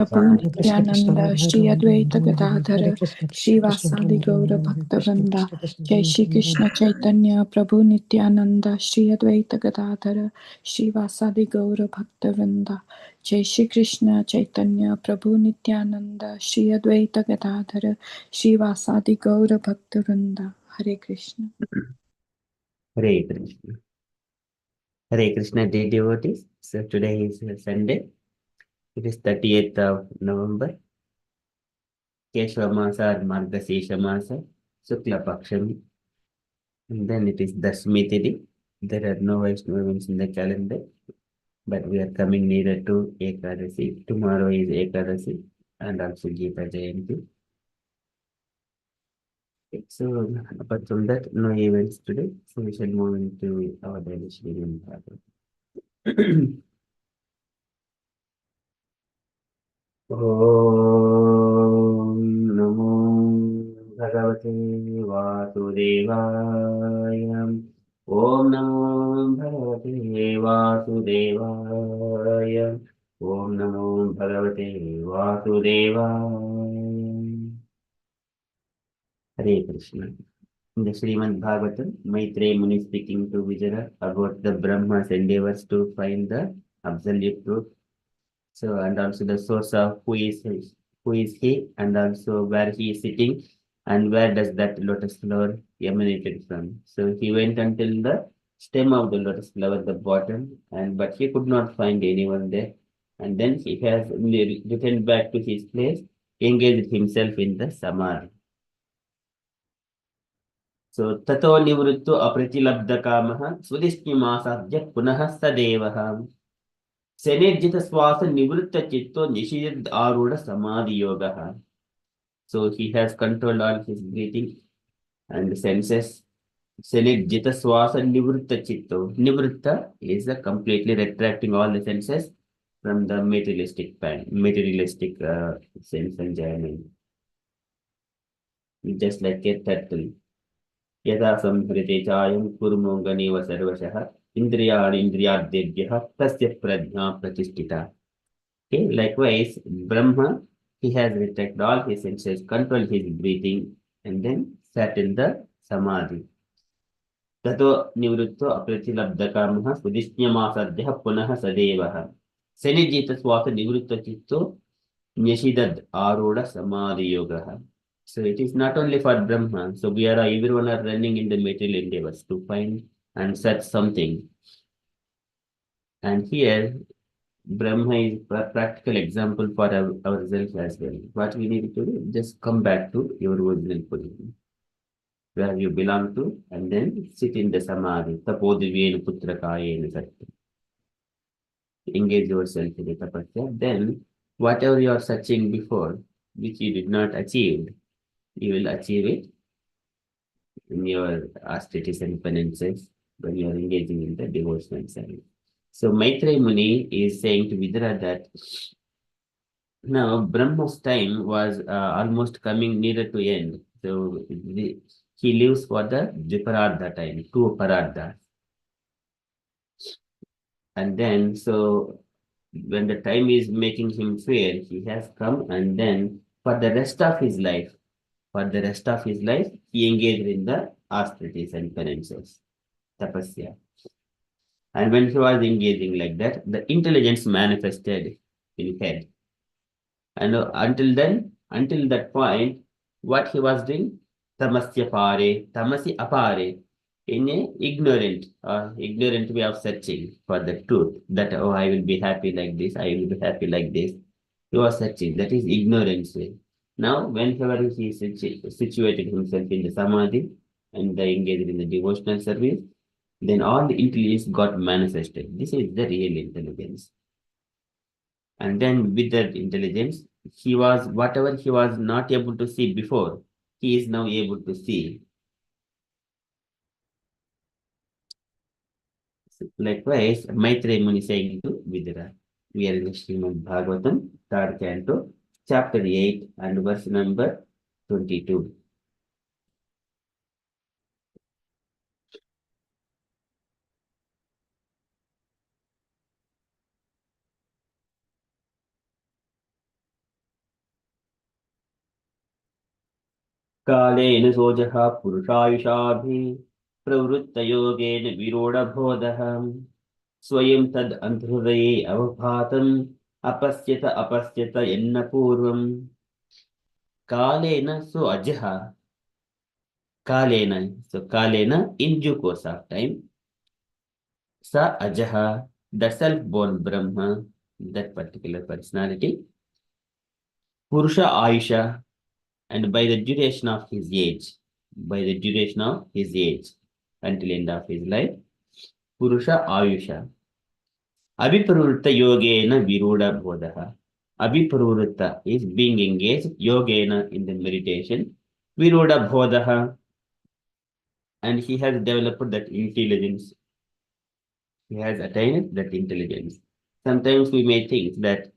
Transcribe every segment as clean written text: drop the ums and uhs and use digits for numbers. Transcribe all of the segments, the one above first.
Prabhu Krishna Krishna Nityananda, Radha Shri Radha Advaita Hare Gadadhara, Krishna Shri Krishna Krishna Vasadi Radha Gaura Radha Bhakta Krishna Vrinda, Krishna Krishna Jai Shri Radha Krishna Chaitanya, Prabhu Nityananda, Shri Advaita Gadadhara, Shri Vasadi Gaura Bhakta Vrinda, Jai Shri Krishna Chaitanya, Prabhu Nityananda, Shri Advaita Gadadhara, Shri Vasadi Gaura Bhakta Vrinda, Hare Krishna. Hare Krishna. Hare Krishna, dear devotees. So today is Sunday. It is 30th of November. Keshava Masa or Margasesha Masa, Sukla Paksham. And then it is Dashmi Tithi. There are no Vaishnava events in the calendar, but we are coming nearer to Ekadasi. Tomorrow is Ekadasi and also Gita Jayanti. So apart from that, no events today. So we shall move into our daily Srimad Bhagavatam. ॐ नमो भगवते वासुदेवाय ॐ नमो भगवते वासुदेवाय ॐ नमो भगवते वासुदेवाय Hare Krishna. In the Srimad Bhagavatam, Maitreya Muni speaking to Vijaya about the Brahma's endeavors to find the absolute truth. So, and also the source of who is he, and also where he is sitting, and where does that lotus flower emanated from. So he went until the stem of the lotus flower, the bottom, and but he could not find anyone there. And then he has returned back to his place, engaged himself in the samadhi. So tato nivritto apratilabdha kamaha sudishkimasadya punaha sadevah. Senejita swasa nivritta chitto nishid aruda samadhi yoga. So he has controlled all his breathing and senses. Senejita swasa nivritta chitto. Nivritta is a completely retracting all the senses from the materialistic sense enjoyment. Just like a turtle. यदा संहृते चायं कुर्मोऽङ्गनेव सर्वशः इन्द्रियाणि इन्द्रियार्थेभ्यः तस्य प्रज्ञा प्रतिष्ठिता. Okay, likewise, Brahma, he has retracted all his senses, controlled his breathing, and then sat in the samadhi. Tato nivritto apratilabdhakamah sudishnyamasadhyah punaha sadevah. Senijita swasa nivritto chitto nyashidad aroda samadhi yoga. So it is not only for Brahma. So we are everyone are running in the material endeavors to find and search something. And here Brahma is a practical example for ourselves as well. What we need to do, just come back to your original position, where you belong to, and then sit in the samadhi. Tapodivyen putrakayena satya. Engage yourself in the tapasya. Then whatever you are searching before, which you did not achieve, you will achieve it in your austerities and penances when you are engaging in the devotional service. So Maitreya Muni is saying to Vidura that now Brahma's time was almost coming nearer to end. So he lives for the Viparada time, two Parada. And then so when the time is making him fail, he has come, and then for the rest of his life, he engaged in the austerities and penances, tapasya. And when he was engaging like that, the intelligence manifested in head. And until that point, what he was doing, tamasya pare, tamasi apare, in a ignorant way of searching for the truth. That oh, I will be happy like this, I will be happy like this. He was searching. That is ignorance way. Now, whenever he situated himself in the samadhi and engaged in the devotional service, then all the intelligence got manifested. This is the real intelligence. And then with that intelligence, he was whatever he was not able to see before, he is now able to see. Likewise, Maitreya Muni saying to Vidura, we are in the Srimad Bhagavatam, third canto, chapter 8 and verse number 22. कालेन सोजः पुरुषायुषाभिः प्रवृत्तयोगेन विरूढबोधः स्वयं तद् अन्तर्हृदये अवभातम् अपश्यत यन्न पूर्वम् कालेन सो अजः kalena. So kalena, in due course of time, sa ajaha, the self-born Brahma, that particular personality, Purusha Ayusha, and by the duration of his age, by the duration of his age, until end of his life, Purusha Ayusha, Abhiprurutta Yogena Viruda Bodhaha. Abhiprurutta is being engaged, Yogena in the meditation, Viruda Bodhaha, and he has developed that intelligence. He has attained that intelligence. Sometimes we may think that,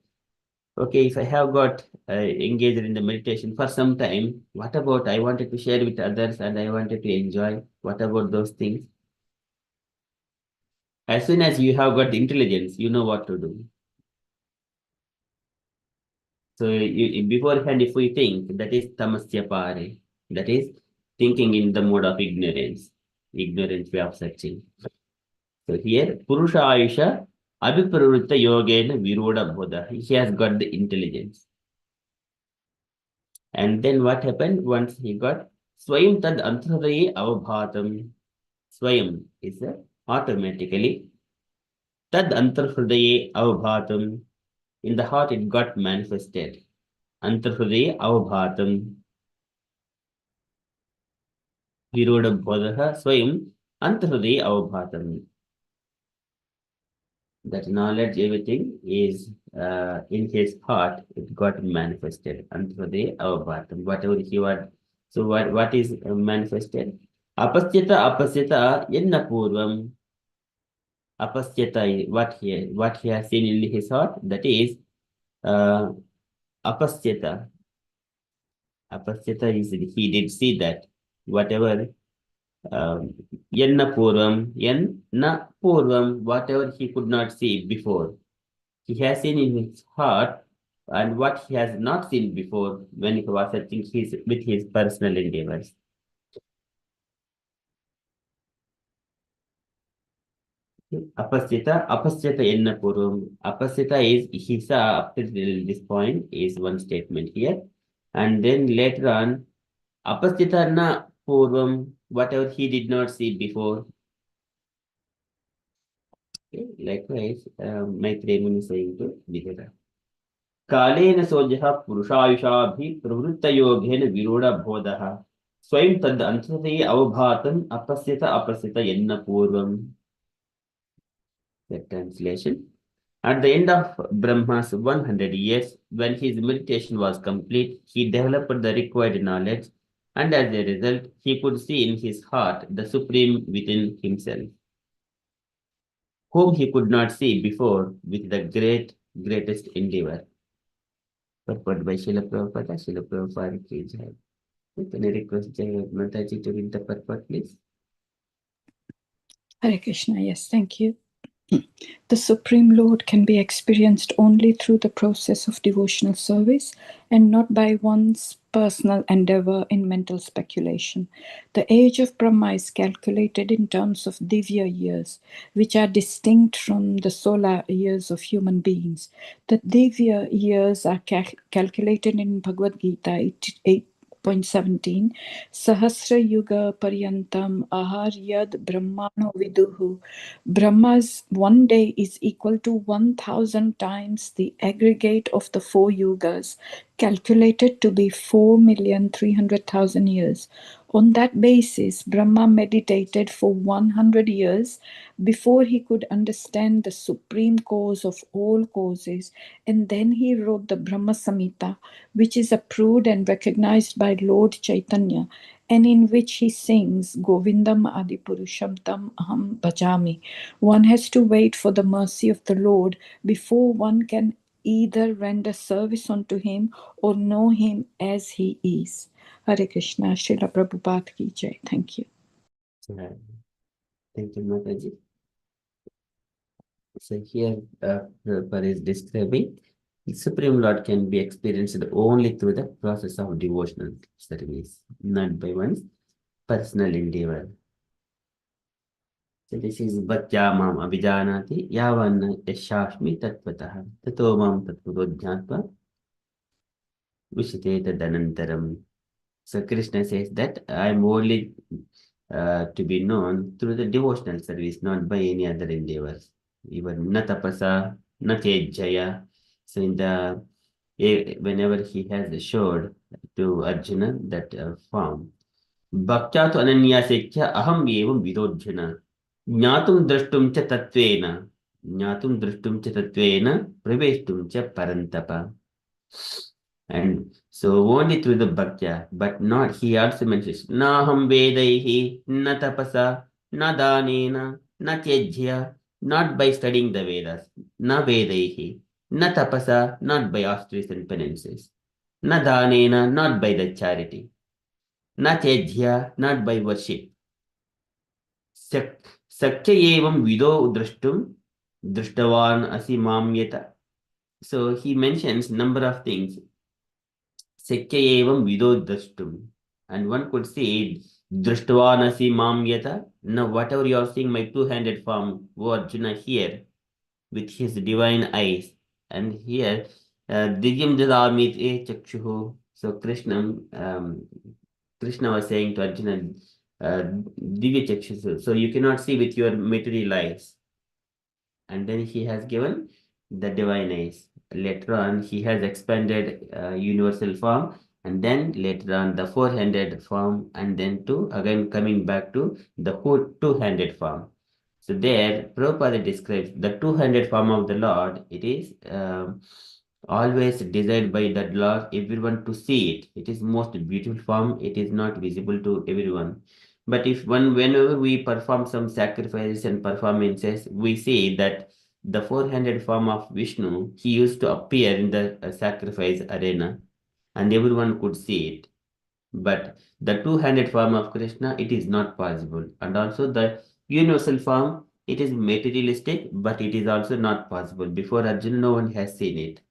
okay, if I have got engaged in the meditation for some time, what about I wanted to share with others and I wanted to enjoy? What about those things? As soon as you have got intelligence, you know what to do. So beforehand, if we think, that is tamasya pare, that is thinking in the mode of ignorance way of searching. So here, Purusha Ayusha, Abhipravritta Yogena Viroda Bodha. He has got the intelligence. And then what happened once he got Swayam Tad Antarhraye Avabhatam. Swayam is automatically Tad Antarhraye Avabhatam. In the heart it got manifested. Antarhraye Avabhatam. Viroda Bodha Swayam Antarhraye Avabhatam. That knowledge, everything is in his heart, it got manifested unto the avabhatam, whatever he was. So what is manifested? Apasyata yenna purvam. Apasyata, what he has seen in his heart, that is uh, apasyata. Apasyata is he did see that whatever yenna purvam, whatever he could not see before. He has seen in his heart and what he has not seen before when he was searching with his personal endeavors. Apasyata enna purvam. Apasyata is he saw up to this point is one statement here. And then later on, apasyata na purvam, whatever he did not see before. Okay. Likewise, Maitreya Muni is saying to Vidura. कालेन सोजः पुरुषायुषाभिः प्रवृत्तयोगेन विरूढबोधः स्वयं तद् अन्तर्हृदये अवभातम् अपश्यत यन्न पूर्वम्. The translation. At the end of Brahma's 100 years, when his meditation was complete, he developed the required knowledge, and as a result, he could see in his heart the Supreme within himself, whom he could not see before with the greatest endeavor. Purport by Srila Prabhupada. Srila Prabhupada ki jai. Can I request Mataji to read the purport, please? Hare Krishna, yes, thank you. The Supreme Lord can be experienced only through the process of devotional service and not by one's personal endeavor in mental speculation. The age of Brahma is calculated in terms of divya years, which are distinct from the solar years of human beings. The divya years are calculated in Bhagavad Gita 8.17. Sahasra Yuga Paryantam Ahar Yad Brahmano Viduhu. Brahma's one day is equal to 1,000 times the aggregate of the 4 yugas, calculated to be 4,300,000 years. On that basis, Brahma meditated for 100 years before he could understand the supreme cause of all causes, and then he wrote the Brahma Samhita, which is approved and recognized by Lord Chaitanya, and in which he sings Govindam Adipurusham Tam Aham Bhajami. One has to wait for the mercy of the Lord before one can either render service unto him or know him as he is. Hare Krishna, Srila Prabhupada ki jai. Thank you. Thank you, Mataji. So here, Prabhupada is describing The Supreme Lord can be experienced only through the process of devotional service, not by one's personal endeavor. So this is Bhaktya Mam Abhijanati Yavanna Yashashmi Tatvatah Tato Mam Tattvadhyatva Vishite Tadanantaram. So Krishna says that I am only to be known through the devotional service, not by any other endeavors. Even Natapasa, Natejaya. So in the whenever he has showed to Arjuna that form, Bhaktya tu ananyasekya aham evam vidojjana. Jnatum drashtum cha tattvena. Jnatum drashtum cha tattvena. Praveshtum cha parantapa. And so only through the bhaktya, but not, he also mentions, Naham vedaihi, na tapasa, na danena, na tyajya, not by studying the Vedas, na vedaihi, na tapasa, not by austerities and penances, na danena, not by the charity, na tyajya, not by worship. Sakya evam vido drashtum, drishtavan asi mamyata. So he mentions number of things. Sakya evam vido drashtum. And one could say, Drishtavanasi mam yata. Now, whatever you are seeing, my two-handed form, O Arjuna here, with his divine eyes. And here, Divyam dadamit e chakshuhu. So, Krishna was saying to Arjuna, Divya chakshuhu. So, you cannot see with your material eyes. And then he has given the divine eyes. Later on, he has expanded universal form, and then later on the four-handed form, and then to again coming back to the whole two-handed form. So there, Prabhupada describes the two-handed form of the Lord. It is always desired by that Lord, everyone to see it. It is most beautiful form. It is not visible to everyone. But if whenever we perform some sacrifices and performances, we see that the four-handed form of Vishnu, he used to appear in the sacrifice arena, and everyone could see it. But the two-handed form of Krishna, it is not possible. And also the universal form, it is materialistic, but it is also not possible. Before Arjuna, no one has seen it.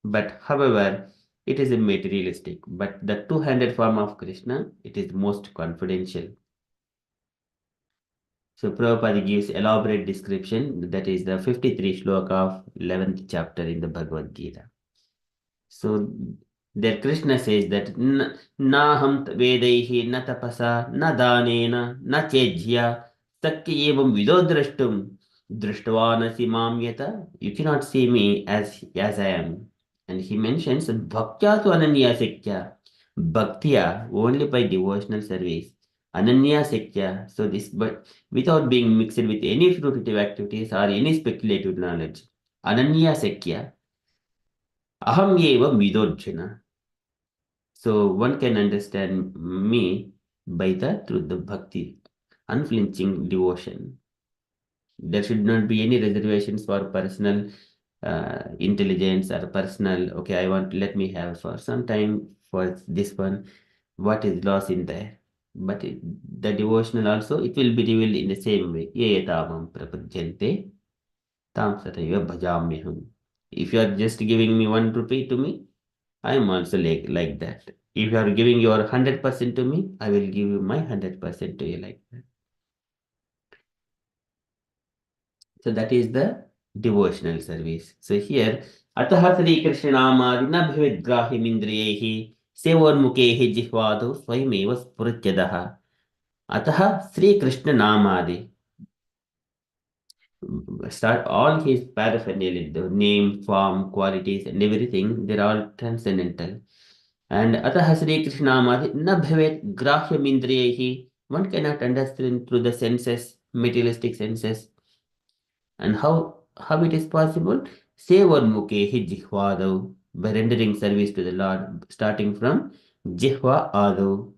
But however, it is a materialistic. But the two-handed form of Krishna, it is most confidential. So Prabhupada gives elaborate description, that is the 53 shloka of 11th chapter in the Bhagavad Gita. So there Krishna says that Naham vedaihi na tapasa na danena na chejya sakya evam vido drashtum drishtavanasi mam yata. You cannot see me as I am. And he mentions bhaktya tu ananya sakya. Bhaktya only by devotional service. Ananya Sekya. So this, but without being mixed with any fruitive activities or any speculative knowledge. Ananya Sekya. Aham eva vidojjana. So one can understand me by the through the bhakti, unflinching devotion. There should not be any reservations for personal intelligence or personal, okay, I want, let me have for some time for this one, what is lost in there. But the devotional also, it will be revealed in the same way. Ye tamam prapajyante tam sataiva bhajamyaham. If you are just giving me 1 rupee to me, I am also like that. If you are giving your 100% to me, I will give you my 100% to you like that. So that is the devotional service. So here, Ataha Sri Krishna Namadi Nabhavid Grahim Indriyehi Sevormukehi Jihvado Swayameva Spurtyadaha. Ataha Sri Krishna Namadi. Start all his paraphernalia, the name, form, qualities, and everything, they're all transcendental. And Ataha Sri Krishna Namadi Nabhavid Grahim Indriyehi. One cannot understand through the senses, materialistic senses. And how it is possible? Sevarmukehi jihvadav, by rendering service to the Lord, starting from jihva adav,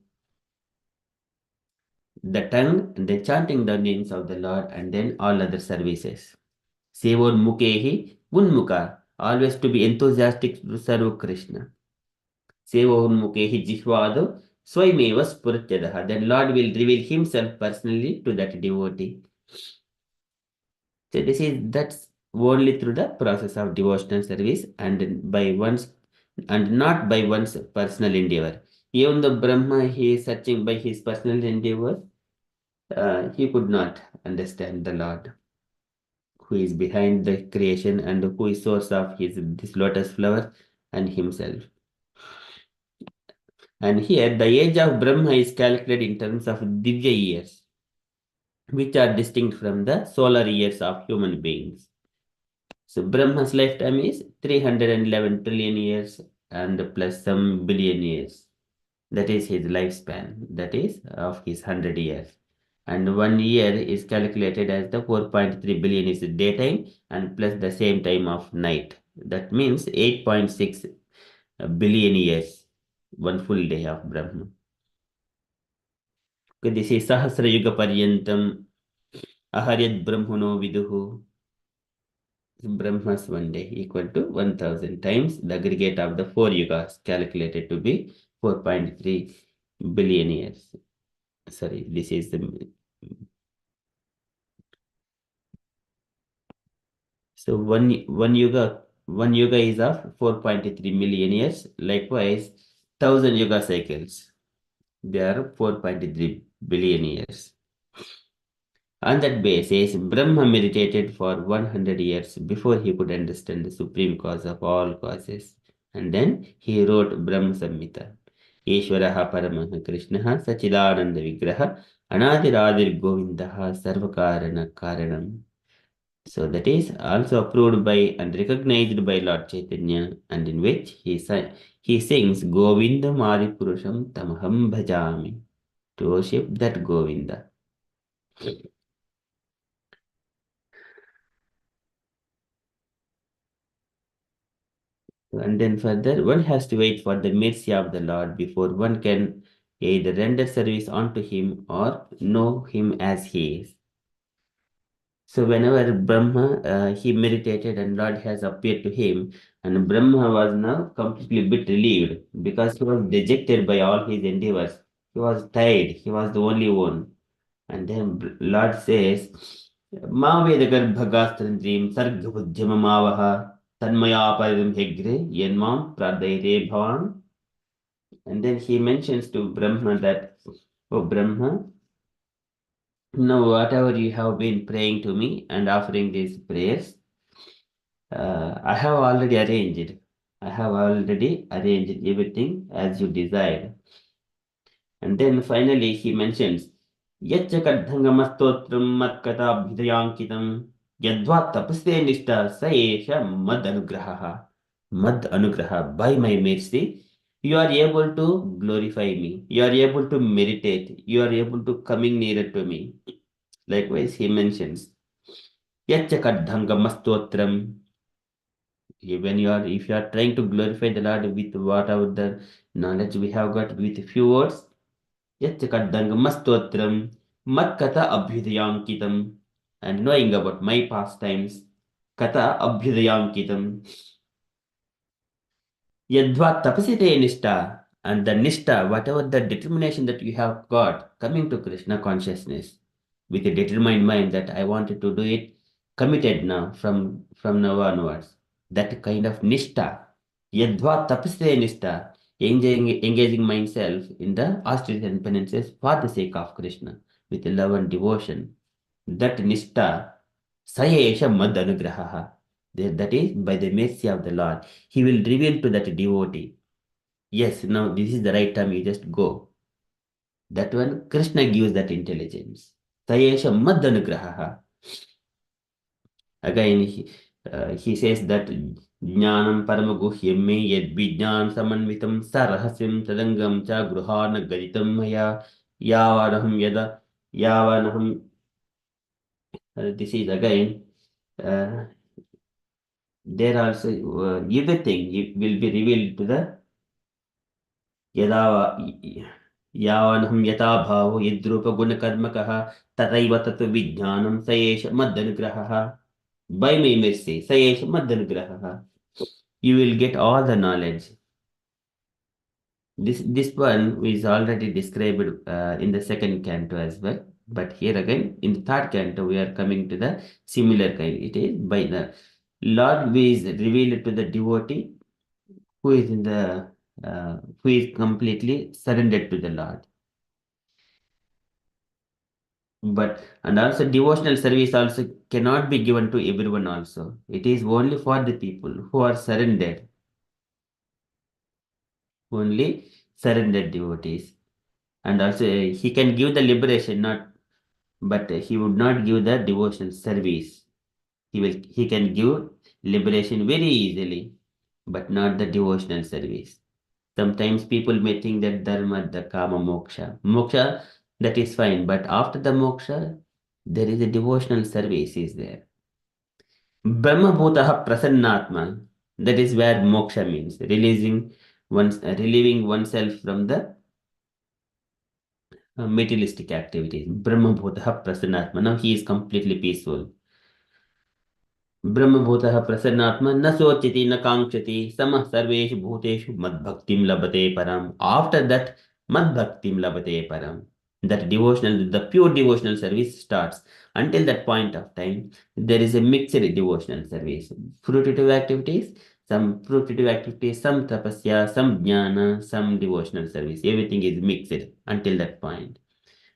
the tongue, and then chanting the names of the Lord, and then all other services. Sevarmukehi unmuka, always to be enthusiastic to serve Krishna. Sevarmukehi jihvadav swayameva spuratyadaha, then Lord will reveal himself personally to that devotee. So this is only through the process of devotional service and by one's and not by one's personal endeavor. Even though Brahma he is searching by his personal endeavor, he could not understand the Lord, who is behind the creation and who is source of his this lotus flower and himself. And here the age of Brahma is calculated in terms of Divya years, which are distinct from the solar years of human beings. So Brahma's lifetime is 311 trillion years and plus some billion years. That is his lifespan, that is of his 100 years. And 1 year is calculated as the 4.3 billion is daytime and plus the same time of night. That means 8.6 billion years, one full day of Brahma. Okay, this is Sahasra Yuga Paryantam Aharyat Brahmano Viduhu. Brahma's 1 day equal to 1000 times the aggregate of the 4 yugas calculated to be 4.3 billion years. Sorry, this is the. So one yuga is of 4.3 million years. Likewise, 1000 yuga cycles. They are 4.3 billion years. On that basis, Brahma meditated for 100 years before he could understand the supreme cause of all causes. And then he wrote Brahma Samhita. Ishvaraha Paramaha Krishnaha Sachidananda Vigraha Anadiradir Govindaha Sarvakarana Karanam. So that is also approved by and recognized by Lord Chaitanya, and in which he sings Govinda Purusham Tamaham Bhajami, to worship that Govinda. And then further, one has to wait for the mercy of the Lord before one can either render service unto him or know him as he is. So whenever Brahma, he meditated and Lord has appeared to him, and Brahma was now completely bit relieved because he was dejected by all his endeavors. He was tired. He was the only one. And then Lord says, Ma Vedagarbhagastrandrim Sargabudhyamamavaha Tanmaya Paridam Hegre Yenmam Pradayate Bhavan. And then he mentions to Brahma that, oh Brahma, now whatever you have been praying to me and offering these prayers, I have already arranged. I have already arranged everything as you desired. And then finally he mentions, Yachakadhangamastotram matkata yadva tapasya nishta saesha mad anugraha. Mad anugraha, by my mercy, you are able to glorify me. You are able to meditate. You are able to coming nearer to me. Likewise, he mentions, Yachakadhangamastotram. When you are, if you are trying to glorify the Lord with whatever the knowledge we have got with few words, Yatchakadangmastotram Matkata Abhyudayankitam, and knowing about my pastimes, Kata Abhyudayankitam, Yadva Tapasite Nishta, and the Nishta, whatever the determination that you have got coming to Krishna consciousness with a determined mind that I wanted to do it, committed now from now onwards. That kind of Nishta, Yadva Tapasite Nishta, engaging myself in the austerities and penances for the sake of Krishna with love and devotion. That Nishta, Sayesha Mad Anugraha. That is by the mercy of the Lord. He will reveal to that devotee. Yes, now this is the right time, you just go. That one, Krishna gives that intelligence. Sayesha Mad Anugraha. Again, he says that Jnanam Paramaguhyam me yad Vijnan Samanvitam Sarahasam Tadangam Cha Gruhana Gaditam Maya Yavanaham Yada Yavanaham. This is again, there also everything will be revealed to the यदा यावनहं यथा भावो यद्रूपगुणकर्मकः तथैव तत् विज्ञानं स एष मदनुग्रहः. By my mercy, स एष मदनुग्रहः. You will get all the knowledge. This one is already described in the second canto as well. But here again, in the third canto, we are coming to the similar kind. It is by the Lord who is revealed to the devotee who is in the who is completely surrendered to the Lord. But and also devotional service also cannot be given to everyone also. It is only for the people who are surrendered, only surrendered devotees. And also he can give the liberation, not but he would not give the devotional service. He can give liberation very easily, but not the devotional service. Sometimes people may think that dharma, the kama, moksha. Moksha, that is fine, but after the moksha, there is a devotional service is there. Brahma bhutaha prasannatma. That is where moksha means relieving oneself from the materialistic activities. Brahma bhutaha prasannatma. Now he is completely peaceful. ब्रह्मभूतः प्रसन्नात्मा न शोचति न कांक्षति समः सर्वेषु भूतेषु मद्भक्तिं लभते परम. After that, मद्भक्तिं लभते परम. That devotional, the pure devotional service starts. Until that point of time, there is a mixed devotional service. Fruitive activities, some tapasya, some jnana, some devotional service. Everything is mixed until that point.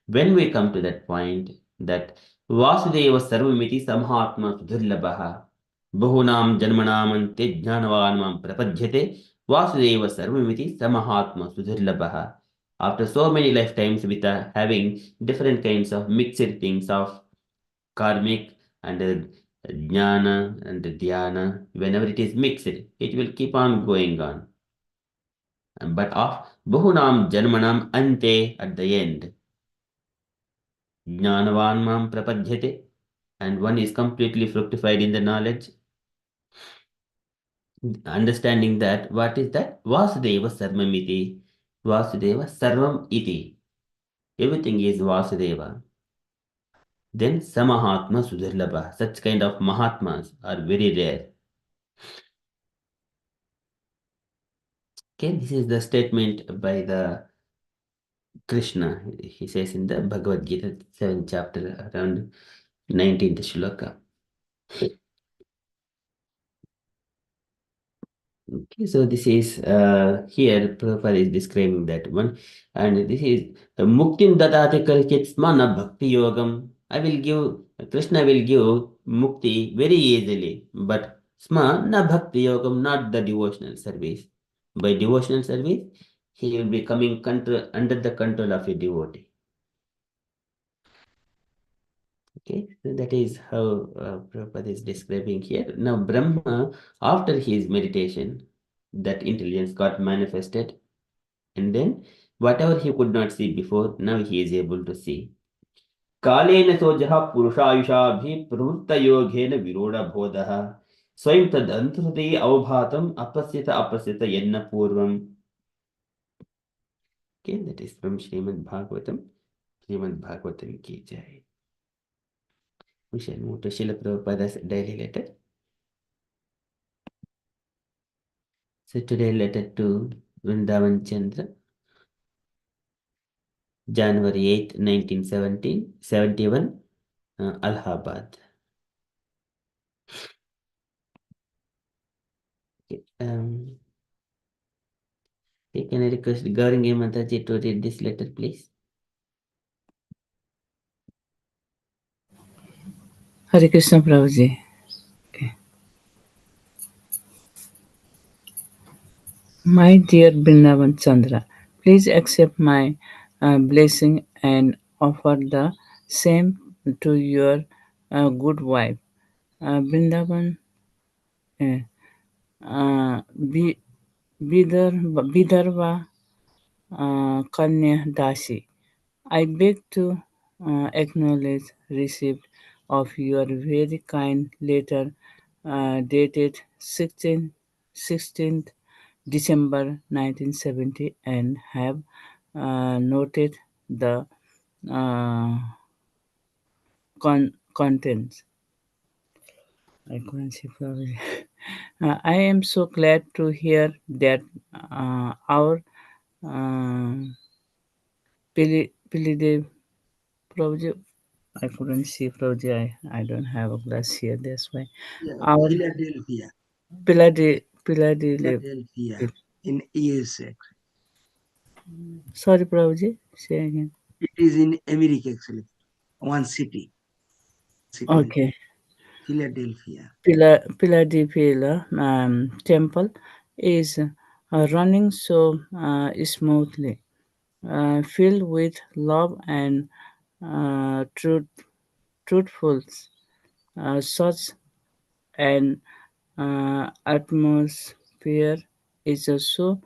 When we come to that point, that Vasudeva Sarvamiti Samhatma Sudhirlabaha Bahunam Janmanamante Jnanavanam Prapadyate Vasudeva Sarvamiti Samahatma Sudhirlabaha. After so many lifetimes with having different kinds of mixed things of karmic and jnana and dhyana, whenever it is mixed, it will keep on going on. But of Bahunam Janmanam Ante at the end. Jnanavan mam prapadyate, and one is completely fructified in the knowledge, understanding that what is that? Vasudeva sarvamiti. Vasudeva sarvam iti. Everything is Vasudeva. Then Samahatma Sudhirlabha. Such kind of Mahatmas are very rare. Okay, this is the statement by the Krishna. He says in the Bhagavad Gita, 7th chapter, around 19th shloka. Okay, so this is here Prabhupada is describing that one, and this is Muktim Dadate Karchit Smana Bhakti Yogam. I will give Krishna will give mukti very easily, but Sma na Bhakti Yogam, not the devotional service. By devotional service, he will be coming under the control of a devotee. Okay, so that is how Prabhupada is describing here. Now, Brahma, after his meditation, that intelligence got manifested, and then whatever he could not see before, now he is able to see. कालेन सोजः पुरुषायुषाभिः प्रवृत्तयोगेन विरूढबोधः स्वयं तदन्तरते अवभातम् अपश्यत यन्न पूर्वम्. Okay, that is from Srimad Bhagavatam. Srimad Bhagavatam ki jai. We shall move to Srila Prabhupada's daily letter. So today letter to Vrindavan Chandra, January 8th, 1971, Allahabad. Okay, can I request Gaurangi Mataji to read this letter, please? Hare Krishna Prabhuji. Okay. My dear Brindavan Chandra, please accept my blessing and offer the same to your good wife. Brindavan uh, Bi- Vidarbha Kanya Dasi. I beg to acknowledge receipt of your very kind letter dated 16th December 1970 and have noted the uh, contents. I couldn't see probably. I am so glad to hear that our uh, Pili- Prabhuji, I couldn't see Prabhuji. I don't have a glass here. That's why. Yeah, Our Philadelphia, Philadelphia. Philadelphia in USA. Sorry, Prabhuji. Say again. It is in America actually. One city. In Okay. Philadelphia. Philadelphia temple is running so smoothly, filled with love and truthful. Such an atmosphere is also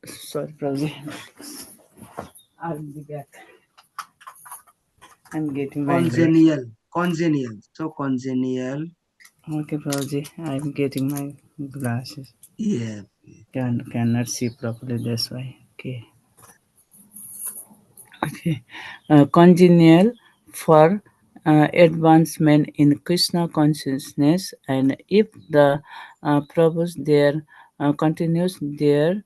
sorry, Prabhuji. I'll be back. I'm getting my glass. Congenial. So congenial. Okay, Prabhuji, I'm getting my glasses. Yeah. Cannot see properly. That's why. Okay. Okay. Congenial for advancement in Krishna consciousness, and if the Prabhus there continues their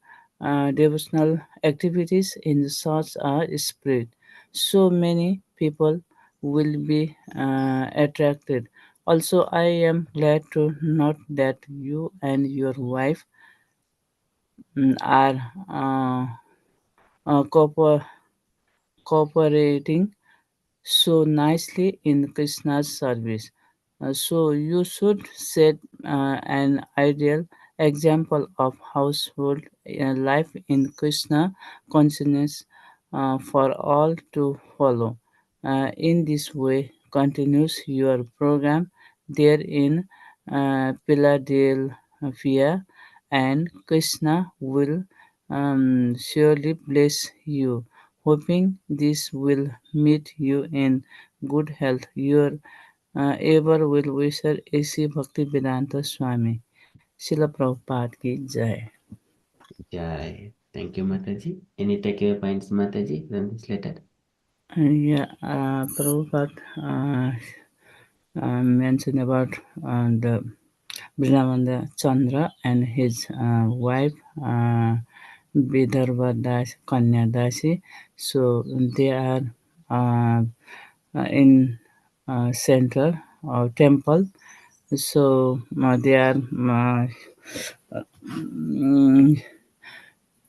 devotional activities in such a spirit, so many people will be attracted. Also, I am glad to note that you and your wife are cooper- cooperating so nicely in Krishna's service. So you should set an ideal example of household life in Krishna consciousness for all to follow. In this way, continues your program there in Philadelphia, and Krishna will surely bless you. Hoping this will meet you in good health. Your ever will wisher A.C. Bhakti Vedanta Swami. Srila Prabhupada ki jai. Jai. Thank you, Mataji. Any takeaway points, Mataji, from this letter? Yeah, Prabhupada mentioned about the Brahmanda Chandra and his wife Vidarbha Das, Kanya Dasi. So they are uh, in center or temple. So they are mm,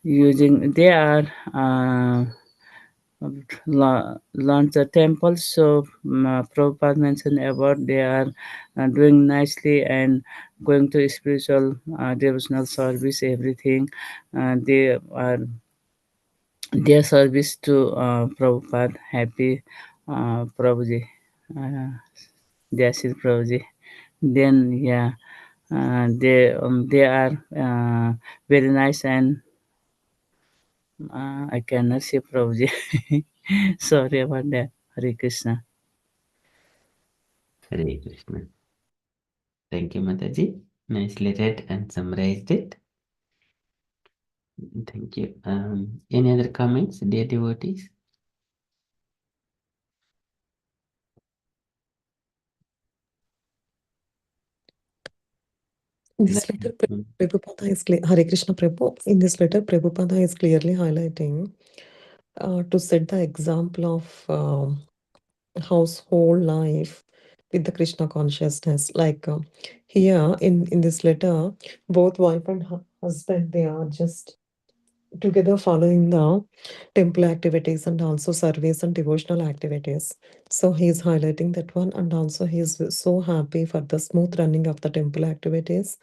using they are launch a temple. So Prabhupada mentioned about they are doing nicely and going to spiritual devotional service, everything. They are their service to Prabhupada. Happy Prabhuji. Uh, Jai Prabhuji. Then yeah, they are very nice and I cannot say Prabhuji. Sorry about that. Hare Krishna. Hare Krishna. Thank you, Mataji. Nicely read and summarized it. Thank you. Any other comments, dear devotees? In this letter, Prabhupada is Hare Krishna Prabhu. In this letter, Prabhupada is clearly highlighting to set the example of household life with the Krishna consciousness. Like here in this letter, both wife and husband, they are just together following the temple activities and also service and devotional activities. So he's highlighting that one, and also he's so happy for the smooth running of the temple activities,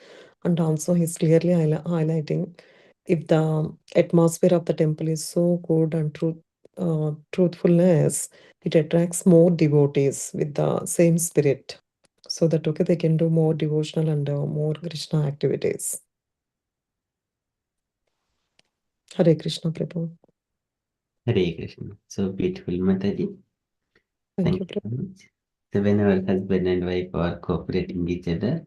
and also he's clearly highlighting if the atmosphere of the temple is so good and truthfulness, it attracts more devotees with the same spirit, so that okay they can do more devotional and more Krishna activities. Hare Krishna Prabhu. Hare Krishna. So beautiful, Mataji. Thank you, Thank you Prabhu. so much. So when our husband and wife are cooperating each other,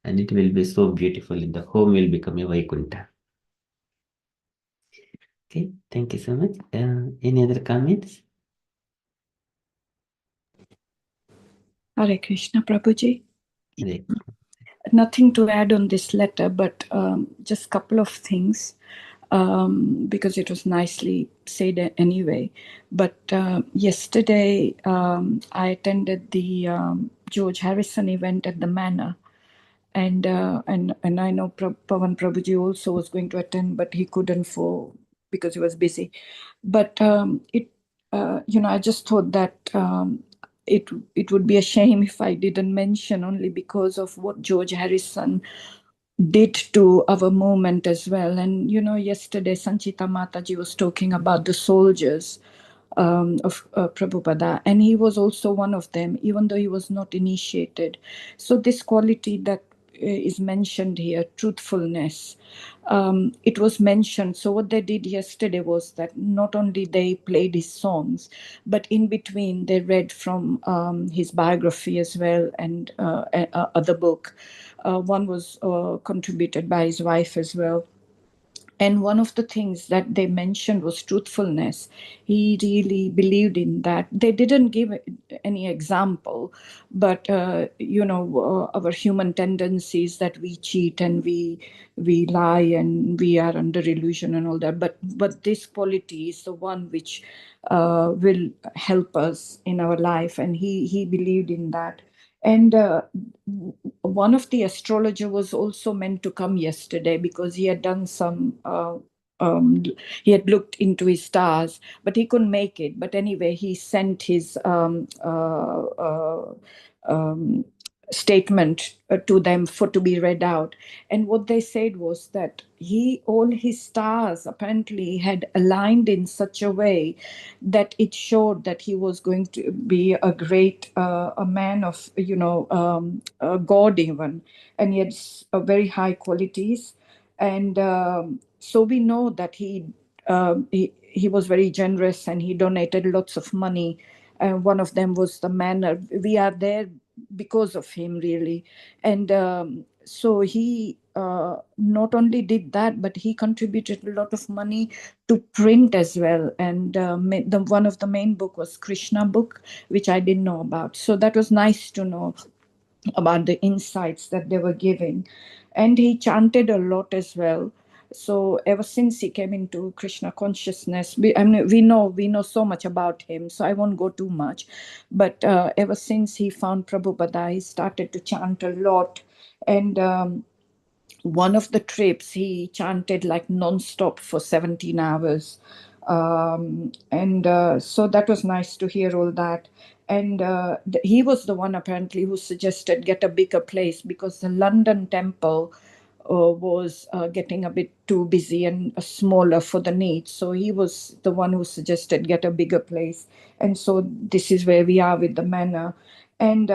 and it will be so beautiful, in the home will become a Vaikunta. Okay, thank you so much. Any other comments? Hare Krishna, Prabhuji. Hare Nothing to add on this letter, but just couple of things. because it was nicely said anyway. But yesterday I attended the George Harrison event at the Manor. And I know Pawan Prabhuji also was going to attend, but he couldn't because he was busy. But I just thought that it would be a shame if I didn't mention, only because of what George Harrison did to our movement as well. And yesterday Sanchita Mataji was talking about the soldiers of Prabhupada, and he was also one of them, even though he was not initiated. So this quality that is mentioned here, truthfulness, it was mentioned. So what they did yesterday was that not only they played his songs, but in between they read from his biography as well, and other book. One was contributed by his wife as well. And one of the things that they mentioned was truthfulness. He really believed in that. They didn't give any example, but our human tendencies, that we cheat and we lie and we are under illusion and all that. But this quality is the one which will help us in our life, and he believed in that. And one of the astrologer was also meant to come yesterday because he had done some he had looked into his stars, but he couldn't make it. But anyway, he sent his statement to them to be read out. And what they said was that all his stars apparently had aligned in such a way that it showed that he was going to be a great a man of God even, and he had very high qualities. And so we know that he was very generous, and he donated lots of money. One of them was the manor. We are there because of him, really. And so he not only did that, but he contributed a lot of money to print as well. And one of the main book was Krishna book, which I didn't know about. So that was nice to know about the insights that they were giving. And he chanted a lot as well. So ever since he came into Krishna consciousness, we know so much about him, so I won't go too much. But ever since he found Prabhupada, he started to chant a lot. And one of the trips, he chanted like non-stop for 17 hours. And so that was nice to hear all that. And he was the one apparently who suggested get a bigger place, because the London temple was getting a bit too busy and smaller for the needs. So he was the one who suggested get a bigger place. And so this is where we are with the manor. And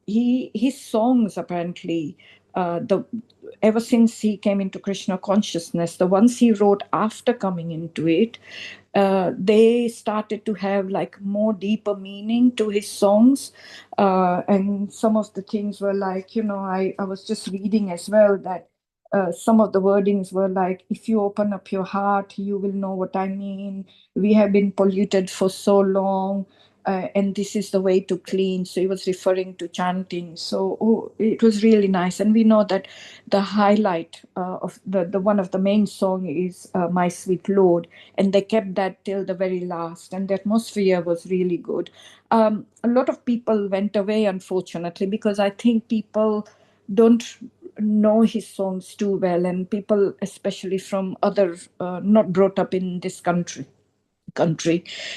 his songs apparently, ever since he came into Krishna consciousness, the ones he wrote after coming into it, they started to have like more deeper meaning to his songs. And some of the things were like, I was just reading as well that some of the wordings were like, if you open up your heart, you will know what I mean. We have been polluted for so long. And this is the way to clean. So he was referring to chanting. So it was really nice. And we know that the highlight of the one of the main song is My Sweet Lord. And they kept that till the very last. And the atmosphere was really good. A lot of people went away, unfortunately, because I think people don't know his songs too well. And people, especially from other, not brought up in this country.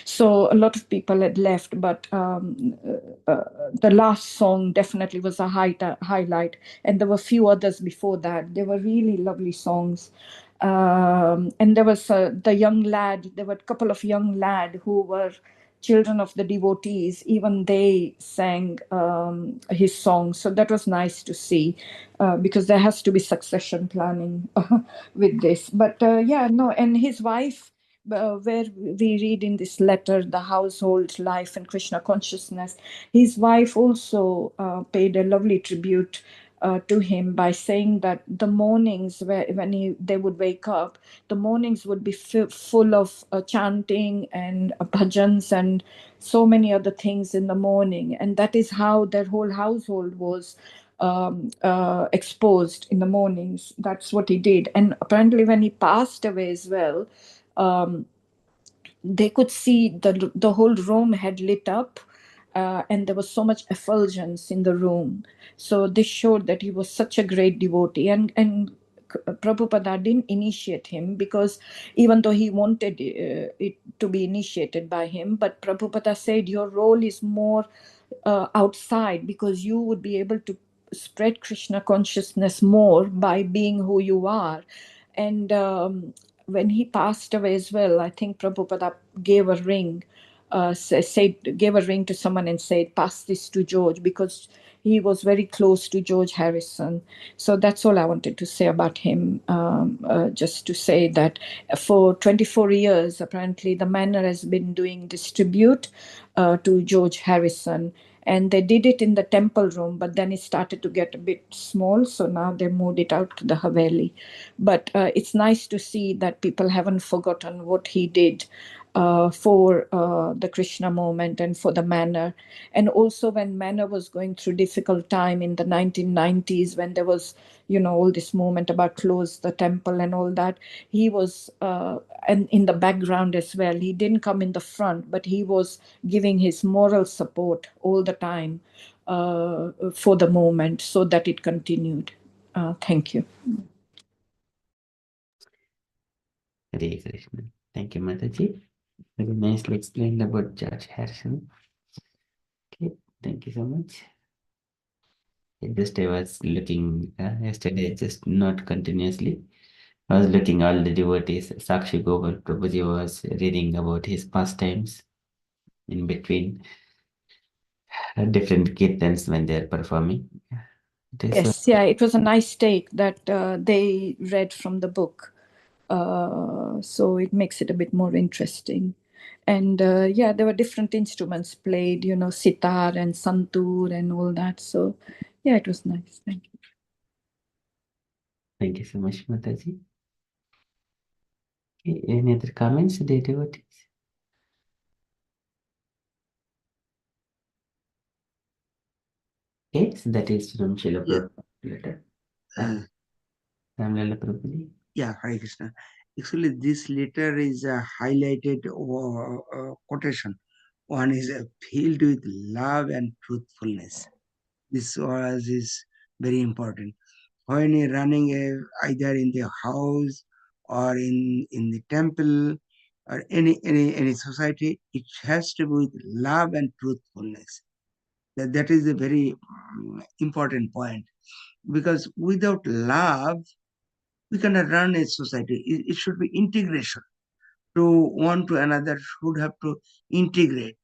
So a lot of people had left, but the last song definitely was a highlight, and there were a few others before that. They were really lovely songs. And there was the young lad, there were a couple of young lad who were children of the devotees. Even they sang his songs, so that was nice to see, because there has to be succession planning with this. But and his wife, where we read in this letter, the household life and Krishna consciousness, his wife also paid a lovely tribute to him by saying that the mornings when they would wake up, the mornings would be full of chanting and bhajans and so many other things in the morning. And that is how their whole household was exposed in the mornings. That's what he did. And apparently when he passed away as well, they could see the whole room had lit up, and there was so much effulgence in the room. So this showed that he was such a great devotee. And Prabhupada didn't initiate him, because even though he wanted it to be initiated by him, but Prabhupada said your role is more outside, because you would be able to spread Krishna consciousness more by being who you are. And when he passed away as well, I think Prabhupada gave a ring, gave a ring to someone and said, pass this to George, because he was very close to George Harrison. So that's all I wanted to say about him. Just to say that for 24 years, apparently, the manor has been doing distribute to George Harrison. And they did it in the temple room, but then it started to get a bit small. So now they moved it out to the Haveli. But it's nice to see that people haven't forgotten what he did for the Krishna movement and for the manor. And also when manor was going through difficult time in the 1990s, when there was, all this movement about close the temple and all that, he was, and in the background as well, he didn't come in the front, but he was giving his moral support all the time for the movement, so that it continued. Thank you. Hare Krishna. Thank you, Mataji. Very nicely explained about George Harrison. Okay, thank you so much. I was looking yesterday, just not continuously. I was looking all the devotees. Sakshi Gopal Prabhuji was reading about his pastimes in between different kirtans when they are performing. Yes, yeah, it was a nice take that they read from the book. So it makes it a bit more interesting. And yeah, there were different instruments played, sitar and santur and all that. So yeah, it was nice. Thank you. Thank you so much, Mataji. Okay, any other comments, dear devotees? Okay, so that is from Srila Prabhupada letter. Ramlala Prabhuji. Yeah, Hare Krishna. Actually, this letter is a highlighted quotation. One is filled with love and truthfulness. This was is very important. When you're running either in the house or in the temple or any society, it has to be with love and truthfulness. That is a very important point, because without love, we cannot run a society. It should be integration. To one to another should have to integrate.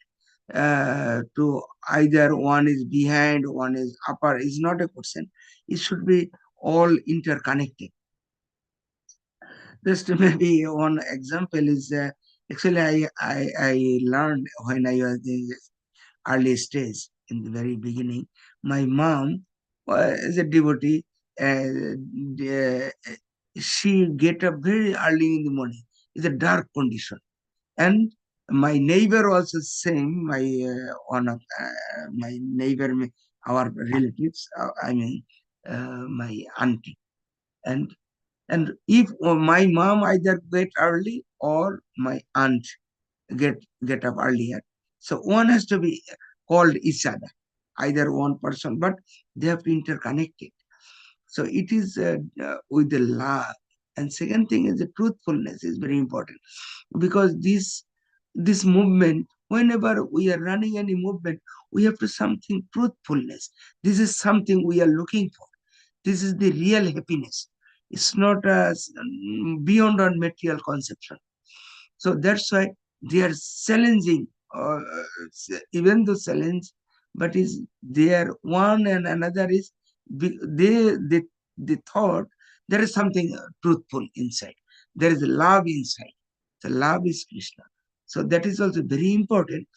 To either one is behind, one is upper is not a question. It should be all interconnected. Just maybe one example is actually I learned when I was in the early stage in the very beginning. My mom is a devotee. The- she get up very early in the morning. It's a dark condition, and my neighbor also same. My one of my neighbor, our relatives. I mean, my auntie, and if my mom either get early or my aunt get up earlier, so one has to be called each other, either one person, but they have to interconnect it. So it is with the love. And second thing is the truthfulness is very important, because this movement, whenever we are running any movement, we have to something truthfulness. This is something we are looking for. This is the real happiness. It's not beyond our material conception. So that's why they are challenging, even though challenge, but is there one and another is they thought there is something truthful inside. There is love inside. The love is Krishna. So that is also very important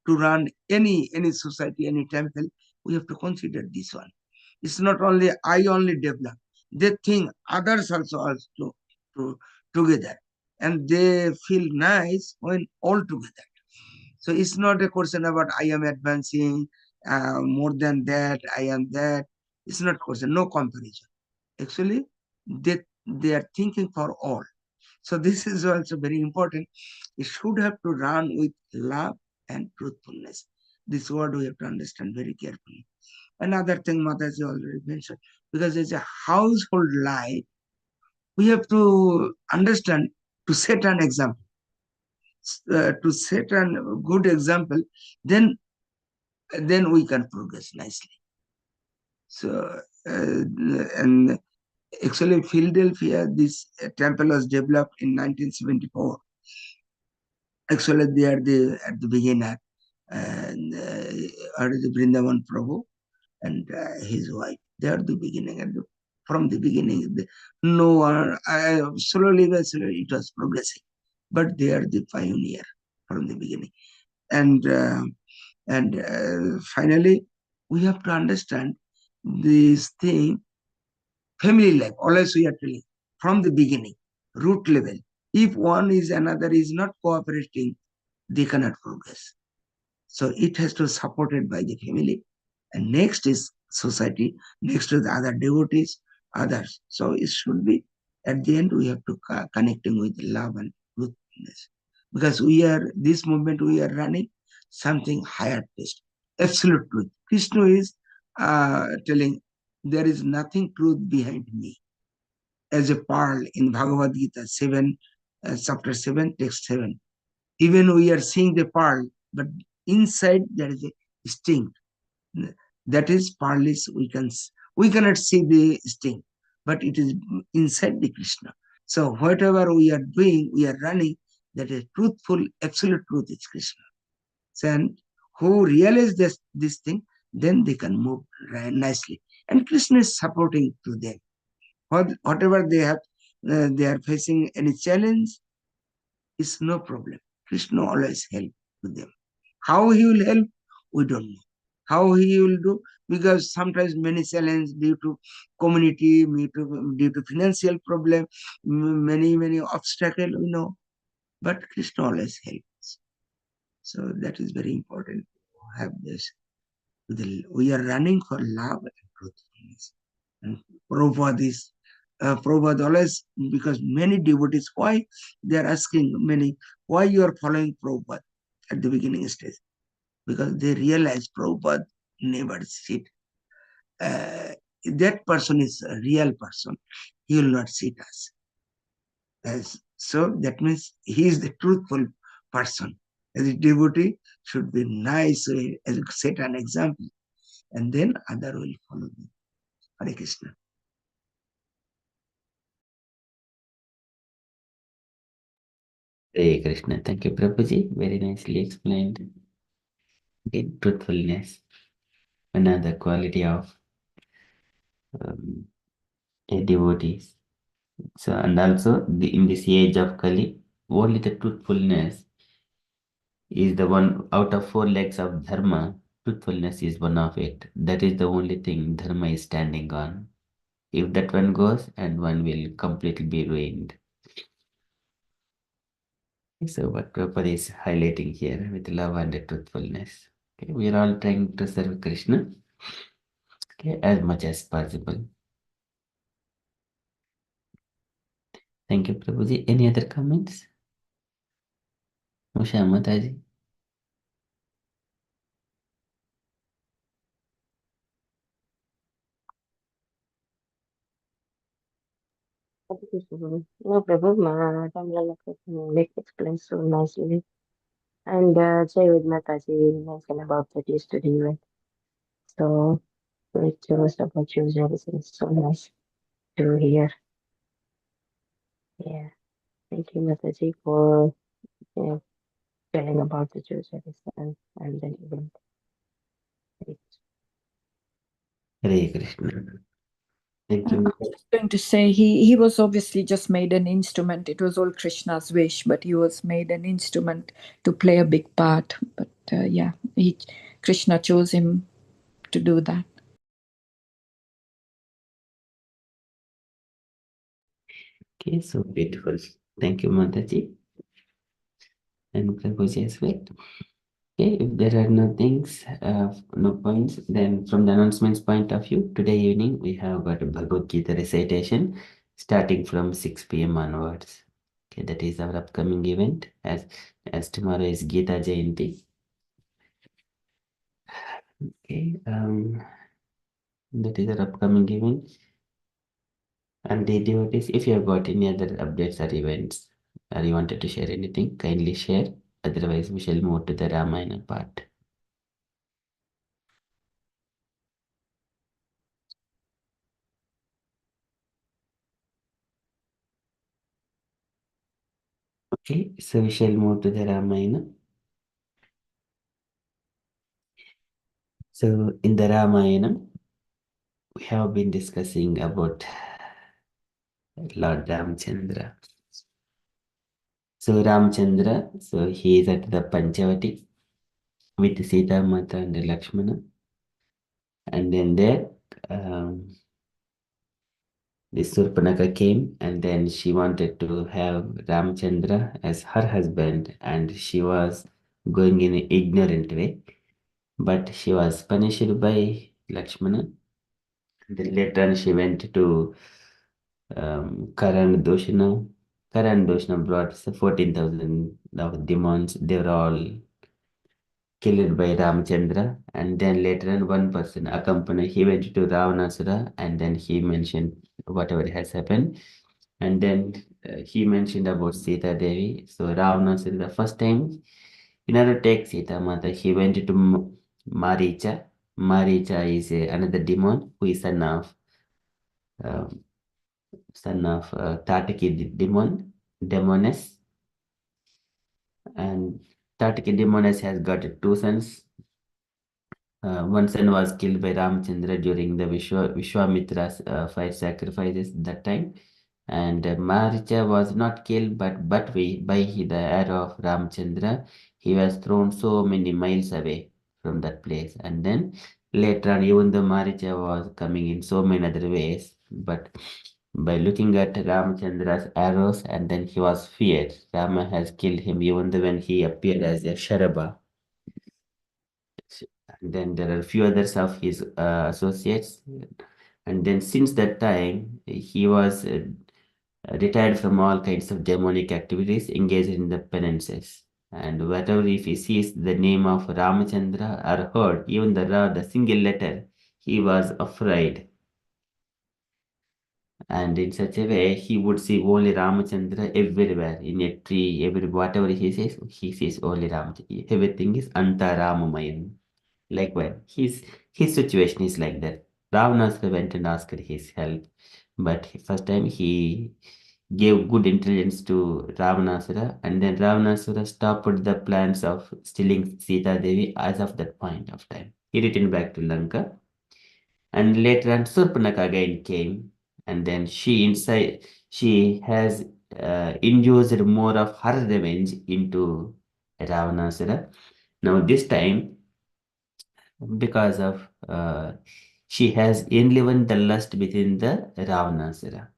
to run any society, any temple. We have to consider this one. It's not only I only develop. They think others also to, together, and they feel nice when all together. So it's not a question about I am advancing more than that, I am that. It's not question, no comparison. Actually, they are thinking for all. So this is also very important. It should have to run with love and truthfulness. This word we have to understand very carefully. Another thing Mataji already mentioned, because it's a household life, we have to understand to set an example. To set a good example, then we can progress nicely. So, and actually, Philadelphia, this temple was developed in 1974. Actually, they are at the beginner, and are the Vrindavan Prabhu and his wife. They are the beginning, and from the beginning, no one slowly but slowly it was progressing, but they are the pioneer from the beginning, and finally, we have to understand this thing. Family life, always we are telling from the beginning, root level. If one is another is not cooperating, they cannot progress. So it has to be supported by the family. And next is society, next to the other devotees, others. So it should be, at the end, we have to connecting with love and truthfulness. Because this movement we are running, something higher taste, absolute truth. Krishna is telling, there is nothing truth behind me. As a pearl in Bhagavad Gita 7, chapter 7, text 7. Even we are seeing the pearl, but inside there is a sting. That is pearl is we cannot see the sting, but it is inside the Krishna. So whatever we are doing, we are running, that is truthful, absolute truth is Krishna. And who realize this thing, then they can move nicely. And Krishna is supporting to them. Whatever they are facing any challenge, is no problem. Krishna always help to them. How he will help, we don't know. How he will do, because sometimes many challenges due to community, due to financial problem, many obstacles, we know. But Krishna always helps. So that is very important to have this. We are running for love and truthfulness. And Prabhupada always, because many devotees, why they are asking many, why you are following Prabhupada at the beginning stage? Because they realize Prabhupada never sit. That person is a real person. He will not sit us. So that means he is the truthful person. As a devotee should be nice, set an example, and then other will follow them. Hare Krishna. Hare Krishna. Thank you, Prabhuji. Very nicely explained. Okay, truthfulness, another quality of um, a devotee. So, and also in this age of Kali, only the truthfulness is the one out of four legs of Dharma. Truthfulness is one of it. That is the only thing Dharma is standing on. If that one goes, and one will completely be ruined. So what Prabhupada is highlighting here with love and truthfulness. Okay, we are all trying to serve Krishna, okay, as much as possible. Thank you, Prabhuji. Any other comments? Musha Mataji. No problem. Tamil make explains so nicely. And Jai with Mataji mentioned about that yesterday, right? So it was about you, everything is so nice to hear. Yeah. Thank you, Mataji, for telling about the Jews and then even. Hare Krishna. Thank I you. was going to say he was obviously just made an instrument. It was all Krishna's wish, but he was made an instrument to play a big part. But yeah, Krishna chose him to do that. Okay, so beautiful. Thank you, Mataji. And Prabhuji as well. Okay, if there are no things, no points, then from the announcements point of view, today evening we have got a Bhagavad Gita recitation starting from 6 p.m. onwards. Okay, that is our upcoming event as tomorrow is Gita Jayanti. Okay, that is our upcoming event. And the devotees, if you have got any other updates or events, or you wanted to share anything, kindly share. Otherwise, we shall move to the Ramayana part. Okay, so we shall move to the Ramayana. So in the Ramayana, we have been discussing about Lord Ramchandra. So Ramchandra, so he is at the Panchavati with Sita Mata and Lakshmana. And then there, the Surpanaka came and then she wanted to have Ramchandra as her husband and she was going in an ignorant way. But she was punished by Lakshmana. Then later on she went to Karan Doshana. Karan Doshana brought 14,000 of demons. They were all killed by Ramchandra. And then later on, one person accompanied, he went to Ravanasura and then he mentioned whatever has happened. And then he mentioned about Sita Devi. So Ravanasura, the first time, in order to take Sita Mata, he went to Maricha. Maricha is another demon who is um, son of Tataki demoness. And Tataki demoness has got two sons. One son was killed by Ramchandra during the Vishwamitra's fire sacrifices that time. And Maricha was not killed, by the arrow of Ramchandra, he was thrown so many miles away from that place. And then later on, even though Maricha was coming in so many other ways, but by looking at Ramchandra's arrows, and then he was feared. Rama has killed him even though when he appeared as a Sharaba. And then there are a few others of his associates. And then since that time, he was retired from all kinds of demonic activities, engaged in the penances. And whatever if he sees the name of Ramachandra or heard even the single letter, he was afraid. And in such a way, he would see only Ramachandra everywhere, in a tree, whatever he sees only Ramachandra. Everything is Anta Ramamayan. Likewise, his situation is like that. Ravanasura went and asked his help, but first time he gave good intelligence to Ravanasura, and then Ravanasura stopped the plans of stealing Sita Devi as of that point of time. He returned back to Lanka, and later on Surpanaka again came, and then she has induced more of her revenge into Ravanasura. Now this time because of she has enlivened the lust within the Ravanasura.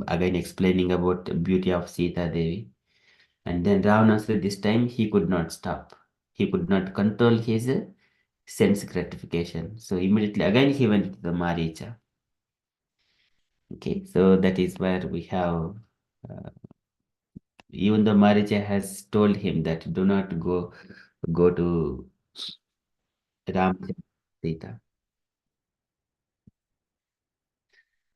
Again explaining about the beauty of Sita Devi. And then Ravanasura this time he could not stop. He could not control his sense gratification. So immediately again he went to the Maricha. Okay, so that is where we have even the Maricha has told him that do not go to Ram Sita.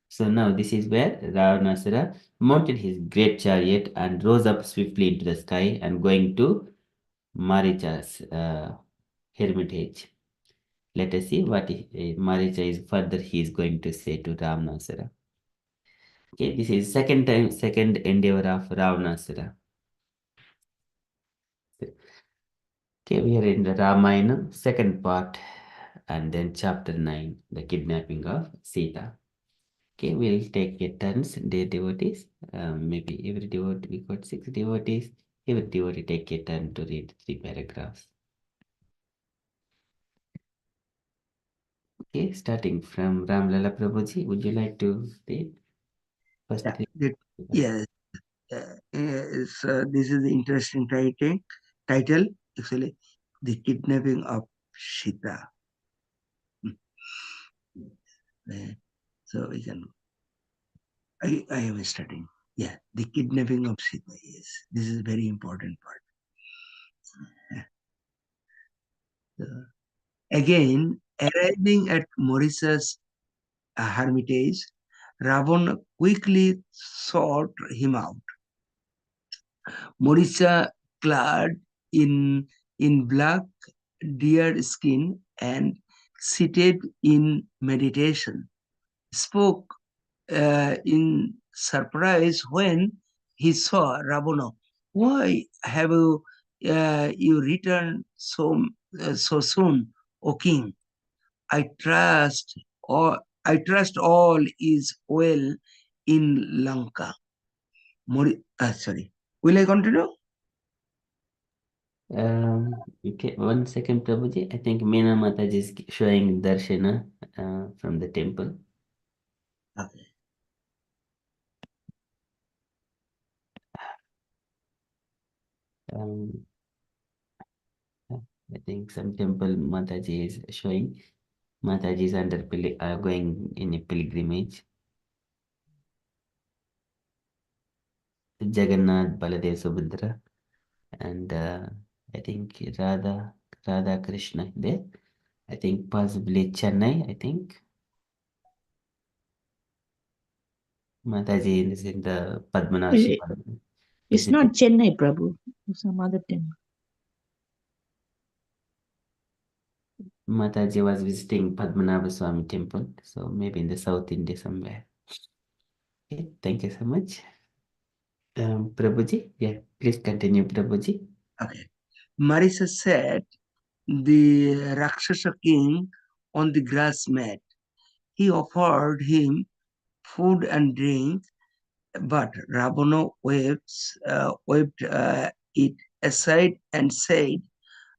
So now this is where Ravanasura mounted his great chariot and rose up swiftly into the sky and going to Maricha's hermitage. Let us see what Maricha is further he is going to say to Ravanasura. Okay, this is second endeavor of Ravanasura. Okay, we are in the Ramayana, second part, and then chapter 9, the kidnapping of Sita. Okay, we'll take a turns, dear devotees. Maybe every devotee, we got 6 devotees. Every devotee take a turn to read 3 paragraphs. Okay, starting from Ramlala Prabhuji, would you like to read? First, Yeah, yes. This is the interesting title actually. the kidnapping of Sita. So we can. I am starting. Yeah, the kidnapping of Sita. Yes, this is a very important part. So, again, arriving at Mauritius hermitage, Ravana quickly sought him out. Mauritius, clad in black deer skin and seated in meditation, spoke in surprise when he saw Ravana. Why have you returned so soon, O king? I trust all is well in Lanka. Sorry. Will I continue? Okay, 1 second, Prabhuji. I think Meena Mataji is showing Darshana from the temple. Okay. I think some temple Mataji is showing. Mataji is going in a pilgrimage. Jagannath, Baladev, Subhadra, and I think Radha Krishna there. I think possibly Chennai, I think. Mataji is in the Padmanashi. It's not Chennai, Prabhu. It's some other temple. Mataji was visiting Padmanabha Swami temple, so maybe in the South India somewhere. Okay, thank you so much. Prabhuji, yeah, please continue, Prabhuji. Okay. Marisa sat the Rakshasa king on the grass mat. He offered him food and drink, but Ravana waved it aside and said,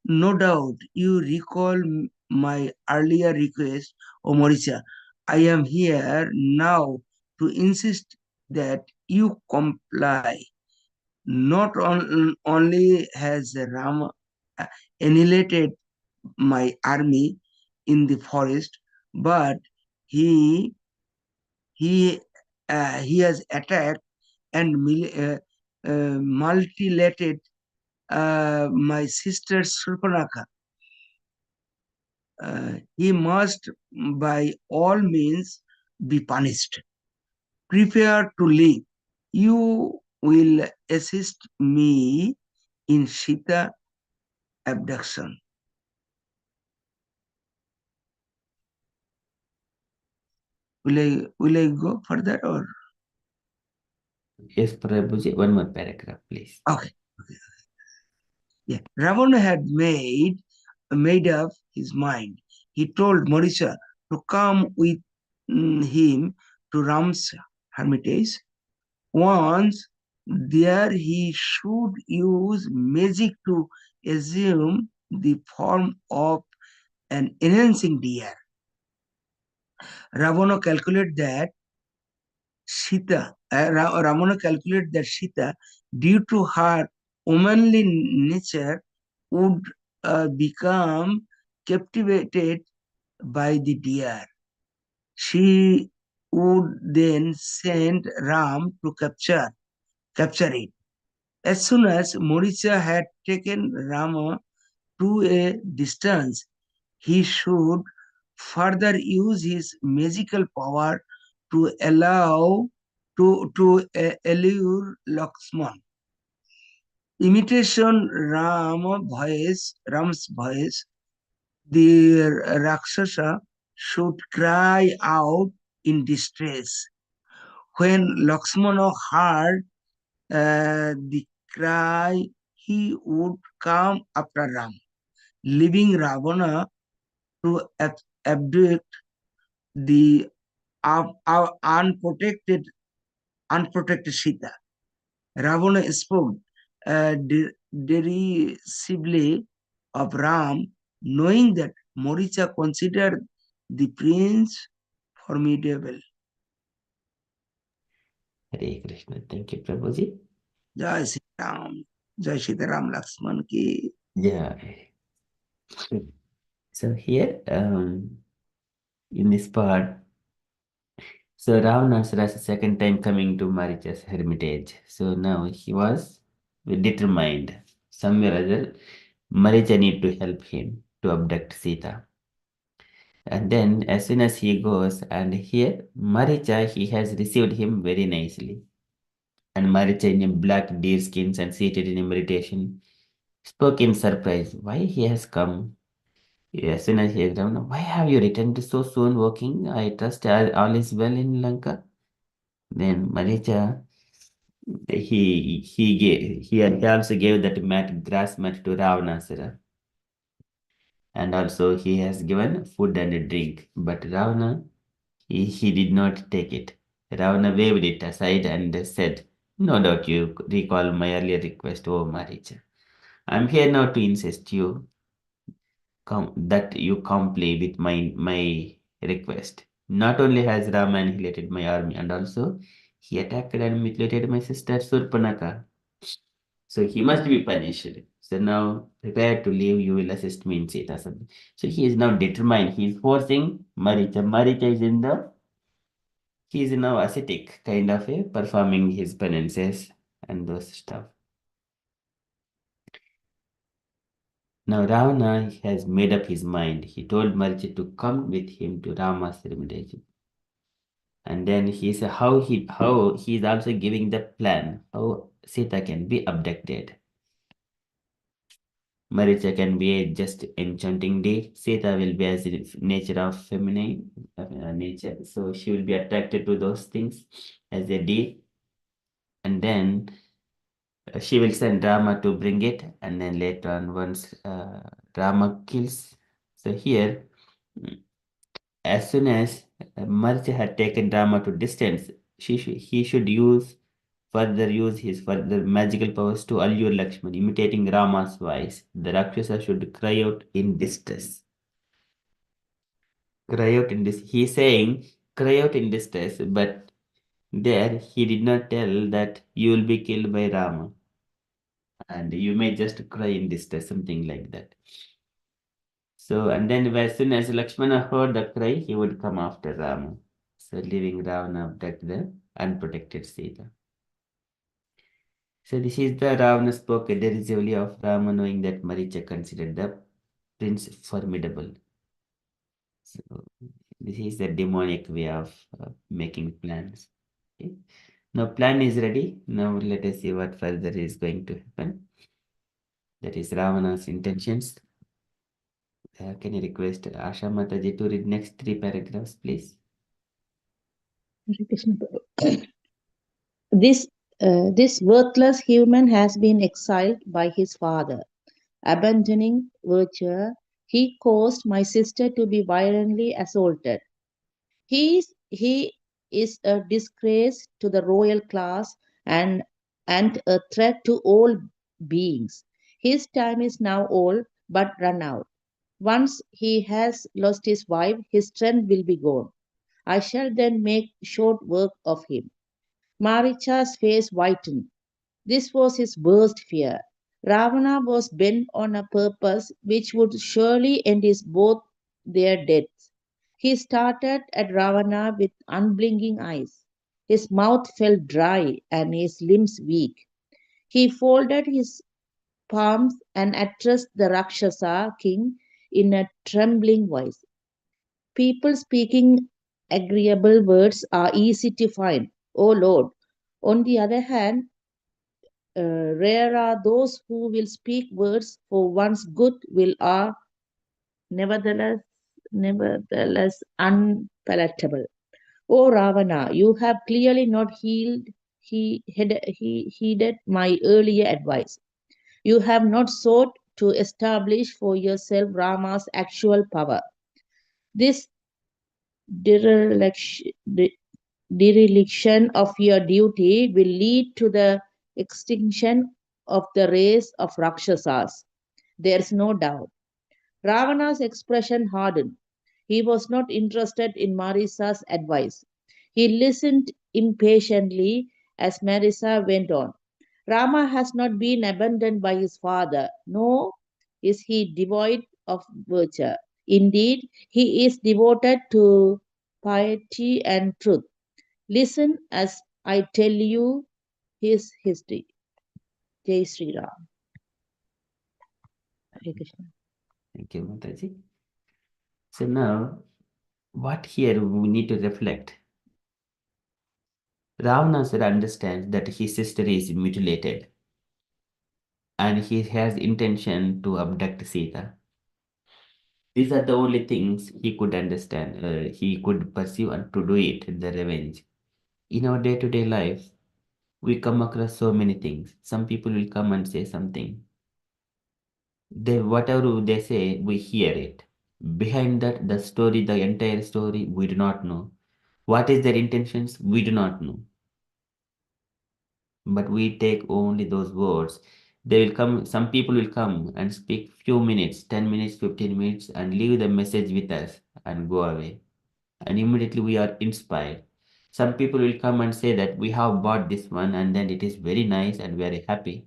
"No doubt you recall my earlier request, O Mauritia. I am here now to insist that you comply. Not only has Rama annihilated my army in the forest, but he he has attacked and mutilated my sister Surpanaka. He must by all means be punished. Prepare to leave. You will assist me in Sita abduction. Will I go further or? Yes, Prabhuji, one more paragraph, please. Okay. Yeah. Ravana had made up his mind. He told Marisha to come with him to Ram's hermitage. Once there, he should use magic to assume the form of an enhancing deer. Ravana calculated that Sita, due to her womanly nature, would become captivated by the deer. She would then send Ram to capture it. As soon as Mauritia had taken Rama to a distance, he should further use his magical power to allure Lakshman. Imitation Ram's voice, the Rakshasa should cry out in distress. When Lakshmana heard the cry, he would come after Ram, leaving Ravana to abduct the unprotected Sita. Ravana spoke derisively of Ram, knowing that Moricha considered the prince formidable. Hare Krishna. Thank you, Prabhuji. Jai Sri Ram, Jai Sitaram Lakshman ki. Yeah. So here, in this part, so Ravanasura is the second time coming to Maricha's hermitage. So now he was determined. Somewhere or other, Maricha need to help him to abduct Sita. And then as soon as he goes, and here Maricha, he has received him very nicely. And Maricha in a black deer skins and seated in a meditation spoke in surprise. Why he has come? As soon as he is down, why have you returned so soon, walking? I trust all is well in Lanka. Then Maricha, he also gave that grass mat to Ravanasura, and also he has given food and a drink. But Ravana, he did not take it. Ravana waved it aside and said, "No doubt you recall my earlier request, O Maricha. I am here now to insist that you comply with my request. Not only has Rama annihilated my army, and also he attacked and mutilated my sister Surpanaka. So he must be punished. So now prepare to leave, you will assist me in Sita. So he is now determined. He is forcing Maricha. Maricha is he is now ascetic, kind of performing his penances and those stuff. Now Ravana has made up his mind. He told Maricha to come with him to Rama's hermitage. And then he said how he is also giving the plan how Sita can be abducted. Maricha can be a just enchanting deed. Sita will be as in nature of feminine nature, so she will be attracted to those things as a deed, and then she will send Rama to bring it, and then later on once Rama kills. So here, as soon as Maricha had taken Rama to distance, he should use his further magical powers to allure Lakshman, imitating Rama's voice. The Rakshasa should cry out in distress. Cry out in this. He's saying cry out in distress, but there he did not tell that you will be killed by Rama. And you may just cry in distress, something like that. So, and then as soon as Lakshmana heard the cry, he would come after Rama. So, leaving Ravana abduct the unprotected Sita. So, this is the Ravana spoke derisively of Rama, knowing that Maricha considered the prince formidable. So, this is the demonic way of making plans. Okay. Now, plan is ready. Now, let us see what further is going to happen. That is Ravana's intentions. Can you request Asha Mataji to read next 3 paragraphs, please? Hare Krishna Prabhu. This worthless human has been exiled by his father. Abandoning virtue, he caused my sister to be violently assaulted. He is a disgrace to the royal class and, and a threat to all beings. His time is now all but run out. Once he has lost his wife, his strength will be gone. I shall then make short work of him. Maricha's face whitened. This was his worst fear. Ravana was bent on a purpose which would surely end his both their deaths. He started at Ravana with unblinking eyes. His mouth felt dry and his limbs weak. He folded his palms and addressed the Rakshasa king in a trembling voice. People speaking agreeable words are easy to find, O Lord. On the other hand, rare are those who will speak words for one's good will are nevertheless unpalatable. O Ravana, you have clearly not heeded my earlier advice. You have not sought to establish for yourself Rama's actual power. This dereliction, dereliction of your duty will lead to the extinction of the race of Rakshasas. There's no doubt. Ravana's expression hardened. He was not interested in Marisa's advice. He listened impatiently as Marisa went on. Rama has not been abandoned by his father, nor is he devoid of virtue. Indeed, he is devoted to piety and truth. Listen as I tell you his history. Jai Sri Ram. Hare Krishna. Thank you, Mataji. So now, what here we need to reflect. Ravanasara understands that his sister is mutilated and he has intention to abduct Sita. These are the only things he could understand, he could pursue and to do it, the revenge. In our day-to-day life, we come across so many things. Some people will come and say something. Whatever they say, we hear it. Behind that, the story, the entire story, we do not know. What is their intentions? We do not know. But we take only those words. They will come, some people will come and speak few minutes, 10 minutes, 15 minutes, and leave the message with us and go away. And immediately we are inspired. Some people will come and say that we have bought this one and then it is very nice and very happy.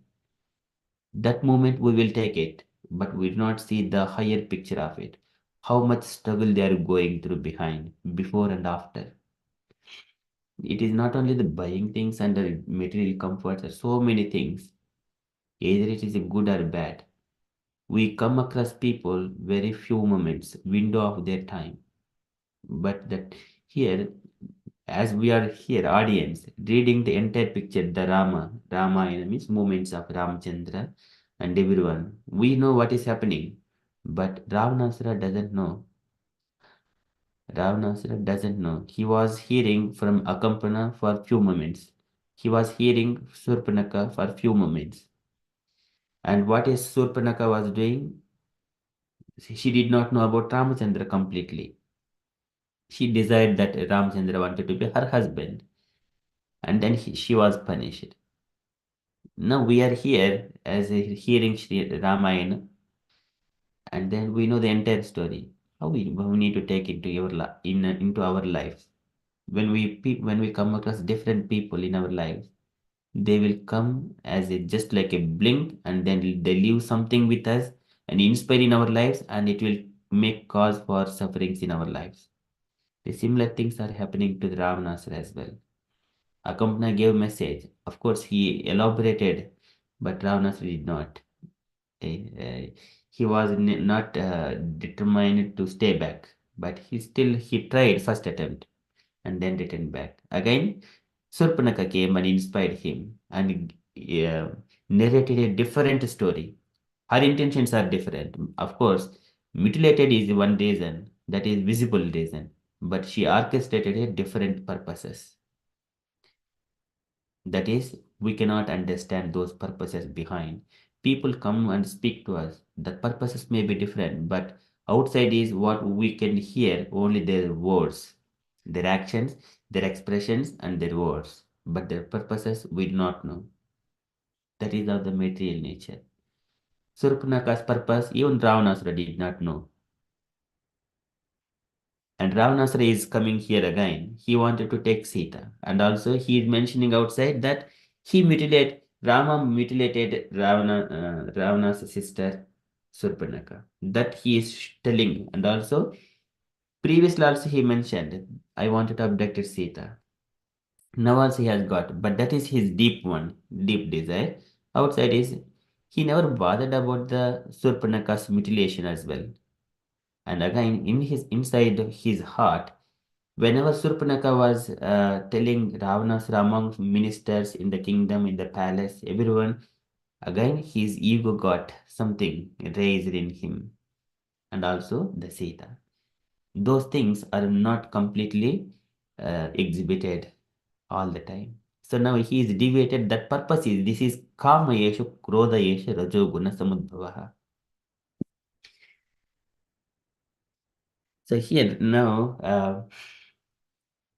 That moment we will take it, but we do not see the higher picture of it. How much struggle they are going through behind, before and after. It is not only the buying things and the material comforts, there are so many things. Either it is good or bad. We come across people very few moments, window of their time. But that here, as we are here, audience, reading the entire picture, the Ramayana means moments of Ramchandra and everyone. We know what is happening, but Ravanasara doesn't know. Ravanasara doesn't know. He was hearing from Akampana for few moments. He was hearing Surpanaka for few moments. And what is Surpanaka was doing? She did not know about Ramachandra completely. She desired that Ramchandra wanted to be her husband, and then she was punished. Now we are here as a hearing Shri Ramayana, and then we know the entire story. How we need to take into into our lives. When we come across different people in our lives, they will come as a just like a blink, and then they leave something with us and inspire in our lives, and it will make cause for sufferings in our lives. The similar things are happening to the Ravanasar as well. Akampana gave message. Of course, he elaborated, but Ravanasar did not. He was not determined to stay back, but he tried first attempt and then returned back. Again, Surpanaka came and inspired him and narrated a different story. Her intentions are different. Of course, mutilated is one reason, that is visible reason, but she orchestrated a different purposes. That is, we cannot understand those purposes behind. People come and speak to us. The purposes may be different, but outside is what we can hear only their words, their actions, their expressions, and their words. But their purposes we do not know. That is of the material nature. Surpanaka's purpose, even Ravanasura did not know. And Ravanasara is coming here again. He wanted to take Sita. And also he is mentioning outside that Rama mutilated Ravana's sister Surpanaka. That he is telling. And also previously also he mentioned, I wanted to abduct Sita. Now also he has got, but that is his deep desire. Outside is he never bothered about the Surpanaka's mutilation as well. And again, inside his heart, whenever Surpanaka was telling Ravana's among ministers in the kingdom, in the palace, everyone, again his ego got something raised in him, and also the Sita. Those things are not completely exhibited all the time. So now he is deviated. That purpose is this is kama yeshu krodha yeshu rajo guna samudbhavaha. So here now.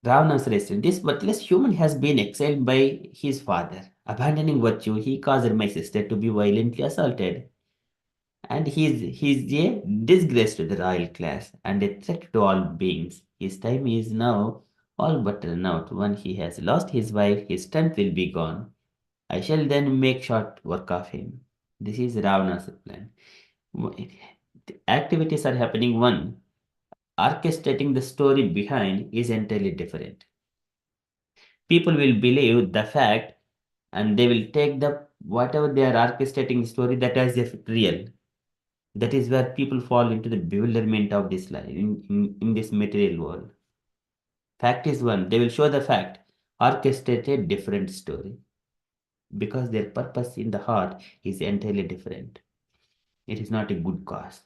Ravana's rested. This worthless human has been exiled by his father. Abandoning virtue, he caused my sister to be violently assaulted. And he is a disgrace to the royal class and a threat to all beings. His time is now all but run out. When he has lost his wife, his strength will be gone. I shall then make short work of him. This is Ravana's plan. The activities are happening one. Orchestrating the story behind is entirely different. People will believe the fact and they will take the whatever they are orchestrating the story that as if real. That is where people fall into the bewilderment of this life in this material world. Fact is one, they will show the fact, orchestrate a different story. Because their purpose in the heart is entirely different. It is not a good cause.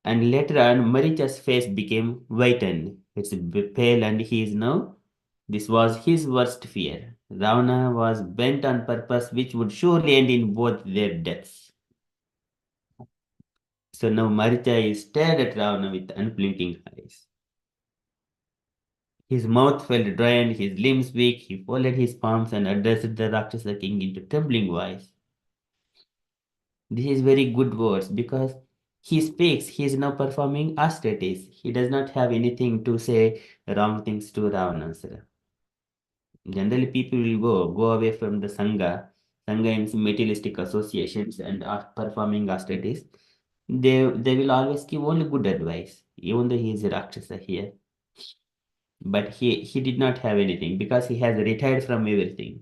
And later on, Maricha's face became whitened. It's pale, and he is now. This was his worst fear. Ravana was bent on purpose which would surely end in both their deaths. So now Maricha stared at Ravana with unblinking eyes. His mouth felt dry and his limbs weak. He folded his palms and addressed the Rakshasa king into trembling voice. This is very good words because he speaks, he is now performing austerities. He does not have anything to say wrong things to Ravana. Generally, people will go away from the Sangha. Sangha means materialistic associations and are performing austerities. They will always give only good advice, even though he is a Rakshasa here. But he did not have anything because he has retired from everything.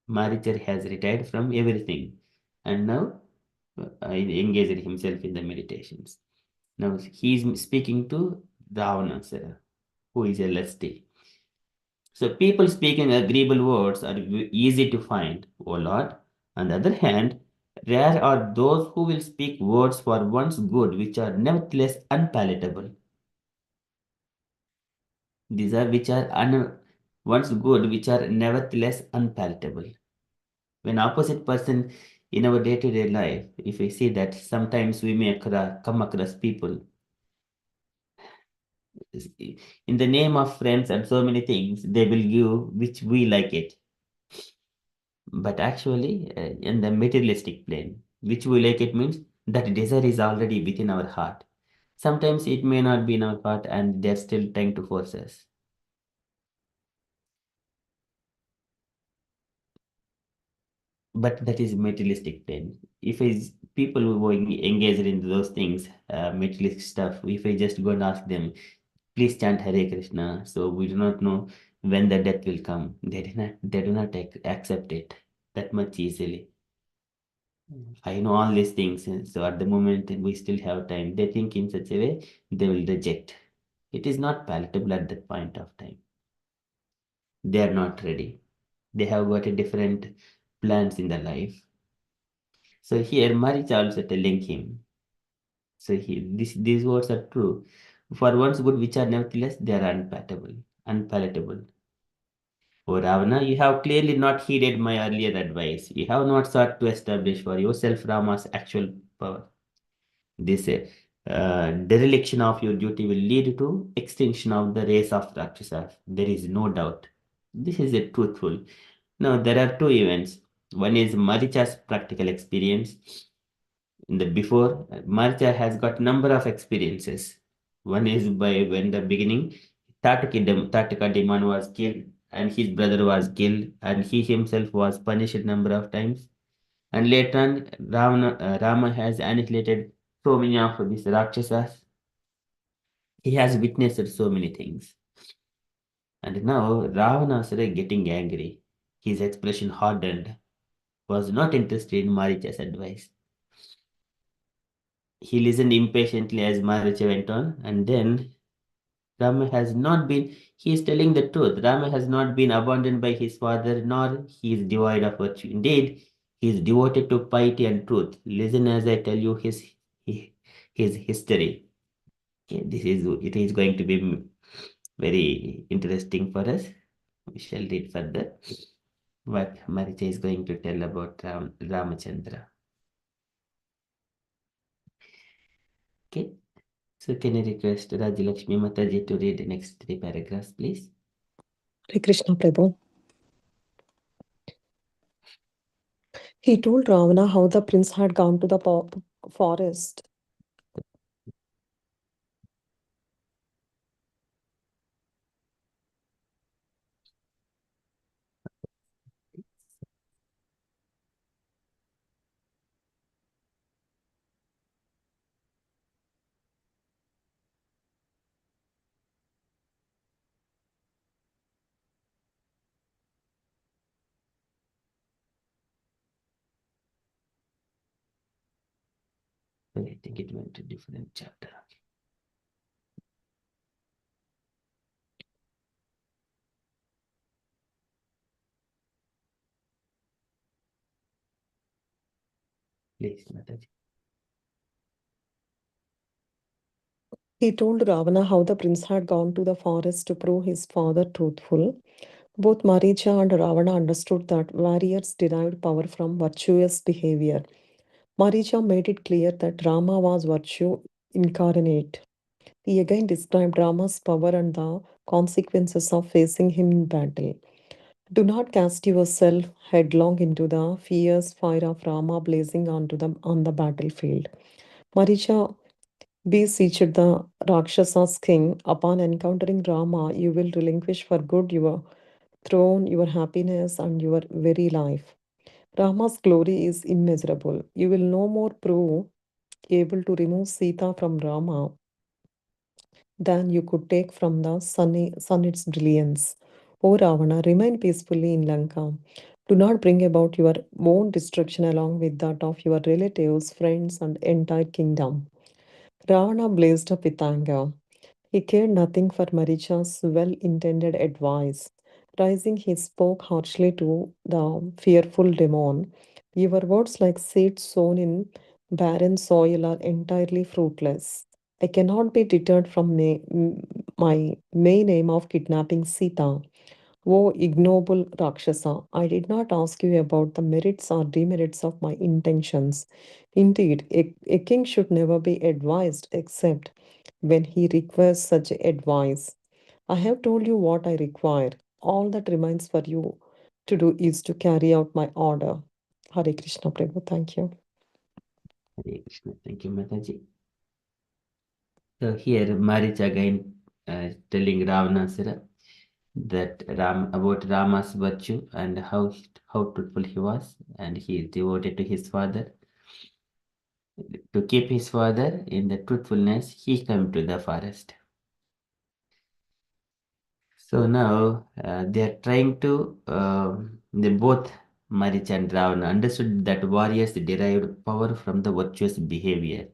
Marichar has retired from everything and now engaged himself in the meditations. Now he is speaking to Ravana, who is a lusty. So people speaking agreeable words are easy to find, O Lord. On the other hand, rare are those who will speak words for one's good which are nevertheless unpalatable. These are which are one's good which are nevertheless unpalatable. When opposite person in our day-to-day life, if we see that sometimes we may come across people in the name of friends and so many things, they will give which we like it. But actually, in the materialistic plane, which we like it means that desire is already within our heart. Sometimes it may not be in our heart and they're still trying to force us. But that is materialistic plane. If it's people who are engaged in those things, materialistic stuff, if I just go and ask them, please chant Hare Krishna, so we do not know when the death will come. They do not accept it that much easily. I know all these things, so at the moment we still have time. They think in such a way they will reject. It is not palatable at that point of time. They are not ready. They have got a different plans in their life. So here Marich also telling him. So these words are true. For one's good which are nevertheless they are unpalatable. O Ravana, you have clearly not heeded my earlier advice. You have not sought to establish for yourself Rama's actual power. This dereliction of your duty will lead to extinction of the race of Rakshasas. There is no doubt. This is a truthful. Now, there are two events. One is Maricha's practical experience. In the before, Maricha has got number of experiences. One is by when the beginning, Tataka Deman was killed and his brother was killed and he himself was punished a number of times. And later on, Rama has annihilated so many of these Rakshasas. He has witnessed so many things. And now Ravana started getting angry. His expression hardened, was not interested in Maricha's advice. He listened impatiently as Maricha went on, and then Rama has not been, he is telling the truth. Rama has not been abandoned by his father, nor he is devoid of virtue. Indeed, he is devoted to piety and truth. Listen as I tell you his history. Okay, it is going to be very interesting for us. We shall read further what Maricha is going to tell about Ramachandra. Okay, so can I request Rajalakshmi Mataji to read the next three paragraphs, please? Hare Krishna Prabhu. He told Ravana how the prince had gone to the forest I think it went to different chapter. Please, Mataji. He told Ravana how the prince had gone to the forest to prove his father truthful. Both Maricha and Ravana understood that warriors derived power from virtuous behavior. Maricha made it clear that Rama was virtue incarnate. He again described Rama's power and the consequences of facing him in battle. Do not cast yourself headlong into the fierce fire of Rama blazing on the battlefield. Maricha beseeched the Rakshasa's king, upon encountering Rama, you will relinquish for good your throne, your happiness, and your very life. Rama's glory is immeasurable. You will no more prove able to remove Sita from Rama than you could take from the sun its brilliance. O Ravana, remain peacefully in Lanka. Do not bring about your own destruction along with that of your relatives, friends, and entire kingdom. Ravana blazed up with anger. He cared nothing for Maricha's well intended advice. Rising, he spoke harshly to the fearful demon. Your words, like seeds sown in barren soil, are entirely fruitless. I cannot be deterred from my main aim of kidnapping Sita. O ignoble Rakshasa, I did not ask you about the merits or demerits of my intentions. Indeed, a king should never be advised except when he requires such advice. I have told you what I require. All that remains for you to do is to carry out my order. Hare Krishna Prabhu, thank you. Hare Krishna. Thank you, Mataji. So here Marich again telling Ravanasura that about Rama's virtue and how truthful he was, and he is devoted to his father. To keep his father in the truthfulness, he came to the forest. So now they are trying to, they both, Marich and Ravana, understood that warriors derived power from the virtuous behavior.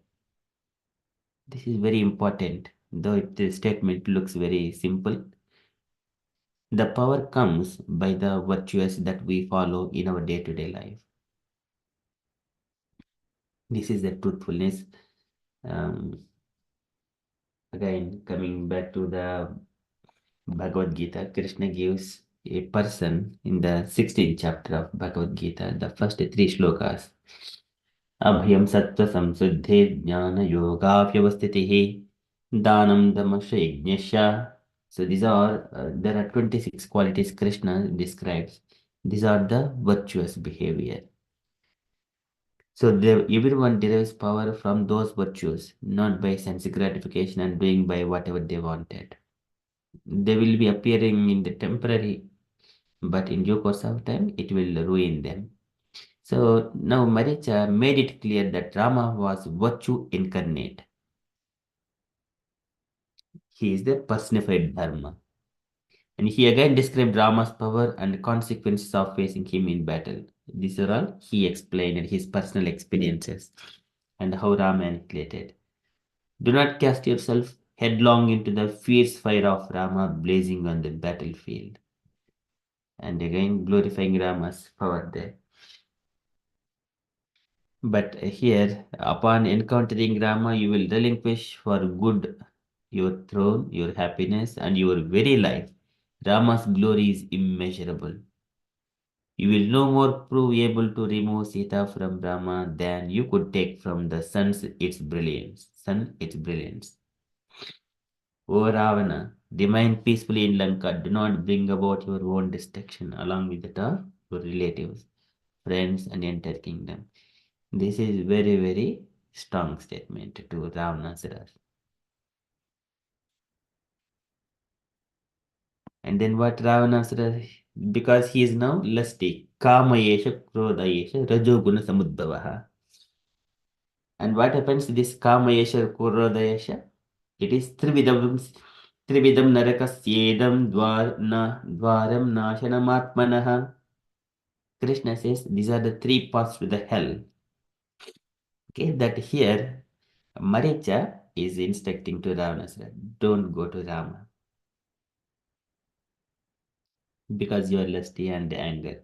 This is very important, though the statement looks very simple. The power comes by the virtues that we follow in our day-to-day life. This is the truthfulness. Again, coming back to the Bhagavad Gita, Krishna gives a person in the 16th chapter of Bhagavad Gita, the first three shlokas. Abhyam sattva samsuddhe jnana yoga vyavastitihi danam damasha yajnasya. So these are, there are 26 qualities Krishna describes. These are the virtuous behavior. So everyone derives power from those virtues, not by sense gratification and doing by whatever they wanted. They will be appearing in the temporary, but in due course of time, it will ruin them. So now Maricha made it clear that Rama was virtue incarnate. He is the personified Dharma. And he again described Rama's power and consequences of facing him in battle. These are all he explained his personal experiences and how Rama annihilated. Do not cast yourself headlong into the fierce fire of Rama blazing on the battlefield. And again glorifying Rama's power there. But here, upon encountering Rama, you will relinquish for good your throne, your happiness, and your very life. Rama's glory is immeasurable. You will no more prove able to remove Sita from Rama than you could take from the sun's its brilliance. Sun its brilliance. O Ravana, remain peacefully in Lanka. Do not bring about your own destruction along with that of your relatives, friends, and entire kingdom. This is very, very strong statement to Ravanasura. And then what Ravanasura, because he is now lusty, Kamayesha, Krodayesha, Rajoguna Samudbhavaha. And what happens to this Kamayesha, Krodayesha? It is Trividam Narakasyedam Dvaram Nashanam. Krishna says these are the three paths to the hell. Okay, that here Maricha is instructing to Ravana, don't go to Rama because you are lusty and anger.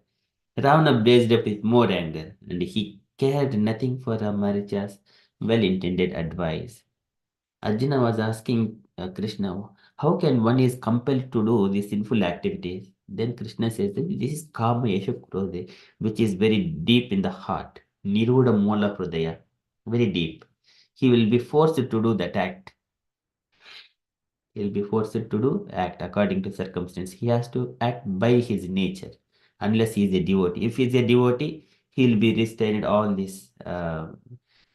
Ravana blazed up with more anger, and he cared nothing for Maricha's well-intended advice. Arjuna was asking Krishna, how can one is compelled to do these sinful activities? Then Krishna says that this is Kama Yesha Krodhe, which is very deep in the heart. Niruda Mola Pradaya, very deep. He will be forced to do that act. He will be forced to do act according to circumstance. He has to act by his nature, unless he is a devotee. If he is a devotee, he will be restrained all these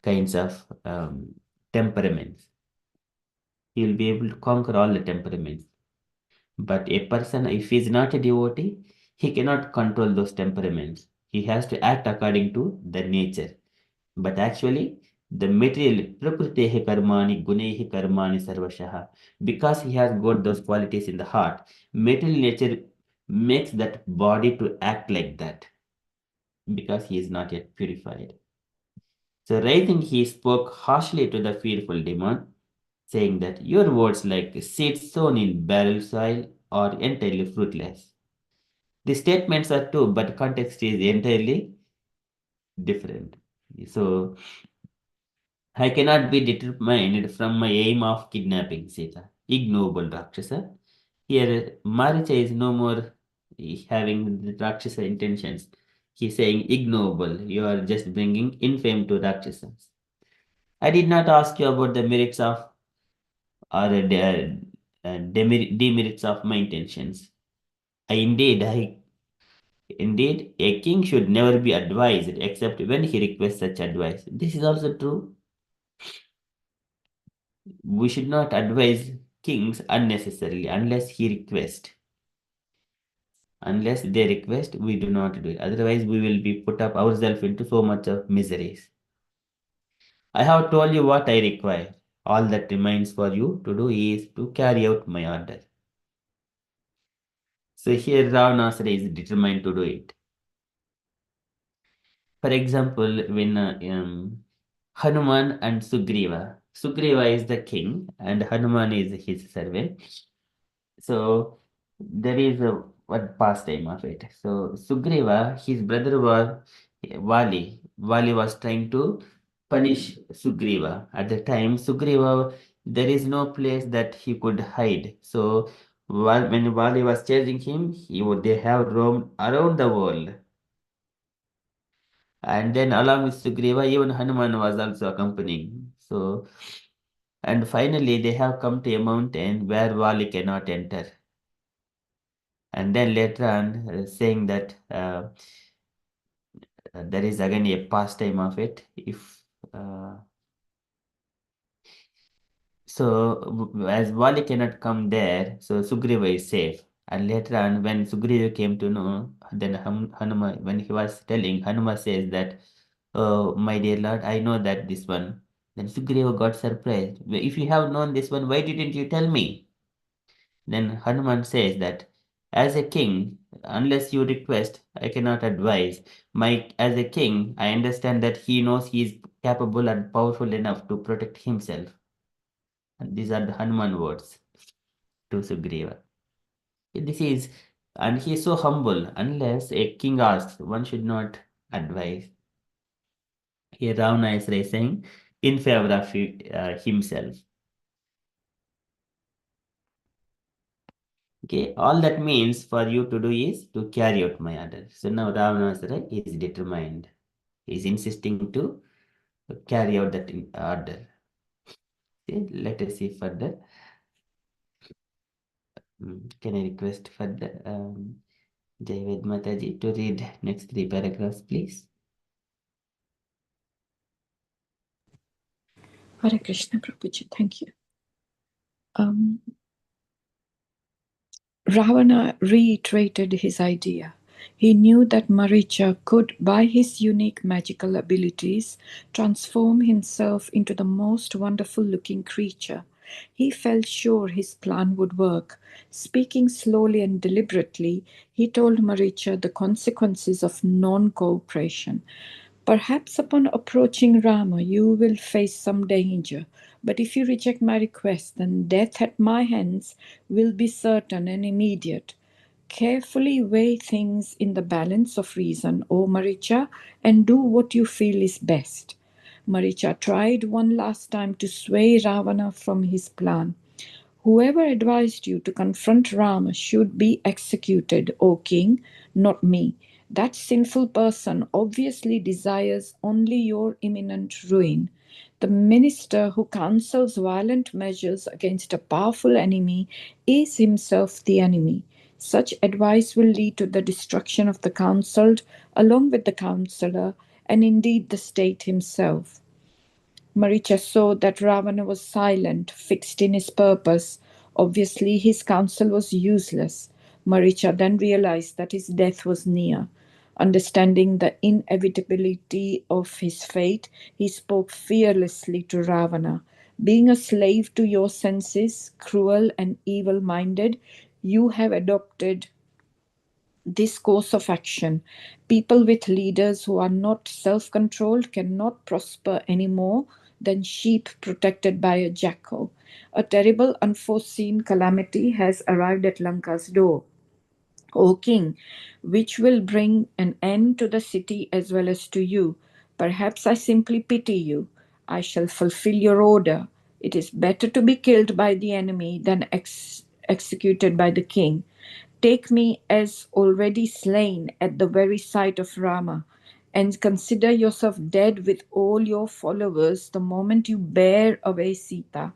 kinds of temperaments. He will be able to conquer all the temperaments. But a person, if he is not a devotee, he cannot control those temperaments. He has to act according to the nature. But actually, the material, prakritehi karmani, gunehi karmani sarvashaha, because he has got those qualities in the heart, material nature makes that body to act like that because he is not yet purified. So rising, he spoke harshly to the fearful demon, saying that your words like seeds sown in barrel soil are entirely fruitless. The statements are true, but context is entirely different. So I cannot be determined from my aim of kidnapping Sita. Ignoble Rakshasa. Here, Maricha is no more having the Rakshasa intentions. He's saying, ignoble, you are just bringing infamy to Rakshasas. I did not ask you about the merits of or demerits of my intentions. Indeed, a king should never be advised except when he requests such advice. This is also true. We should not advise kings unnecessarily unless he requests. Unless they request, we do not do it. Otherwise, we will be put up ourselves into so much of miseries. I have told you what I require. All that remains for you to do is to carry out my order. So here Ravanasara is determined to do it. For example, when Hanuman and Sugriva. Sugriva is the king and Hanuman is his servant. So there is a what pastime of it. So Sugriva, his brother was Vali. Vali was trying to punish Sugriva. At the time, Sugriva, there is no place that he could hide. So when Vali was chasing him, they have roamed around the world. And then along with Sugriva, even Hanuman was also accompanying. So, and finally they have come to a mountain where Vali cannot enter. And then later on, saying that there is again a pastime of it. If as Vali cannot come there, so Sugriva is safe. And later on, when Sugriva came to know, then Hanuman, when he was telling, Hanuman says that, "Oh, my dear Lord, I know that this one." Then Sugriva got surprised. If you have known this one, why didn't you tell me? Then Hanuman says that, as a king, unless you request, I cannot advise. As a king, I understand that he knows he is capable and powerful enough to protect himself. And these are the Hanuman words to Sugriva. This is, and he is so humble. Unless a king asks, one should not advise. Here Ravana is saying in favor of himself. Okay, all that means for you to do is to carry out my order. So now Ravana is determined. He is insisting to carry out that order. Okay, let us see further. Can I request further Jayaved Mataji to read next 3 paragraphs, please? Hare Krishna Prabhuji, thank you. Ravana reiterated his idea. He knew that Maricha could, by his unique magical abilities, transform himself into the most wonderful-looking creature. He felt sure his plan would work. Speaking slowly and deliberately, he told Maricha the consequences of non-cooperation. Perhaps upon approaching Rama, you will face some danger. But if you reject my request, then death at my hands will be certain and immediate. Carefully weigh things in the balance of reason, O Maricha, and do what you feel is best. Maricha tried one last time to sway Ravana from his plan. Whoever advised you to confront Rama should be executed, O king, not me. That sinful person obviously desires only your imminent ruin. The minister who counsels violent measures against a powerful enemy is himself the enemy. Such advice will lead to the destruction of the counselled, along with the counsellor, and indeed the state himself. Maricha saw that Ravana was silent, fixed in his purpose. Obviously, his counsel was useless. Maricha then realized that his death was near. Understanding the inevitability of his fate, he spoke fearlessly to Ravana. Being a slave to your senses, cruel and evil minded, you have adopted this course of action. People with leaders who are not self controlled cannot prosper any more than sheep protected by a jackal. A terrible, unforeseen calamity has arrived at Lanka's door. O king, which will bring an end to the city as well as to you. Perhaps I simply pity you. I shall fulfill your order. It is better to be killed by the enemy than executed by the king. Take me as already slain at the very sight of Rama, and consider yourself dead with all your followers the moment you bear away Sita.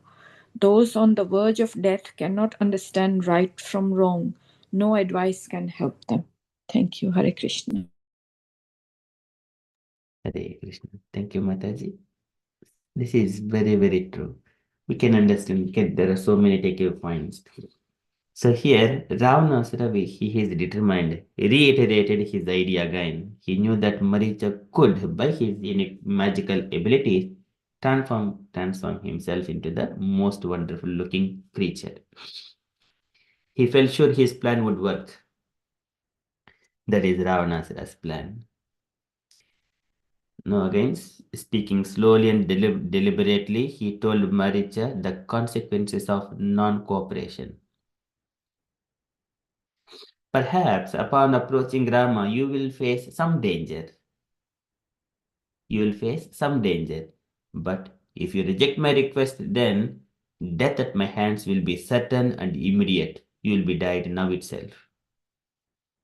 Those on the verge of death cannot understand right from wrong. No advice can help them. Thank you. Hare Krishna. Hare Krishna. Thank you, Mataji. This is very, very true. We can understand, there are so many takeaway points. So here, Ravanasura, he is determined, reiterated his idea again. He knew that Maricha could, by his unique magical abilities, transform himself into the most wonderful looking creature. He felt sure his plan would work. That is Ravanasura's plan. Now again, speaking slowly and deliberately, he told Maricha the consequences of non-cooperation. Perhaps upon approaching Rama, you will face some danger. You will face some danger. But if you reject my request, then death at my hands will be certain and immediate. You will be died now itself.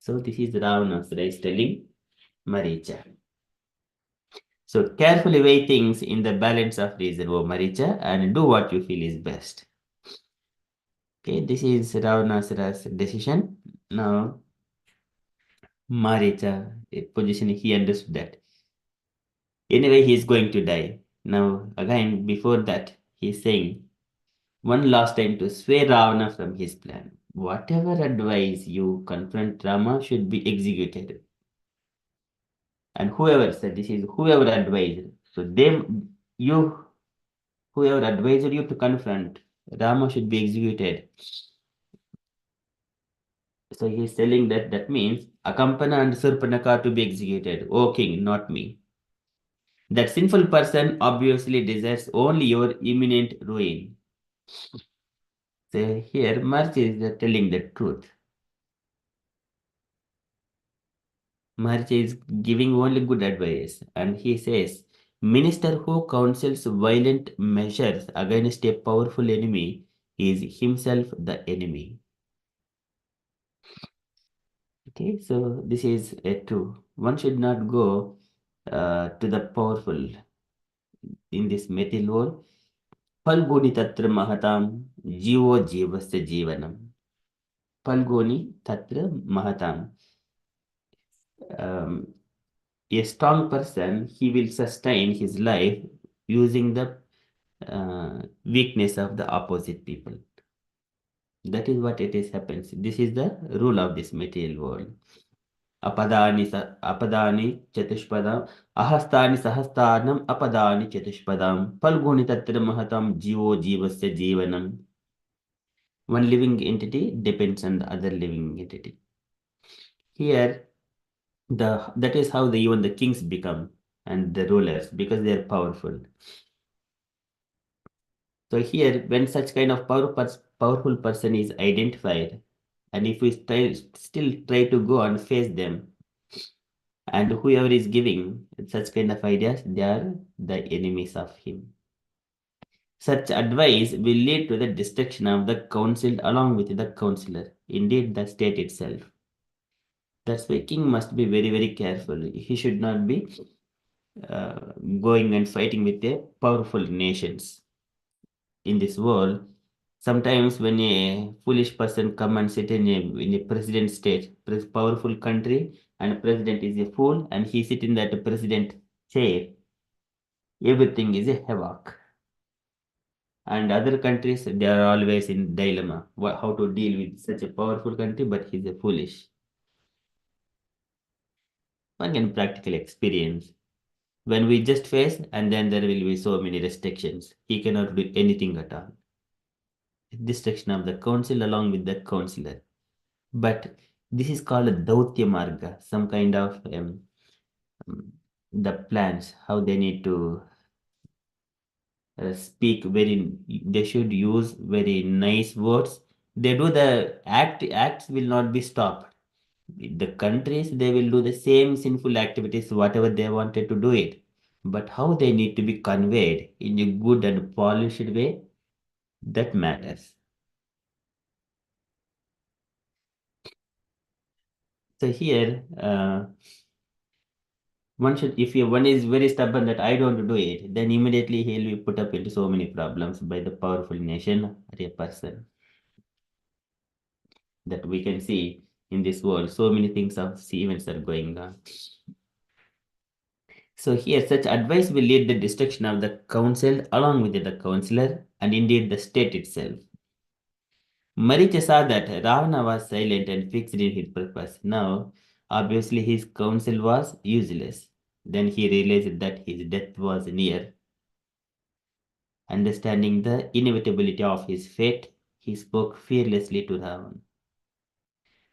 So this is Ravanasura is telling Maricha. So carefully weigh things in the balance of reason, O Maricha, and do what you feel is best. Okay, this is Ravanasura's decision. Now, Maricha, position, he understood that. Anyway, he is going to die. Now, again, before that, he is saying, one last time to sway Ravana from his plan. Whatever advice you confront Rama should be executed. And whoever said this is whoever advised. So whoever advised you to confront Rama should be executed. So he is telling that means Akampana and Surpanaka to be executed. O king, not me. That sinful person obviously desires only your imminent ruin. So here, Maharshi is telling the truth. Maharshi is giving only good advice, and he says, minister who counsels violent measures against a powerful enemy is himself the enemy. Okay, so this is true. One should not go to the powerful in this material world. Falguni tatra mahatam jivo jivasya jivanam. Falguni tatra mahatam. A strong person, he will sustain his life using the weakness of the opposite people. That is what it is happens. This is the rule of this material world. Apadani chatushpadam ahastani sahastanam apadani chatushpadam falguni tatra mahatam jivo jivasya jivanam. One living entity depends on the other living entity. Here, that is how even the kings become. and the rulers because they are powerful. So here, when such kind of powerful person is identified, and if we still try to go and face them, and whoever is giving such kind of ideas, they are the enemies of him. Such advice will lead to the destruction of the council along with the counselor, indeed the state itself. That's why king must be very, very careful. He should not be uh, going and fighting with the powerful nations in this world. Sometimes when a foolish person come and sit in a president state, powerful country, and president is a fool, and he sit in that president chair, everything is a havoc. And other countries, they are always in dilemma, how to deal with such a powerful country, but he's a foolish. One can practical experience. When we just face, and then there will be so many restrictions. He cannot do anything at all. Destruction of the council along with the counselor. But this is called a Dautya Marga, some kind of the plans, how they need to speak very, they should use very nice words. They do the acts will not be stopped. The countries, they will do the same sinful activities, whatever they wanted to do it. But how they need to be conveyed in a good and polished way, that matters. So here, one should, if one is very stubborn that I don't do it, then immediately he'll be put up into so many problems by the powerful nation or a person. That we can see in this world, so many things of events are going on. So here, such advice will lead the destruction of the council along with the counselor and indeed the state itself. Maricha saw that Ravana was silent and fixed in his purpose. Now, obviously, his counsel was useless. Then he realized that his death was near. Understanding the inevitability of his fate, he spoke fearlessly to Ravana.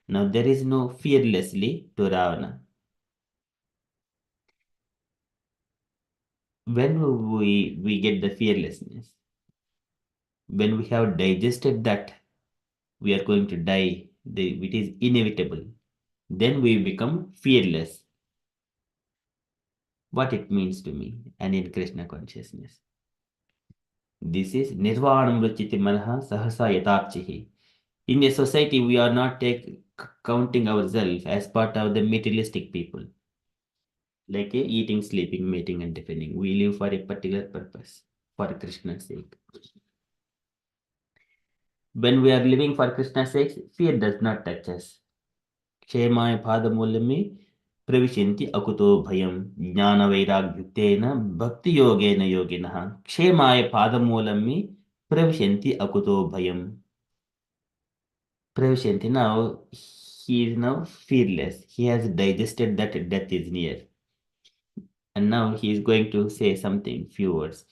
Now, there is no fearlessly to Ravana. When we get the fearlessness, when we have digested that we are going to die, it is inevitable, then we become fearless. What it means to me and in Krishna consciousness. This is Nirvanam Ruchiti Manha Sahasa Yatapchihi. In a society, we are not counting ourselves as part of the materialistic people, like eating, sleeping, mating, and defending. We live for a particular purpose, for Krishna's sake. When we are living for Krishna's sake, fear does not touch us. Kshemaya Padamulami Pravishanti Akuto Bhayam Jnana Vairagyutena Bhakti Yogena Yoginaha Kshemaya Padamulami Pravishanti Akuto Bhayam. Pravishanti, now he is now fearless. He has digested that death is near. And now he is going to say something, few words.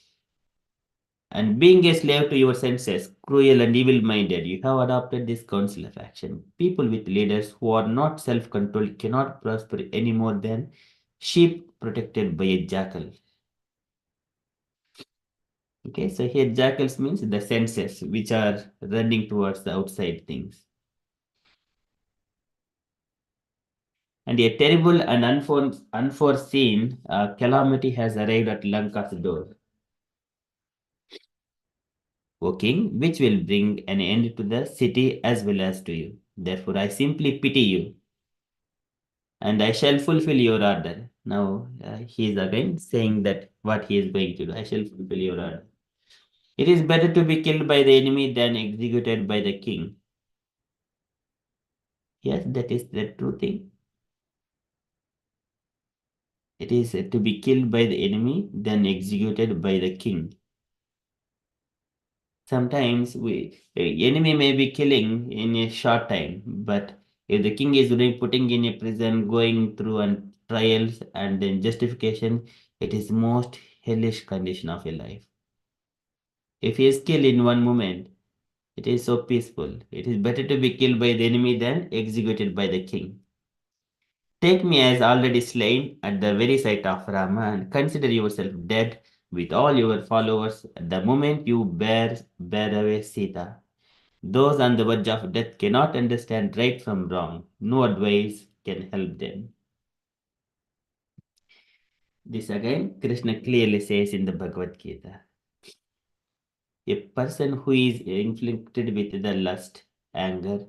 And being a slave to your senses, cruel and evil-minded, you have adopted this counsel of action. People with leaders who are not self-controlled cannot prosper any more than sheep protected by a jackal. Okay, so here jackals means the senses which are running towards the outside things. And a terrible and unforeseen calamity has arrived at Lanka's door. O king, which will bring an end to the city as well as to you. Therefore, I simply pity you, and I shall fulfill your order. Now, he is again saying that what he is going to do, I shall fulfill your order. It is better to be killed by the enemy than executed by the king. Yes, that is the true thing. It is to be killed by the enemy than executed by the king. Sometimes the enemy may be killing in a short time, but if the king is putting in a prison, going through and trials and then justification, it is most hellish condition of your life. If he is killed in one moment, it is so peaceful. It is better to be killed by the enemy than executed by the king. Take me as already slain at the very sight of Rama, and consider yourself dead with all your followers at the moment you bear away Sita. Those on the verge of death cannot understand right from wrong. No advice can help them. This again, Krishna clearly says in the Bhagavad Gita. A person who is inflicted with the lust, anger,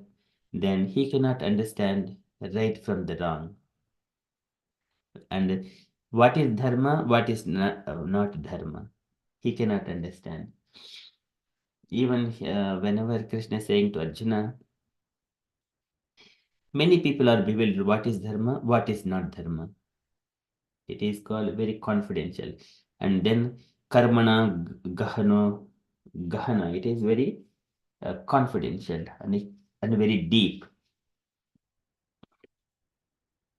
then he cannot understand right from the wrong. And what is dharma, what is not dharma, he cannot understand. Even whenever Krishna is saying to Arjuna, many people are bewildered what is dharma, what is not dharma. It is called very confidential. And then karmana gahana, it is very confidential and very deep.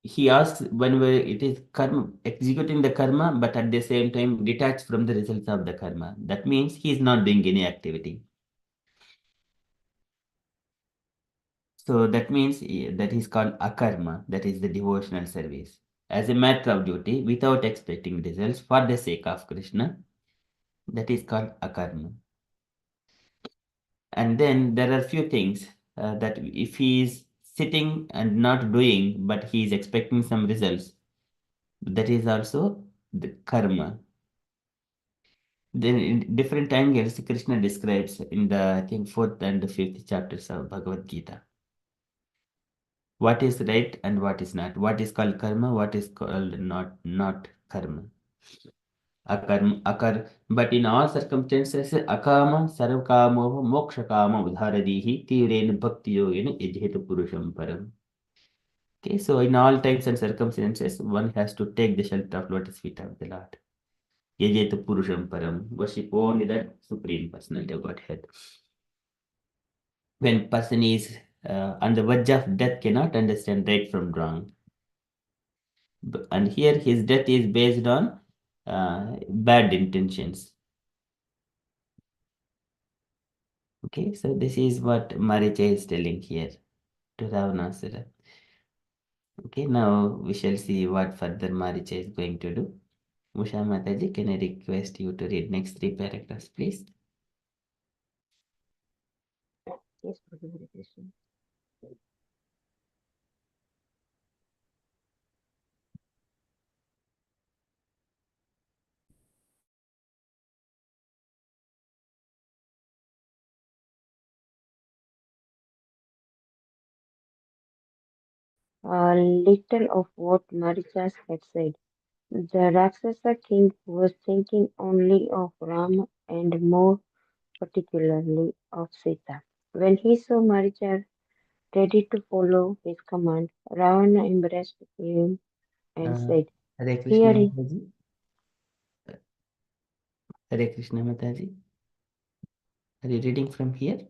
He asks whenever it is karma, executing the karma, but at the same time detached from the results of the karma. That means he is not doing any activity. So that means that is called akarma, that is the devotional service. As a matter of duty, without expecting results for the sake of Krishna, that is called akarma. And then there are few things that if he is sitting and not doing, but he is expecting some results, that is also the karma. Then in different angles, Krishna describes in the, I think, 4th and 5th chapters of Bhagavad Gita. What is right and what is not. What is called karma, what is called not karma. But in all circumstances, akama sarvakamo mokshakama udharadihi tirena bhakti yogena yajhetu purusham param. Okay, so in all times and circumstances, one has to take the shelter of lotus feet of the Lord. Yajetu purusham param. Worship only that Supreme Personality of Godhead. When person is on the verge of death, cannot understand right from wrong. And here his death is based on bad intentions. Okay, so this is what Maricha is telling here to Ravanasura. Okay, now we shall see what further Maricha is going to do. Usha Mataji, can I request you to read next 3 paragraphs, please? Yes, Prabhu, Hare Krishna. Little of what Marichas had said. The Rakshasa king was thinking only of Rama and more particularly of Sita. When he saw Maricha ready to follow his command, Ravana embraced him and Uh, said, Hare Krishna Here is Mataji. Hare Krishna Mataji. Are you reading from here?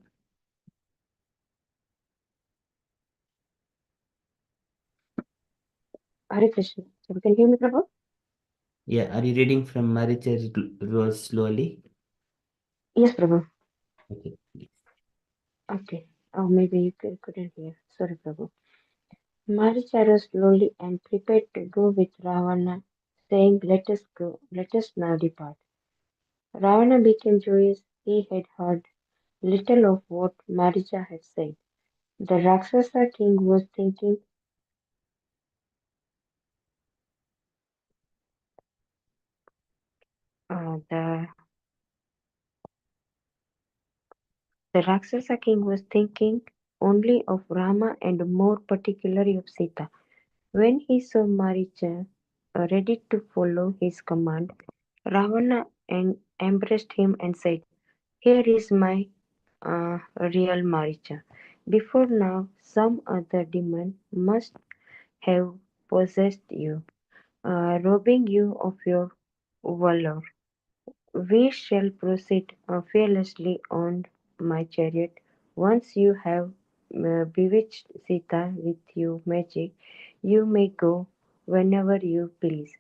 Hare Krishna. So, can you hear me, Prabhu? Yeah, are you reading from Maricha Rose slowly? Yes, Prabhu. Okay. Okay. Oh, maybe you couldn't hear. Sorry, Prabhu. Maricha rose slowly and prepared to go with Ravana, saying, Let us go, let us now depart. Ravana became joyous. He had heard little of what Maricha had said. The Rakshasa king was thinking, the Rakshasa king was thinking only of Rama and more particularly of Sita. When he saw Maricha ready to follow his command, Ravana embraced him and said, Here is my real Maricha. Before now, some other demon must have possessed you, robbing you of your valor. We shall proceed fearlessly on my chariot. Once you have bewitched Sita with your magic, you may go whenever you please.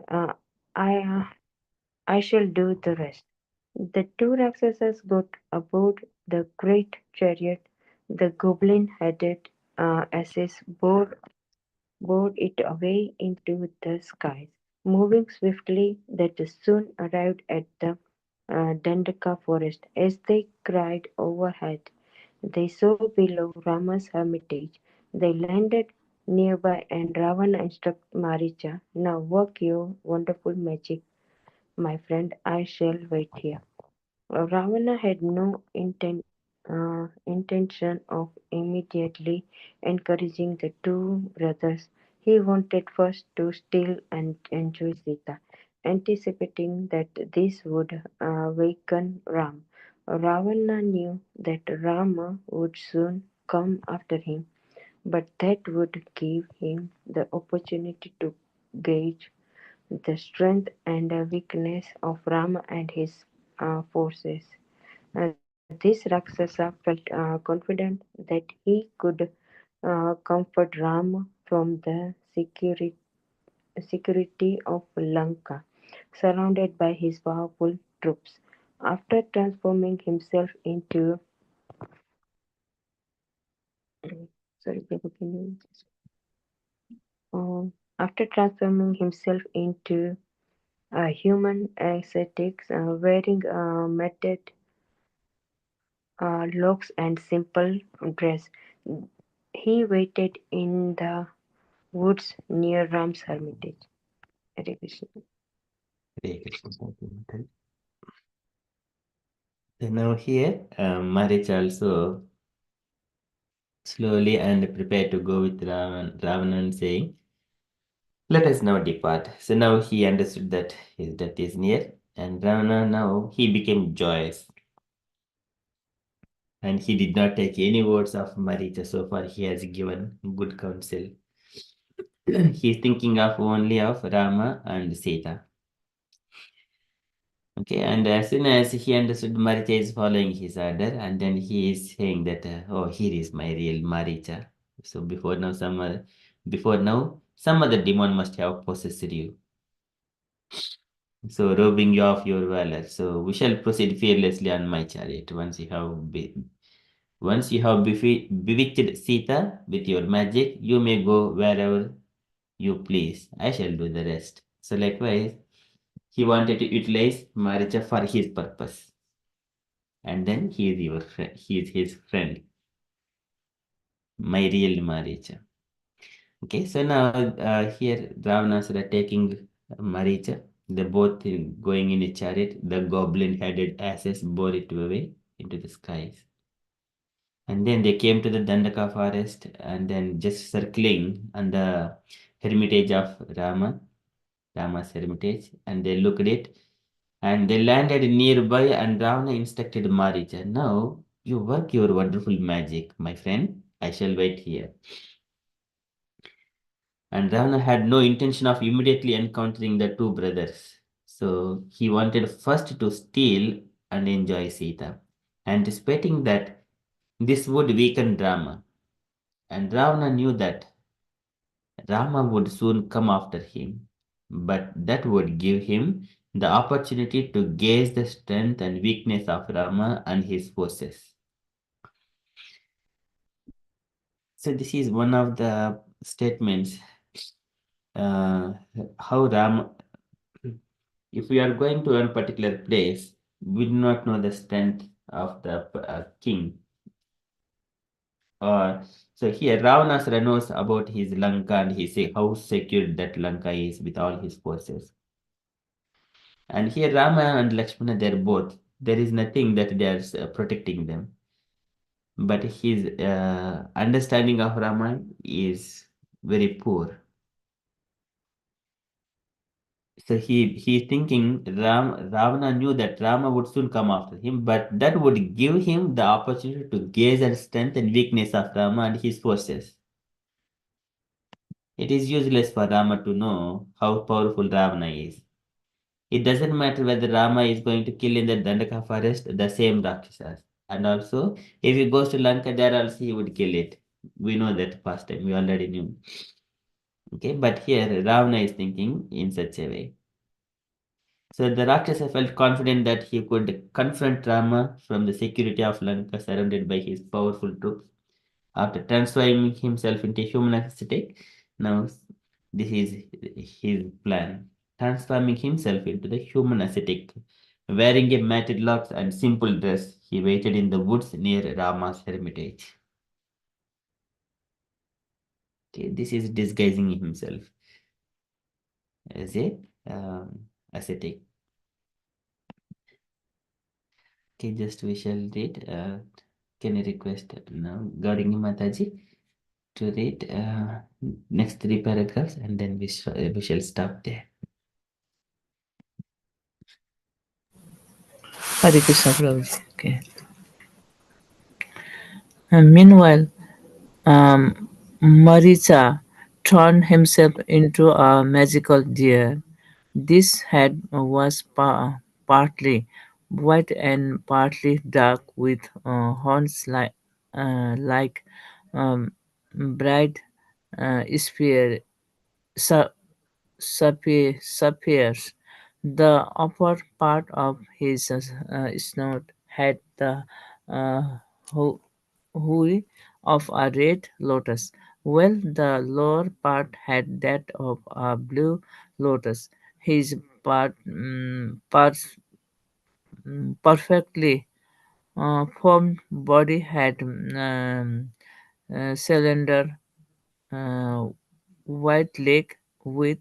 Uh, I, uh, I shall do the rest. The two Rakshasas got aboard the great chariot. The goblin headed asses bore bore it away into the skies, moving swiftly that soon arrived at the Dandaka forest. As they cried overhead, they saw below Rama's hermitage. They landed nearby, and Ravana instructed Maricha, "Now work your wonderful magic, my friend. I shall wait here." Ravana had no intention of immediately encouraging the two brothers. He wanted first to steal and enjoy Sita, anticipating that this would awaken Ram. Ravana knew that Rama would soon come after him, but that would give him the opportunity to gauge the strength and weakness of Rama and his forces. This Rakshasa felt confident that he could comfort Rama from the security of Lanka, surrounded by his powerful troops. After transforming himself into sorry, Prabhu, can you after transforming himself into a human ascetics wearing matted locks and simple dress, he waited in the woods near Ram's hermitage. Hare Krishna. Hare Krishna. Thank you, Mataji. So now here, Marich also slowly and prepared to go with Ravanan saying, "Let us now depart." So now he understood that his death is near, and Ravana now he became joyous. And he did not take any words of Maricha. So far he has given good counsel. He is thinking of only of Rama and Sita. Okay, and as soon as he understood Maricha is following his order, and then he is saying that, oh, here is my real Maricha. So before now, some other demon must have possessed you. So robbing you of your valor. So we shall proceed fearlessly on my chariot. Once you have bewitched Sita with your magic, you may go wherever you please. I shall do the rest. So likewise, he wanted to utilize Maricha for his purpose. And then he is your friend. He is his friend. My real Maricha. Okay, so now here Ravanasura taking Maricha. They both going in a chariot. The goblin-headed asses bore it away into the skies. And then they came to the Dandaka forest and then just circling on the hermitage of Rama's hermitage, and they looked at it and they landed nearby, and Ravana instructed Maricha, "Now you work your wonderful magic, my friend. I shall wait here." And Ravana had no intention of immediately encountering the two brothers. So he wanted first to steal and enjoy Sita, anticipating that this would weaken Rama. And Ravana knew that Rama would soon come after him, but that would give him the opportunity to gauge the strength and weakness of Rama and his forces. So this is one of the statements how Rama, if we are going to one particular place, we do not know the strength of the king. So here Ravanasara knows about his Lanka, and he say how secure that Lanka is with all his forces. And here Rama and Lakshmana, there is nothing that they are protecting them. But his understanding of Rama is very poor. So he thinking Ravana knew that Rama would soon come after him, but that would give him the opportunity to gauge the strength and weakness of Rama and his forces. It is useless for Rama to know how powerful Ravana is. It doesn't matter whether Rama is going to kill in the Dandaka forest the same Rakshasas. And also, if he goes to Lanka, there also he would kill it. We know that past time, we already knew. Okay, but here Ravana is thinking in such a way. So the Rakshasa felt confident that he could confront Rama from the security of Lanka surrounded by his powerful troops. After transforming himself into human aesthetic, Now, this is his plan, transforming himself into the human ascetic. Wearing a matted locks and simple dress, he waited in the woods near Rama's hermitage. Okay, this is disguising himself as a ascetic. Okay, just we shall read. Can I request now Gaudingi Mataji to read next 3 paragraphs, and then we shall stop there. Hare Krishna Prabhuji. Okay. Meanwhile, Maricha turned himself into a magical deer. This head was partly white and partly dark, with horns like um, bright spear, sa- sapphires. The upper part of his snout had the uh, hu- hue of a red lotus, while the lower part had that of a blue lotus. His perfectly formed body had cylinder uh, white leg with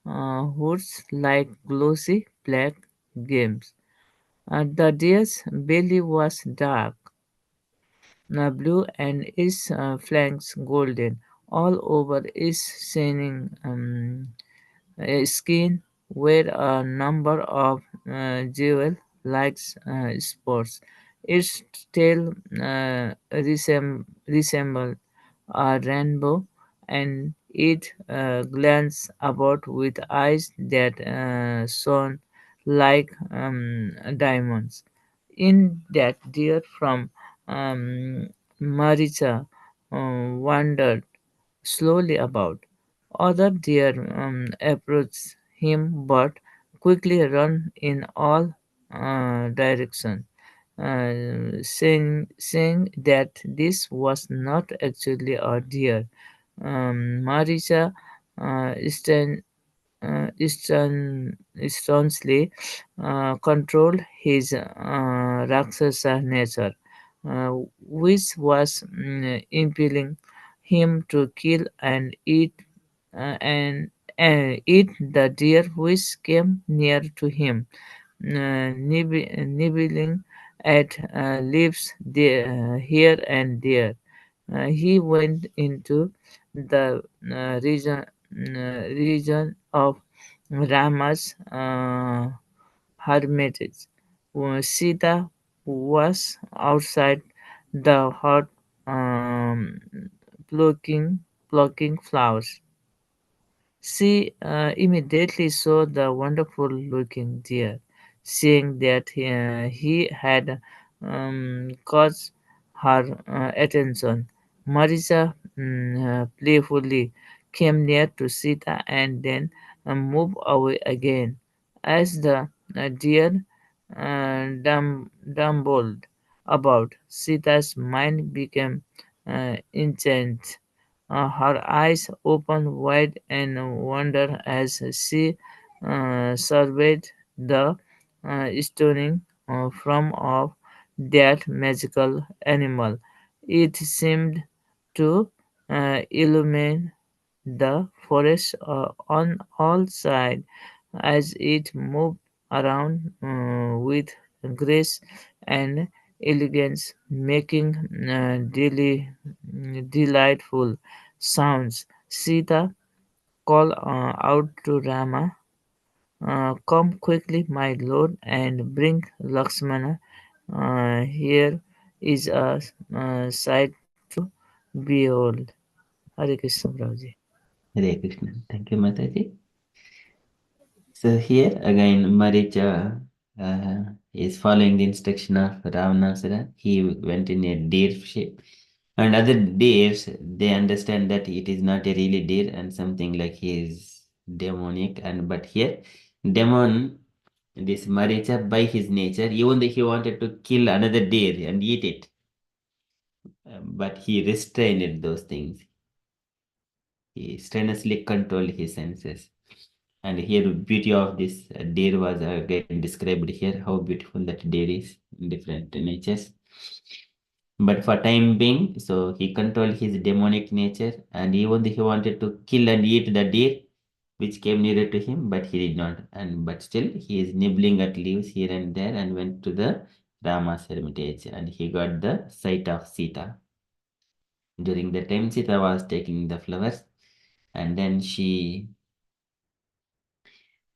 hoods like glossy black gems. The deer's belly was dark blue and its flanks golden. All over its shining skin were a number of jewel-like spots. Its tail resembled a rainbow, and it glanced about with eyes that shone like diamonds. In that deer from Maricha wandered slowly about. Other deer approached him but quickly ran in all directions, saying that this was not actually a deer. Maricha staunchly controlled his Rakshasa nature, which was impelling him to kill and eat the deer which came near to him, nibbling at leaves there, here and there. He went into the region of Rama's hermitage. Sita was outside the hut plucking plucking flowers. She immediately saw the wonderful looking deer, seeing that he had caught her attention. Marisa playfully came near to Sita and then moved away again. As the deer dumbled about, Sita's mind became intent. Her eyes opened wide in wonder as she surveyed the stunning form of that magical animal. It seemed to illumine the forest on all sides as it moved around with grace and elegance, making delightful sounds. Sita called out to Rama, "Come quickly, my lord, and bring Lakshmana. Here is a sight to behold." Hare Krishna, Prabhuji. Hare Krishna. Thank you, Mataji. So here again, Maricha is following the instruction of Ravanasura. He went in a deer shape. And other deers, they understand that it is not a really deer and something like he is demonic. And but here, demon, this Maricha, by his nature, even though he wanted to kill another deer and eat it, but he restrained those things. He strenuously controlled his senses. And here, beauty of this deer was again described here, how beautiful that deer is in different natures. But for time being, so he controlled his demonic nature, and even though he wanted to kill and eat the deer, which came nearer to him, but he did not. And but still, he is nibbling at leaves here and there, and went to the Rama's hermitage, and he got the sight of Sita. During the time, Sita was taking the flowers, and then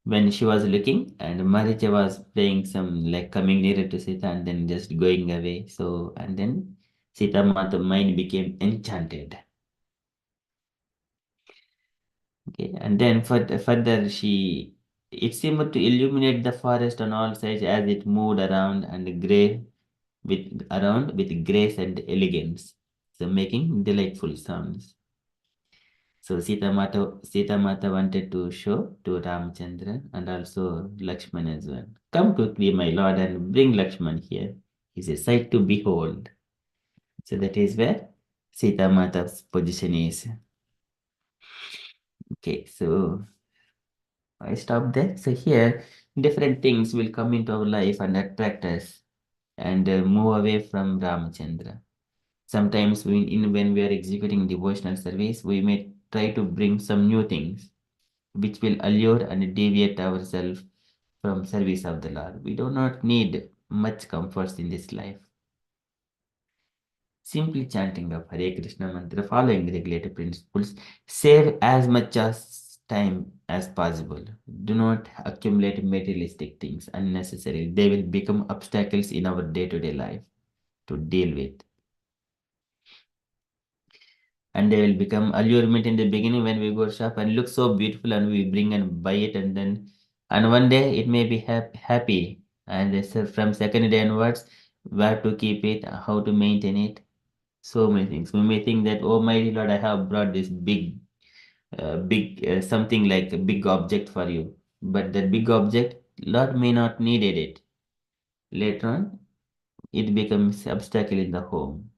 when she was looking, and Maricha was playing some, like coming nearer to Sita and then just going away. So, and then Sita Mata mind became enchanted. Okay, and then further it seemed to illuminate the forest on all sides as it moved around and with grace and elegance, so making delightful sounds. So Sita Mata wanted to show to Ramchandra and also Lakshman as well. Come quickly, my lord, and bring Lakshman here. He's a sight to behold. So that is where Sita Mata's position is. Okay, so I stop there. So here, different things will come into our life and attract us and move away from Ramchandra. Sometimes when we are executing devotional service, we may try to bring some new things which will allure and deviate ourselves from service of the Lord. We do not need much comforts in this life. Simply chanting of Hare Krishna mantra, following regulated principles, save as much as time as possible. Do not accumulate materialistic things unnecessarily. They will become obstacles in our day-to-day life to deal with. And they will become allurement in the beginning when we go shop and look so beautiful and we bring and buy it, and one day it may be happy, and from second day onwards, where to keep it, how to maintain it, so many things. We may think that, oh my Lord, I have brought this big something like a big object for you, but that big object, Lord may not needed it. Later on, it becomes obstacle in the home.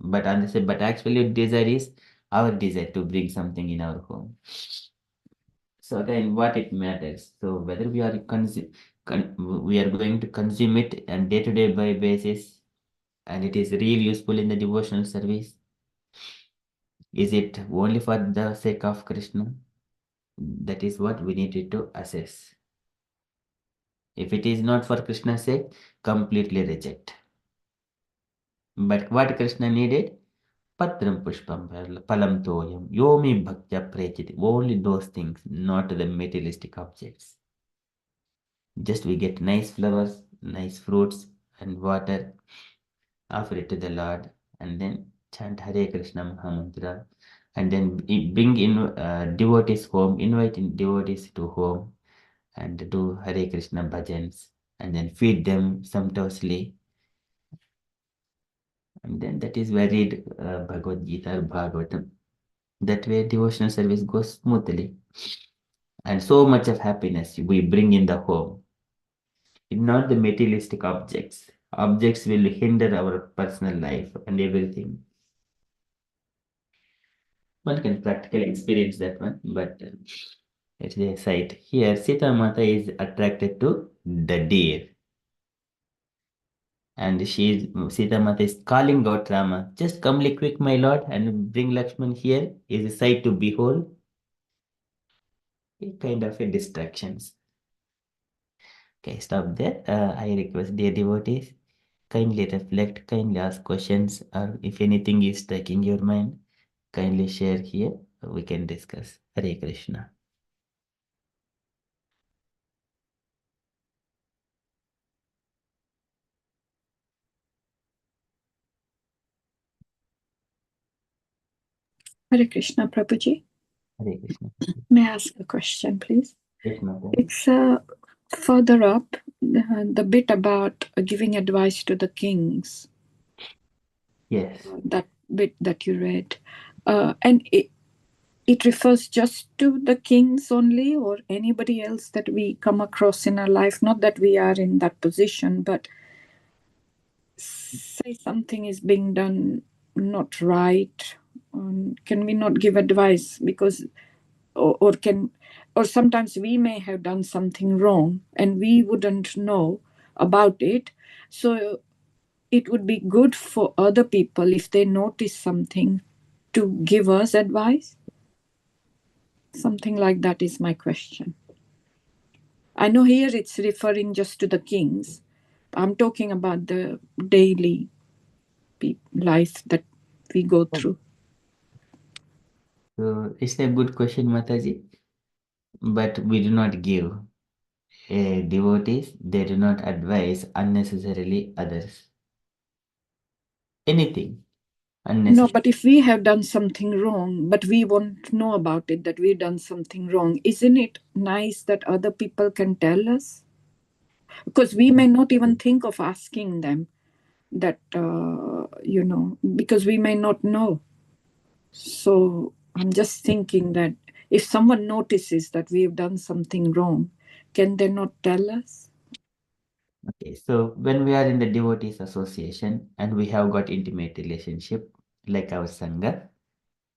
But actually, desire is our desire to bring something in our home. So again, what it matters. So whether we are going to consume it on day-to-day basis, and it is really useful in the devotional service. Is it only for the sake of Krishna? That is what we needed to assess. If it is not for Krishna's sake, completely reject. But what Krishna needed? Patram pushpam palam toyam yomi bhaktya prechiti. Only those things, not the materialistic objects. Just we get nice flowers, nice fruits, and water, offer it to the Lord, and then chant Hare Krishna Mahamantra, and then bring in devotees home, invite in devotees to home, and do Hare Krishna bhajans, and then feed them sumptuously. And then that is where read Bhagavad Gita or Bhagavatam. That way devotional service goes smoothly. And so much of happiness we bring in the home. Not the materialistic objects. Objects will hinder our personal life and everything. One can practically experience that one, but it's a sight. Here, Sita Mata is attracted to the deer. And Sita Mata is calling out Rama, just come quick, my lord, and bring Lakshman here. Is a sight to behold. A kind of a distractions. Okay, stop there. I request dear devotees, kindly reflect, kindly ask questions, or if anything is striking your mind, kindly share here. We can discuss. Hare Krishna. Hare Krishna, Prabhuji. Hare Krishna. May I ask a question, please? Yes, Mata. It's further up, the bit about giving advice to the kings. Yes. That bit that you read. And it refers just to the kings only, or anybody else that we come across in our life? Not that we are in that position, but say something is being done not right, can we not give advice? Because or sometimes we may have done something wrong and we wouldn't know about it. So it would be good for other people if they notice something to give us advice. Something like that is my question. I know here it's referring just to the kings. I'm talking about the daily life that we go through. So it's a good question, Mataji. But we do not give. Devotees, they do not advise unnecessarily others. Anything unnecessary. No, but if we have done something wrong, but we won't know about it, that we've done something wrong, isn't it nice that other people can tell us? Because we may not even think of asking them that, because we may not know. So I'm just thinking that if someone notices that we've done something wrong, can they not tell us? Okay, so when we are in the devotees association and we have got intimate relationship like our sangha,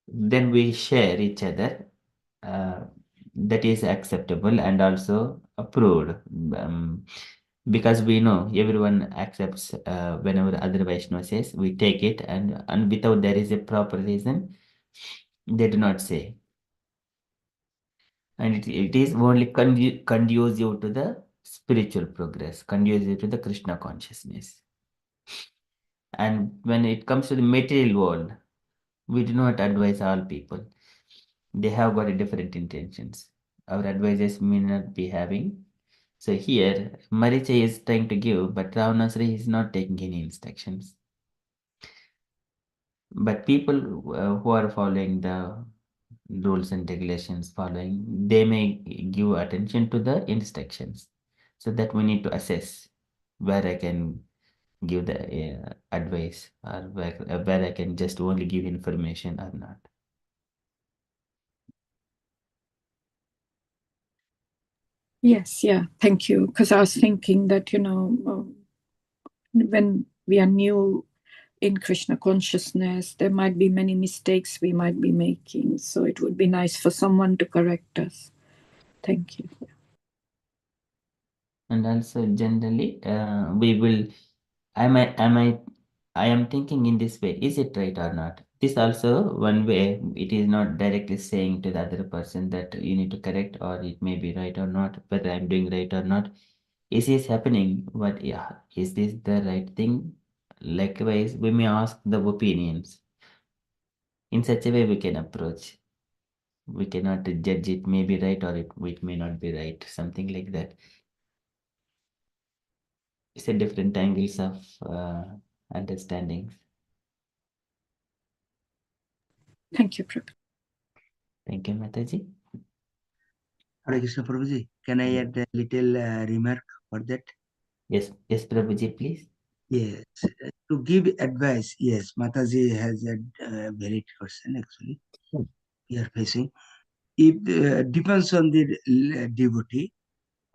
then we share each other. That is acceptable and also approved, because we know everyone accepts whenever other Vaishnava says, we take it, and without there is a proper reason, they do not say. And it is only conducive to the spiritual progress, conducive to the Krishna consciousness. And when it comes to the material world, we do not advise all people. They have got a different intentions. Our advisors may not be having. So here, Maricha is trying to give, but Ravanasri is not taking any instructions. But people who are following the rules and regulations they may give attention to the instructions. So that we need to assess where I can give the advice, or where I can just only give information or not. Yes, yeah, thank you. Because I was thinking that, when we are new in Krishna consciousness, there might be many mistakes we might be making. So it would be nice for someone to correct us. Thank you. And also generally, I am thinking in this way, is it right or not? This also one way, it is not directly saying to the other person that you need to correct, or it may be right or not, whether I'm doing right or not. Is this happening? What, yeah, is this the right thing? Likewise, we may ask the opinions. In such a way we can approach. We cannot judge it may be right or it may not be right, something like that. It's a different angles of understandings. Thank you, Prabhu. Thank you, Mataji. Hare Krishna Prabhuji, can I add a little remark for that? Yes, Prabhuji, please. Yes, to give advice, yes, Mataji has a valid question actually. We are facing. It depends on the devotee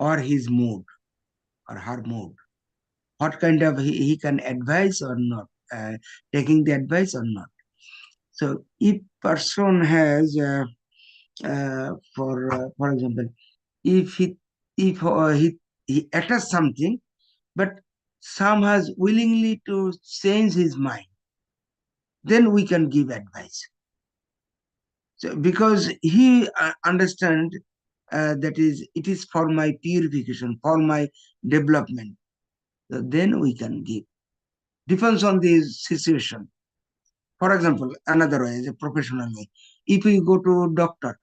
or his mood or her mood. What kind of he can advise or not, taking the advice or not. So if person has, for example, if he utters something, but some has willingly to change his mind, then we can give advice. So because he understand that it is for my purification, for my development. So then we can give. Depends on the situation. For example, another way is a professional way. If you go to doctor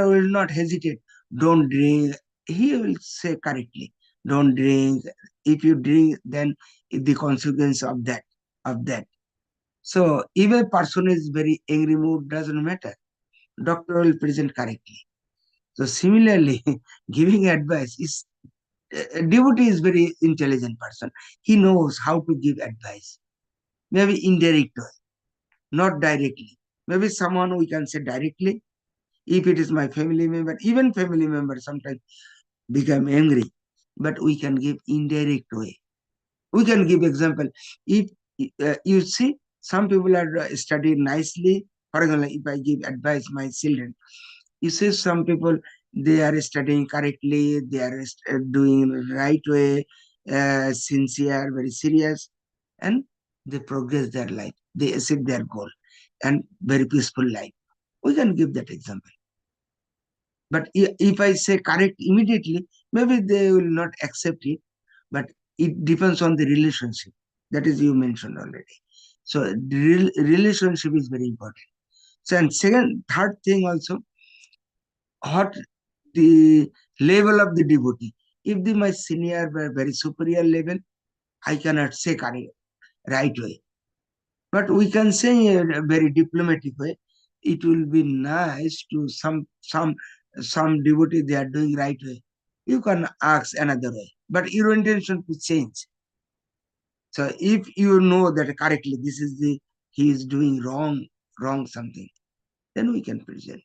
will not hesitate. Don't drink. He will say correctly. Don't drink. If you drink, then the consequence of that. So if a person is very angry mood, doesn't matter. Doctor will present correctly. So similarly, giving advice is a devotee is very intelligent person. He knows how to give advice. Maybe indirect way, not directly. Maybe someone we can say directly. If it is my family member, even family members sometimes become angry, but we can give indirect way. We can give example. If you see, some people are studying nicely, For example, if I give advice my children, you see some people, they are studying correctly, they are doing right way, sincere, very serious, and they progress their life, they achieve their goal, and very peaceful life. We can give that example. But if I say correct immediately, maybe they will not accept it. But it depends on the relationship. That is, you mentioned already. So the relationship is very important. So, and second, third thing also, what the level of the devotee. If my senior were very superior level, I cannot say correct, right way. But we can say in a very diplomatic way. It will be nice to some devotee, they are doing right way. You can ask another way, but your intention to change. So if you know that correctly, this is he is doing wrong something, then we can present.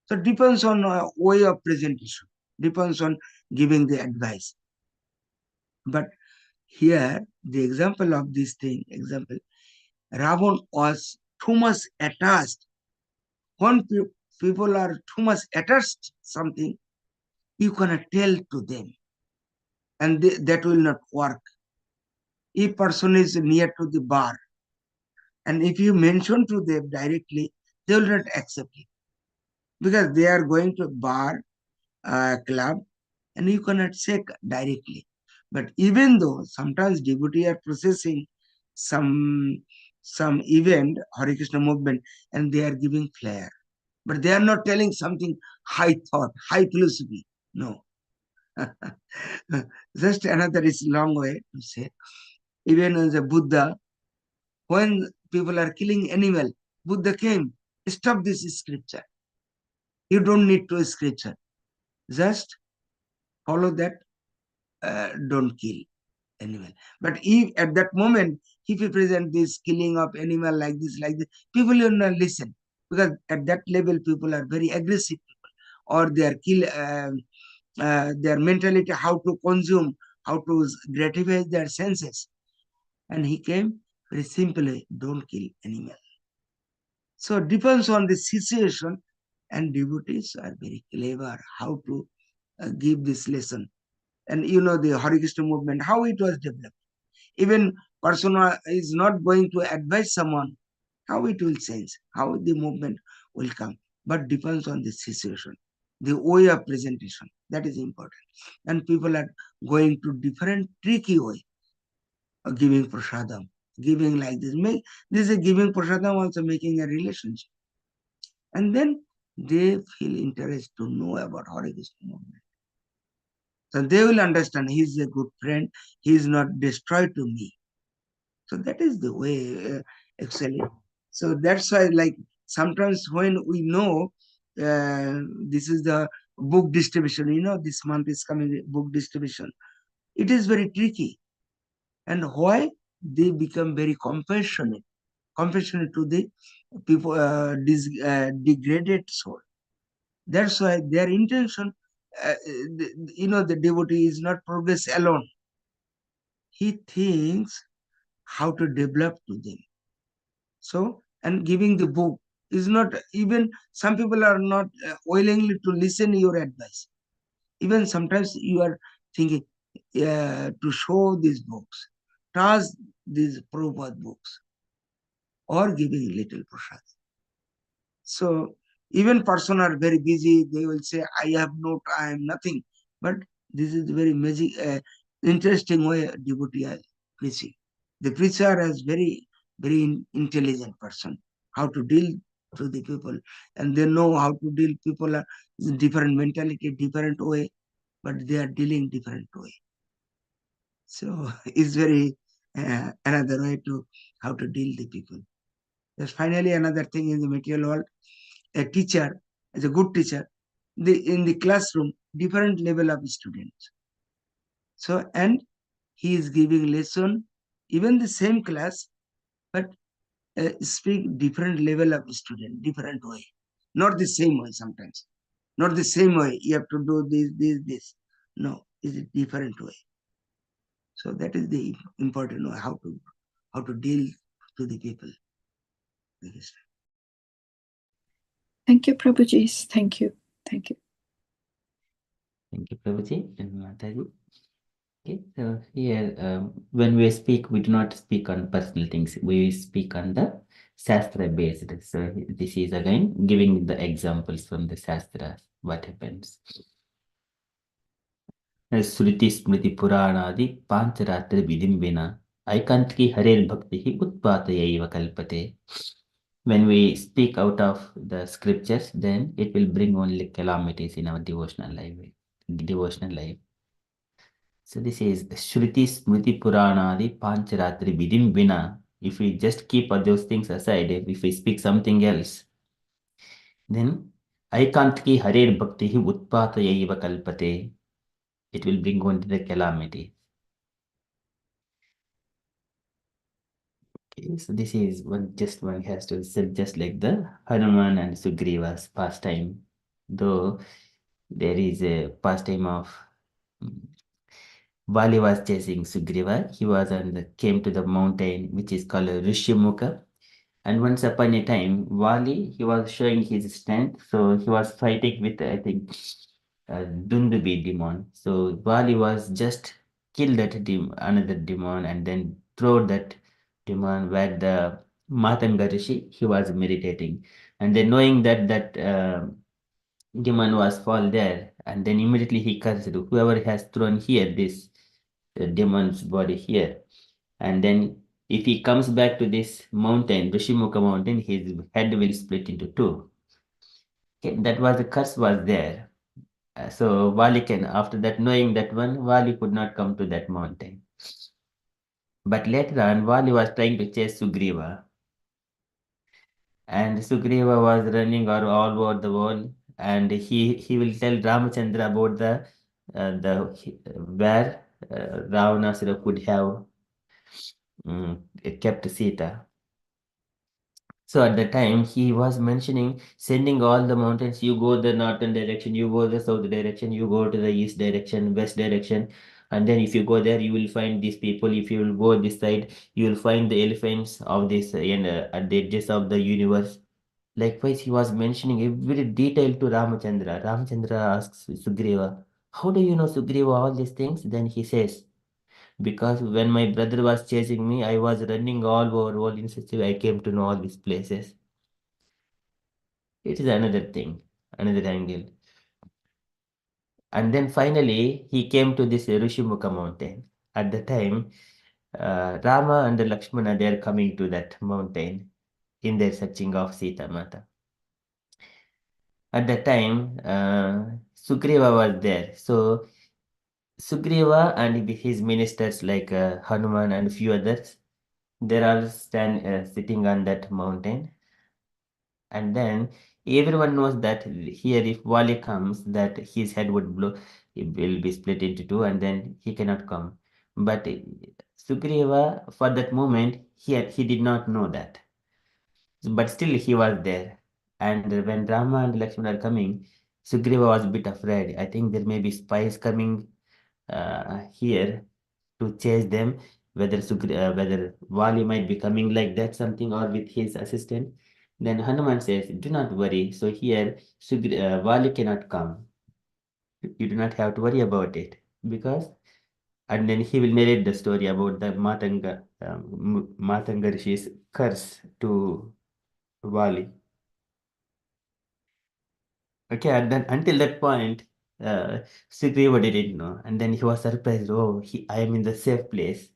So depends on way of presentation, depends on giving the advice. But here, the example of this thing, example, Ravan was too much attached. When people are too much attached something, you cannot tell to them, and that will not work. If person is near to the bar, and if you mention to them directly, they will not accept it, because they are going to bar, club, and you cannot say directly. But even though sometimes devotee are processing some event, Hare Krishna movement, and they are giving flair, but they are not telling something high thought, high philosophy. No. Just another is long way to say. Even as a Buddha, when people are killing animal, Buddha came, stop this scripture. You don't need to scripture. Just follow that, don't kill animal. But if at that moment, if you present this killing of animal like this, people will not listen. Because at that level, people are very aggressive people, or they are their mentality, how to consume, how to gratify their senses. And he came very simply, don't kill animal. So depends on the situation, and devotees are very clever how to give this lesson. And you know the Hare Krishna movement, how it was developed. Even person is not going to advise someone, how it will change, how the movement will come. But depends on the situation, the way of presentation, that is important. And people are going to different tricky way of giving prasadam, giving like this. This is giving prasadam also making a relationship. And then they feel interest to know about Hare Krishna movement. So they will understand he is a good friend, he is not destroyed to me. So that is the way, actually. So that's why, like, sometimes when we know this is the book distribution, this month is coming book distribution, it is very tricky. And why? They become very compassionate to the people, degraded soul. That's why their intention, the devotee is not progress alone. He thinks how to develop to them. So, and giving the book is not, even some people are not willingly to listen your advice. Even sometimes you are thinking to show these books, trust these Prabhupada books, or giving little prasad. So even person are very busy, they will say, I have no time, nothing. But this is very magic, interesting way devotee are preaching. The preacher is very intelligent person, how to deal to the people, and they know how to deal. People are different mentality, different way, but they are dealing different way. So it's very another way to how to deal the people. There's finally another thing in the material world. A teacher, as a good teacher, in the classroom, different level of students. So, and he is giving lesson, even the same class, but speak different level of student, different way. Not the same way sometimes. Not the same way. You have to do this. No, it's a different way. So that is the important way, how to deal to the people. Thank you, Prabhuji. Thank you. Thank you. Thank you, Prabhuji and Mataji. Okay, so here, when we speak, we do not speak on personal things. We speak on the Shastra based. So this is again giving the examples from the Shastras, what happens. Smriti Smriti Puranadi Pancharatri Vidimbina Aikanti Harer Bhakti Utpatayaiva Kalpate. When we speak out of the scriptures, then it will bring only calamities in our devotional life. So this is Shruti Smriti Puranadi Pancharatri Vidim Vina. If we just keep those things aside, if we speak something else, then Aikantki Harer Bhakti Utpatayaiva Kalpate. It will bring only the calamity. Okay, so this is one has to say, just like the Hanuman and Sugriva's pastime. Though there is a pastime of Vali was chasing Sugriva. He was came to the mountain which is called Rishimuka. And once upon a time, Vali, he was showing his strength. So he was fighting with, I think, Dundubi demon. So Vali was just kill that another demon and then throw that demon where the Matanga Rishi, he was meditating. And then knowing that demon was fall there, and then immediately he cursed whoever has thrown here this demon's body here. And then if he comes back to this mountain, Rishimuka mountain, his head will split into two. Okay, that was the curse was there. So Vali can, after that, knowing that one, Vali could not come to that mountain. But later on, Vali was trying to chase Sugriva. And Sugriva was running all over the world. And he will tell Ramachandra about the where Ravanasura could have kept Sita. So at the time, he was mentioning sending all the mountains. You go the northern direction, you go the south direction, you go to the east direction, west direction. And then if you go there, you will find these people. If you will go this side, you will find the elephants of this and at the edges of the universe. Likewise, he was mentioning every detail to Ramachandra. Ramachandra asks Sugriva, how do you know, Sugriva, all these things? Then he says, because when my brother was chasing me, I was running all over world in such a way I came to know all these places. It is another thing, another angle. And then finally, he came to this Rishimuka mountain. At the time, Rama and Lakshmana, they are coming to that mountain in their searching of Sita Mata. At that time, Sugriva was there. So Sugriva and his ministers like Hanuman and a few others, they're all sitting on that mountain. And then everyone knows that here if Wali comes, that his head would blow, it will be split into two, and then he cannot come. But Sugriva, for that moment, he did not know that. But still he was there. And when Rama and Lakshmana are coming, Sugriva was a bit afraid. I think there may be spies coming here to chase them, whether Wali might be coming like that, something, or with his assistant. Then Hanuman says, do not worry. So here, Wali cannot come. You do not have to worry about it. Because, and then he will narrate the story about the Matanga Rishi's curse to Wali. Okay, and then until that point, Sugriva didn't know. And then he was surprised, oh, I am in the safe place.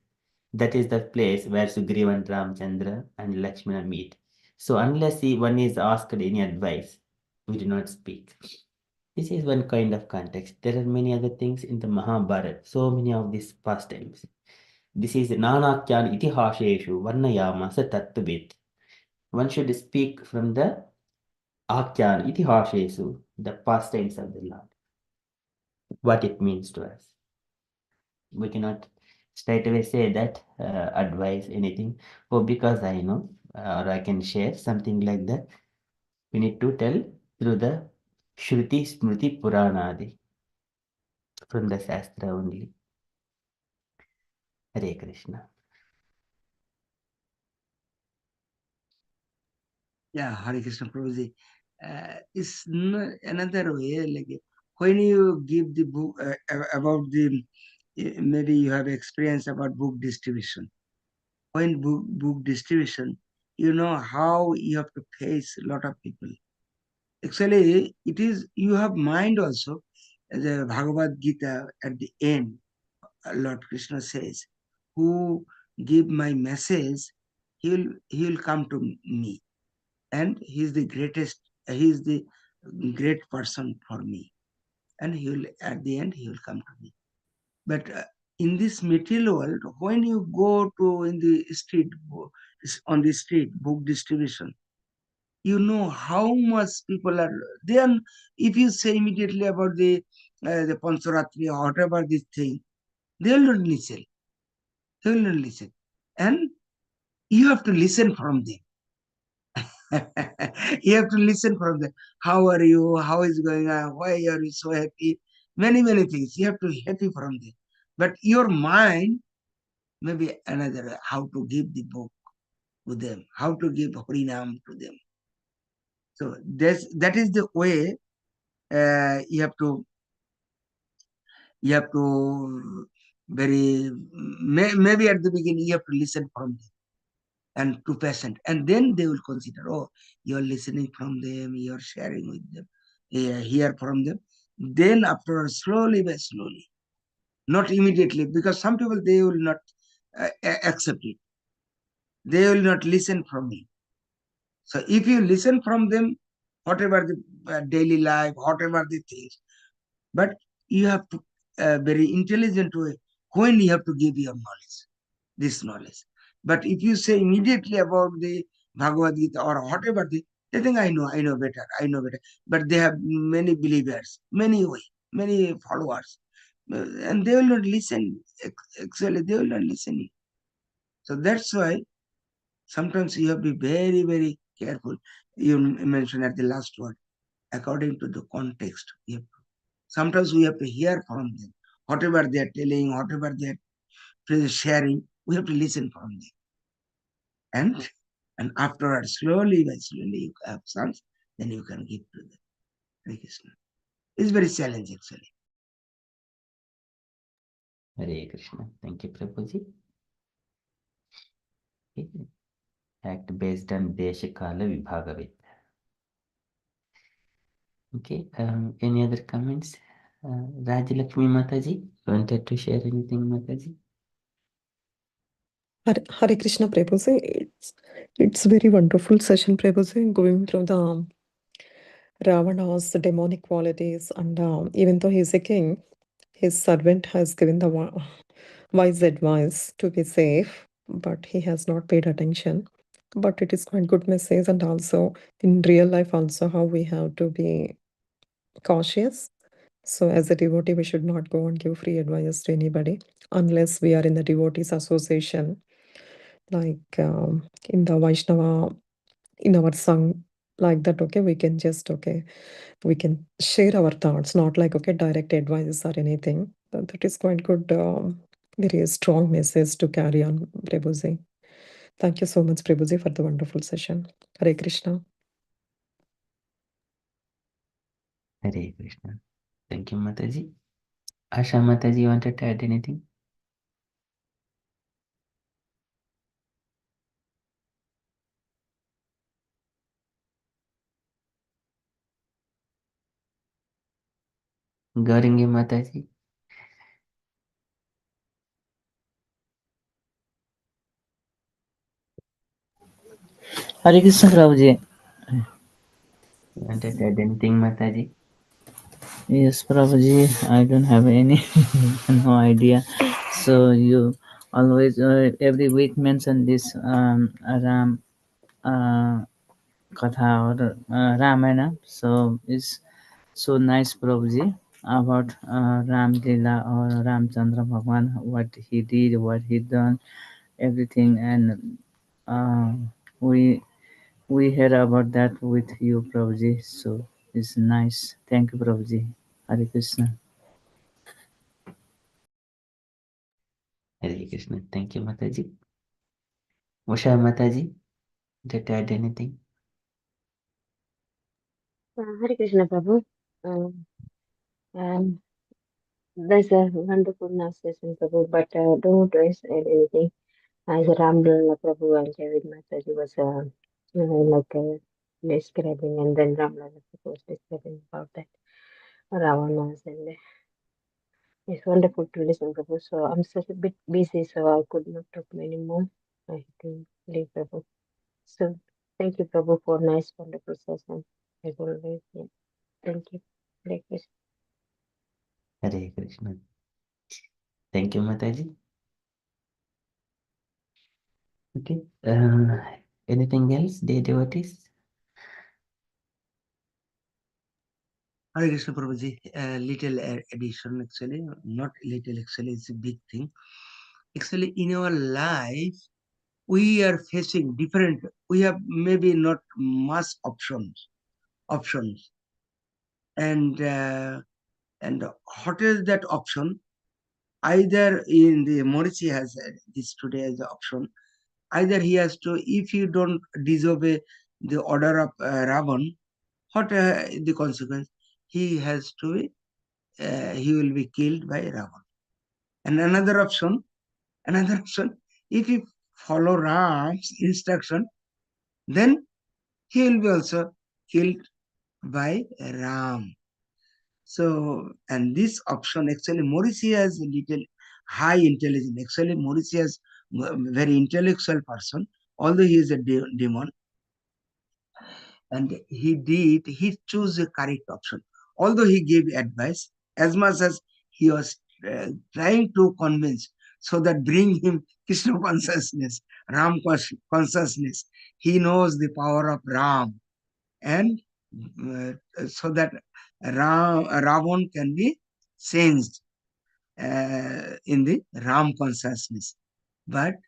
That is the place where Sugriva and Ramchandra and Lakshmana meet. So unless one is asked any advice, we do not speak. This is one kind of context. There are many other things in the Mahabharata, so many of these pastimes. This is Nanakyan Itihasheshu Varnayamasa Tattvavid. One should speak from the Akyan Itihasheshu, the pastimes of the Lord, what it means to us. We cannot straight away say that advice anything, oh, because I know or I can share something like that. We need to tell through the Shruti Smriti Puranadi from the Shastra only. Hare Krishna. Yeah, Hare Krishna Prabhuji. is another way. Like when you give the book about the maybe you have experience about book distribution. When book distribution, you know how you have to face a lot of people. Actually, it is you have mind also. The Bhagavad Gita at the end, Lord Krishna says, "Who give my message, he will come to me, and he is the greatest. He is the great person for me, and he will at the end he will come to me." But in this material world, when you go to in the street on the street book distribution, you know how much people are then. If you say immediately about the Pancharatri or whatever this thing, they will not listen. They will not listen, and you have to listen from them. You have to listen from them. How are you? How is going on? Why are you so happy? Many things. You have to be happy from them. But your mind, maybe another, how to give the book to them, how to give Harinam to them. So that is the way you have to very maybe at the beginning you have to listen from them and to patient, and then they will consider, oh, you're listening from them, you're sharing with them, hear from them. Then after slowly by slowly, not immediately, because some people they will not accept it. They will not listen from me. So if you listen from them, whatever the daily life, whatever the things, but you have to very intelligent way when you have to give your knowledge, this knowledge. But if you say immediately about the Bhagavad Gita or whatever, they think I know better, I know better. But they have many believers, many followers, and they will not listen. Actually, they will not listen. So that's why sometimes you have to be very careful. You mentioned at the last word, according to the context. Sometimes we have to hear from them. Whatever they are telling, whatever they are sharing, we have to listen from them. And afterwards, slowly by slowly, you have sons, then you can give to them. Hare Krishna. It's very challenging, actually. Hare Krishna. Thank you, Prabhuji. Okay. Act based on Deshakala Vibhagavid. Okay. Any other comments? Rajalakshmi Mataji, wanted to share anything, Mataji? Hare Krishna, Prabhuji. It's very wonderful session, Prabhuji, going through the Ravana's demonic qualities, and even though he's a king, his servant has given the wise advice to be safe, but he has not paid attention. But it is quite good message, and also in real life, also how we have to be cautious. So as a devotee, we should not go and give free advice to anybody unless we are in the devotees association, like in the Vaishnava, in our song, like that. Okay, we can just we can share our thoughts, not like direct advice or anything. That is quite good. Very strong message to carry on, Prabhuji. Thank you so much, Prabhuji, for the wonderful session. Hare Krishna. Hare Krishna. Thank you, Mataji. Asha Mataji, you wanted to add anything? Gauringi Mataji. Hare Krishna, Prabhuji. You wanted to add anything, Mataji? Yes, Prabhuji, I don't have any no idea. So you always every week mention this Ram Katha or Ramayana. So it's so nice, Prabhuji, about Ram Lila or Ramchandra Bhagwan, what he did, what he done, everything, and uh, we we heard about that with you, Prabhuji. So it's nice. Thank you, Prabhuji. Hare Krishna. Hare Krishna. Thank you, Mataji. Usha Mataji, did you add anything? Hare Krishna Prabhu. And there's a wonderful nice session, Prabhu, but don't waste anything. As Ramlala Prabhu and Javid Mataji was describing, and then Ramlala Prabhu was describing about that Ravanas, and it's wonderful to listen, Prabhu. So I'm such a bit busy, so I could not talk many more. I have to leave, Prabhu. So thank you, Prabhu, for nice, wonderful session. As always, yeah. Thank you. Hare Krishna. Hare Krishna. Thank you, Mataji. Okay. Anything else, dear devotees? Hare Krishna Prabhuji, a little addition actually, not little actually, it's a big thing. Actually, in our life, we are facing different, we have maybe not much options. And what is that option? Either in the Morrissey has this today as the option, either he has to, if you don't disobey the order of Ravan, what the consequence? He has to be, he will be killed by Ravan. And another option, if you follow Ram's instruction, then he will be also killed by Ram. So, and this option actually, Morrissey has a little high intelligence. Actually, Morrissey is a very intellectual person, although he is a demon, and he chose the correct option. Although he gave advice, as much as he was trying to convince, so that bring him Krishna consciousness, Ram consciousness. He knows the power of Ram, and so that Ravan can be changed in the Ram consciousness. But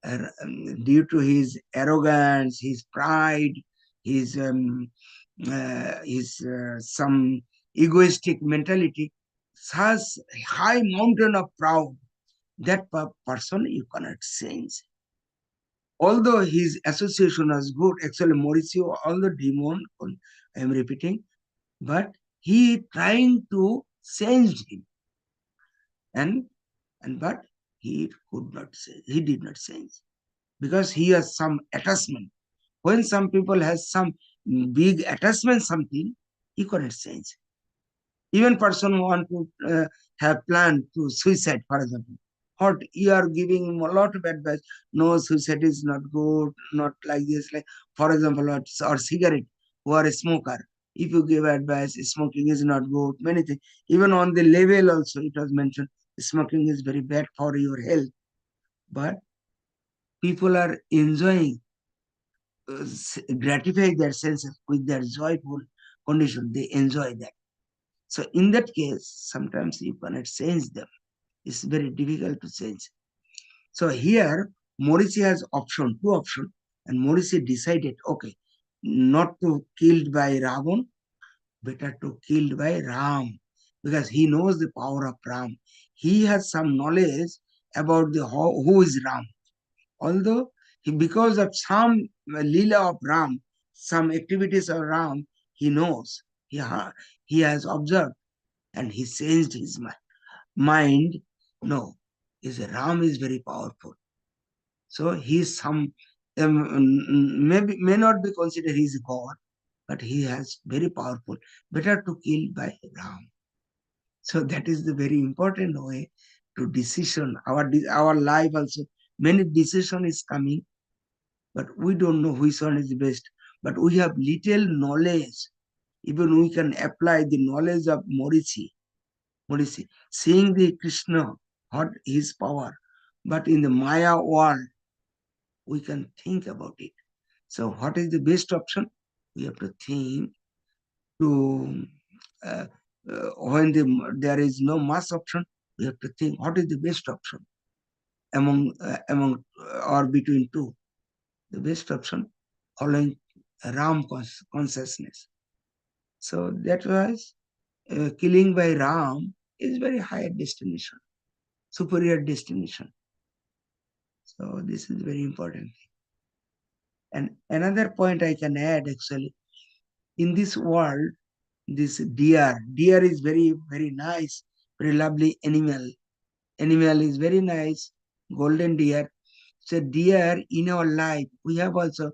due to his arrogance, his pride, his some egoistic mentality, such high mountain of proud, that person you cannot change. Although his association was good, actually Mauricio, all the demon, I am repeating, but he trying to change him, and but he could not change. He did not change because he has some attachment. When some people has some big attachment, something he couldn't change. Even person who want to have planned to suicide, for example, what you are giving him a lot of advice. No, suicide is not good, not like this. Like for example, or cigarette, who are a smoker. If you give advice, smoking is not good. Many things. Even on the level also, it was mentioned, smoking is very bad for your health. But people are enjoying, gratify their senses with their joyful condition. They enjoy that. So in that case, sometimes you cannot change them. It's very difficult to change. So here, Morrissey has two options, and Morrissey decided, okay, not to killed by Ravan, better to killed by Ram, because he knows the power of Ram. He has some knowledge about the who is Ram. Although because of some lila of Ram, some activities of Ram, he knows. He has observed, and he changed his mind. No, is Ram is very powerful. So he is some, maybe may not be considered he is God, but he has very powerful. Better to kill by Ram. So that is the very important way to decision. Our life also, many decision is coming, but we don't know which one is the best. But we have little knowledge. Even we can apply the knowledge of Morrissey, seeing the Krishna, what his power. But in the Maya world, we can think about it. So what is the best option? We have to think to, when there is no mass option, we have to think what is the best option among or between two. The best option following Ram consciousness. So that was killing by Ram is very higher destination, superior destination. So this is very important. And another point I can add actually, in this world, this deer is very, very nice, very lovely animal. Animal is very nice, golden deer. So deer in our life, we have also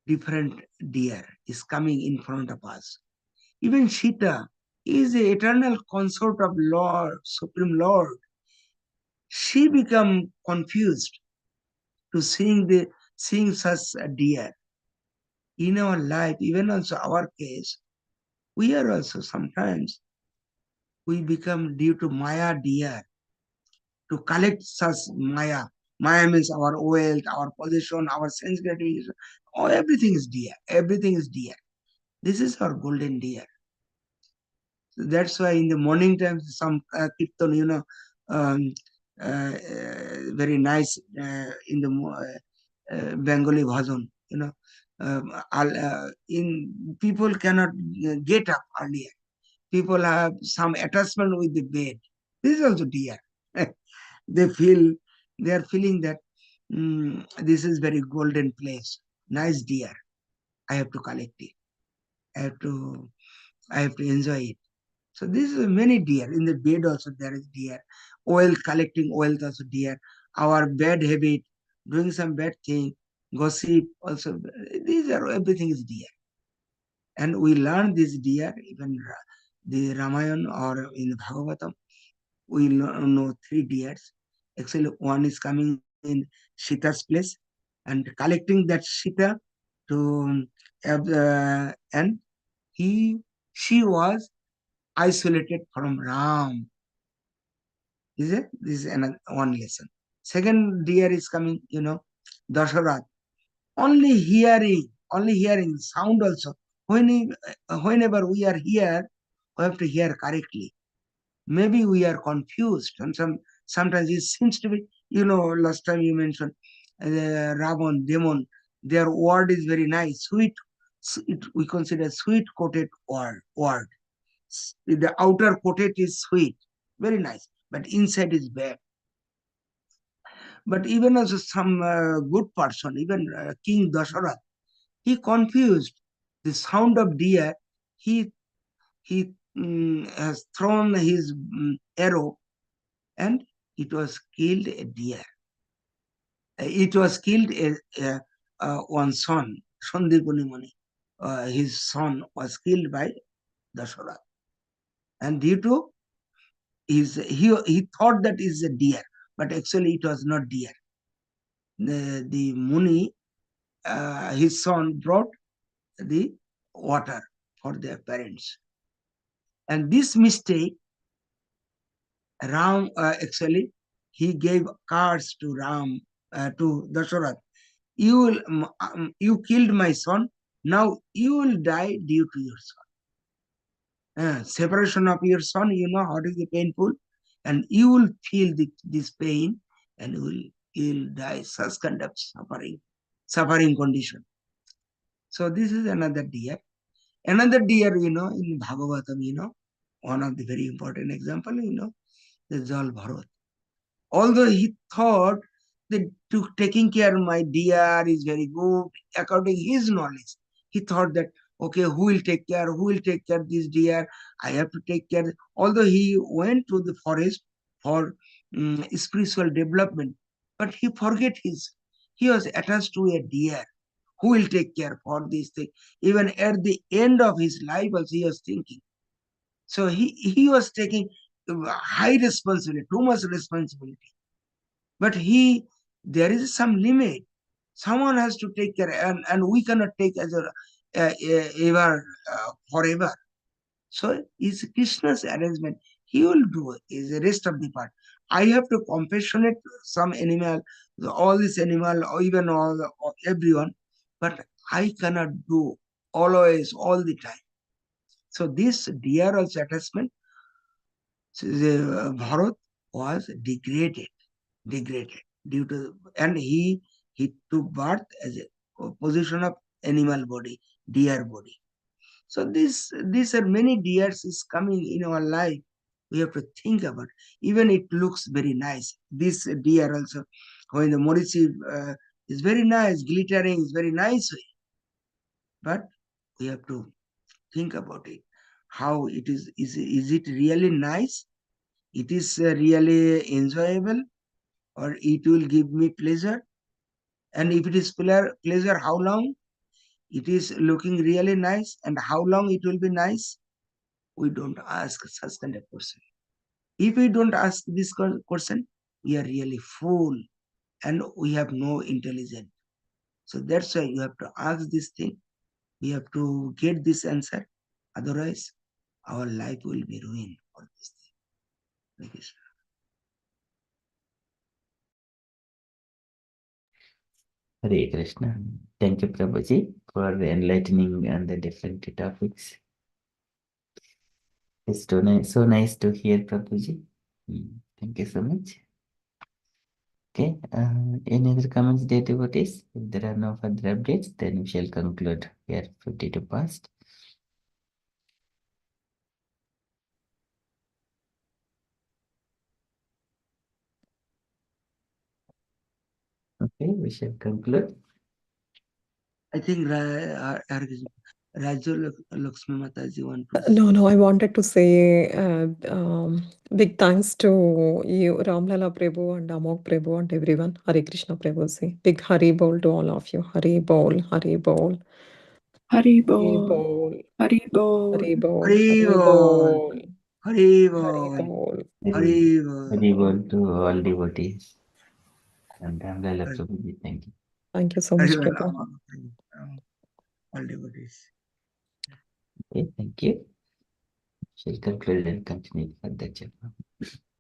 different deer is coming in front of us. Even Sita is the eternal consort of Lord, Supreme Lord. She become confused to seeing such a deer in our life. Even also our case, we are also sometimes we become due to Maya deer to collect such Maya. Maya means our wealth, our possession, our sense gratification. Oh, everything is deer. Everything is deer. This is our golden deer. So that's why in the morning times, some kirtan, um, very nice in the Bengali bhajan, in people cannot get up earlier. People have some attachment with the bed. This is also deer. They are feeling that this is very golden place, nice deer. I have to collect it. I have to enjoy it. So this is many deer. In the bed also there is deer. Oil, collecting oil also deer. Our bad habit, doing some bad thing, gossip also. These are everything is deer. And we learn this deer, even the Ramayana or in the Bhagavatam, we know three deers. Actually, one is coming in Sita's place and collecting that Sita to and she was isolated from Ram. This is another one lesson. Second deer is coming, Dasharat. Only hearing sound also. Whenever we are here, we have to hear correctly. Maybe we are confused, and sometimes it seems to be. Last time you mentioned Ravan, demon. Their word is very nice, sweet. We consider sweet coated word. The outer coated is sweet, very nice, but inside is bad. But even also some good person, even King Dasharath, he confused the sound of deer. He has thrown his arrow, and it was killed a deer. It was killed one son, Sandipuni Muni. His son was killed by Dasharath, and due to he thought that is a deer, but actually it was not deer. The Muni, his son, brought the water for their parents. And this mistake, Ram actually, he gave cards to to Dasharath. You killed my son. Now you will die due to your son. Separation of your son, how is the painful, and you will feel this pain, and you'll die such kind of suffering condition. So this is another deer. Another deer, in Bhagavatam, one of the very important example, the Jal Bharat. Although he thought that taking care of my deer is very good, according to his knowledge, he thought that, okay, who will take care of this deer? I have to take care. Although he went to the forest for spiritual development, but he forget he was attached to a deer. Who will take care for this thing? Even at the end of his life, also he was thinking. So he was taking high responsibility, too much responsibility. But there is some limit. Someone has to take care, and we cannot take as ever forever. So it's Krishna's arrangement. He will do is the rest of the part. I have to compassionate some animal, all this animal, or even or everyone, but I cannot do always, all the time. So this dear also attachment, so the Bharat was degraded due to, and he took birth as a position of animal body, deer body. So these are many deers is coming in our life. We have to think about. Even it looks very nice. This deer also, when the Maurici is very nice, glittering is very nice way. But we have to think about it. How it is it really nice? It is really enjoyable, or it will give me pleasure? And if it is pleasure, how long? It is looking really nice, and how long it will be nice? We don't ask such kind of question. If we don't ask this question, we are really fool, and we have no intelligence. So that's why you have to ask this thing. We have to get this answer. Otherwise, our life will be ruined for this thing. Thank you, sir. Hare Krishna. Thank you, Prabhuji, for enlightening on the different topics. It's so nice to hear, Prabhuji. Thank you so much. Okay, any other comments, dear devotees? If there are no further updates, then we shall conclude. We are 52 past. Okay, we shall conclude. I think Raju Lakshmi Mataji want to No, I wanted to say big thanks to you, Ramlala Prabhu and Amok Prabhu and everyone. Hare Krishna Prabhu say. Big Hari Bol to all of you. Hari Bol, Hari Bol. Hari Bol, Hari Bol. Hari Bol, Hari Hari Bol, Bol, Hari Hari Bol, Bol. Hari Bol. Hari Bol to all devotees. And Ramlala Prabhuji, thank you. Thank you so Hari much, Bol, Prabhu. all devotees. Okay, thank you. Shall conclude and continue for the chapter.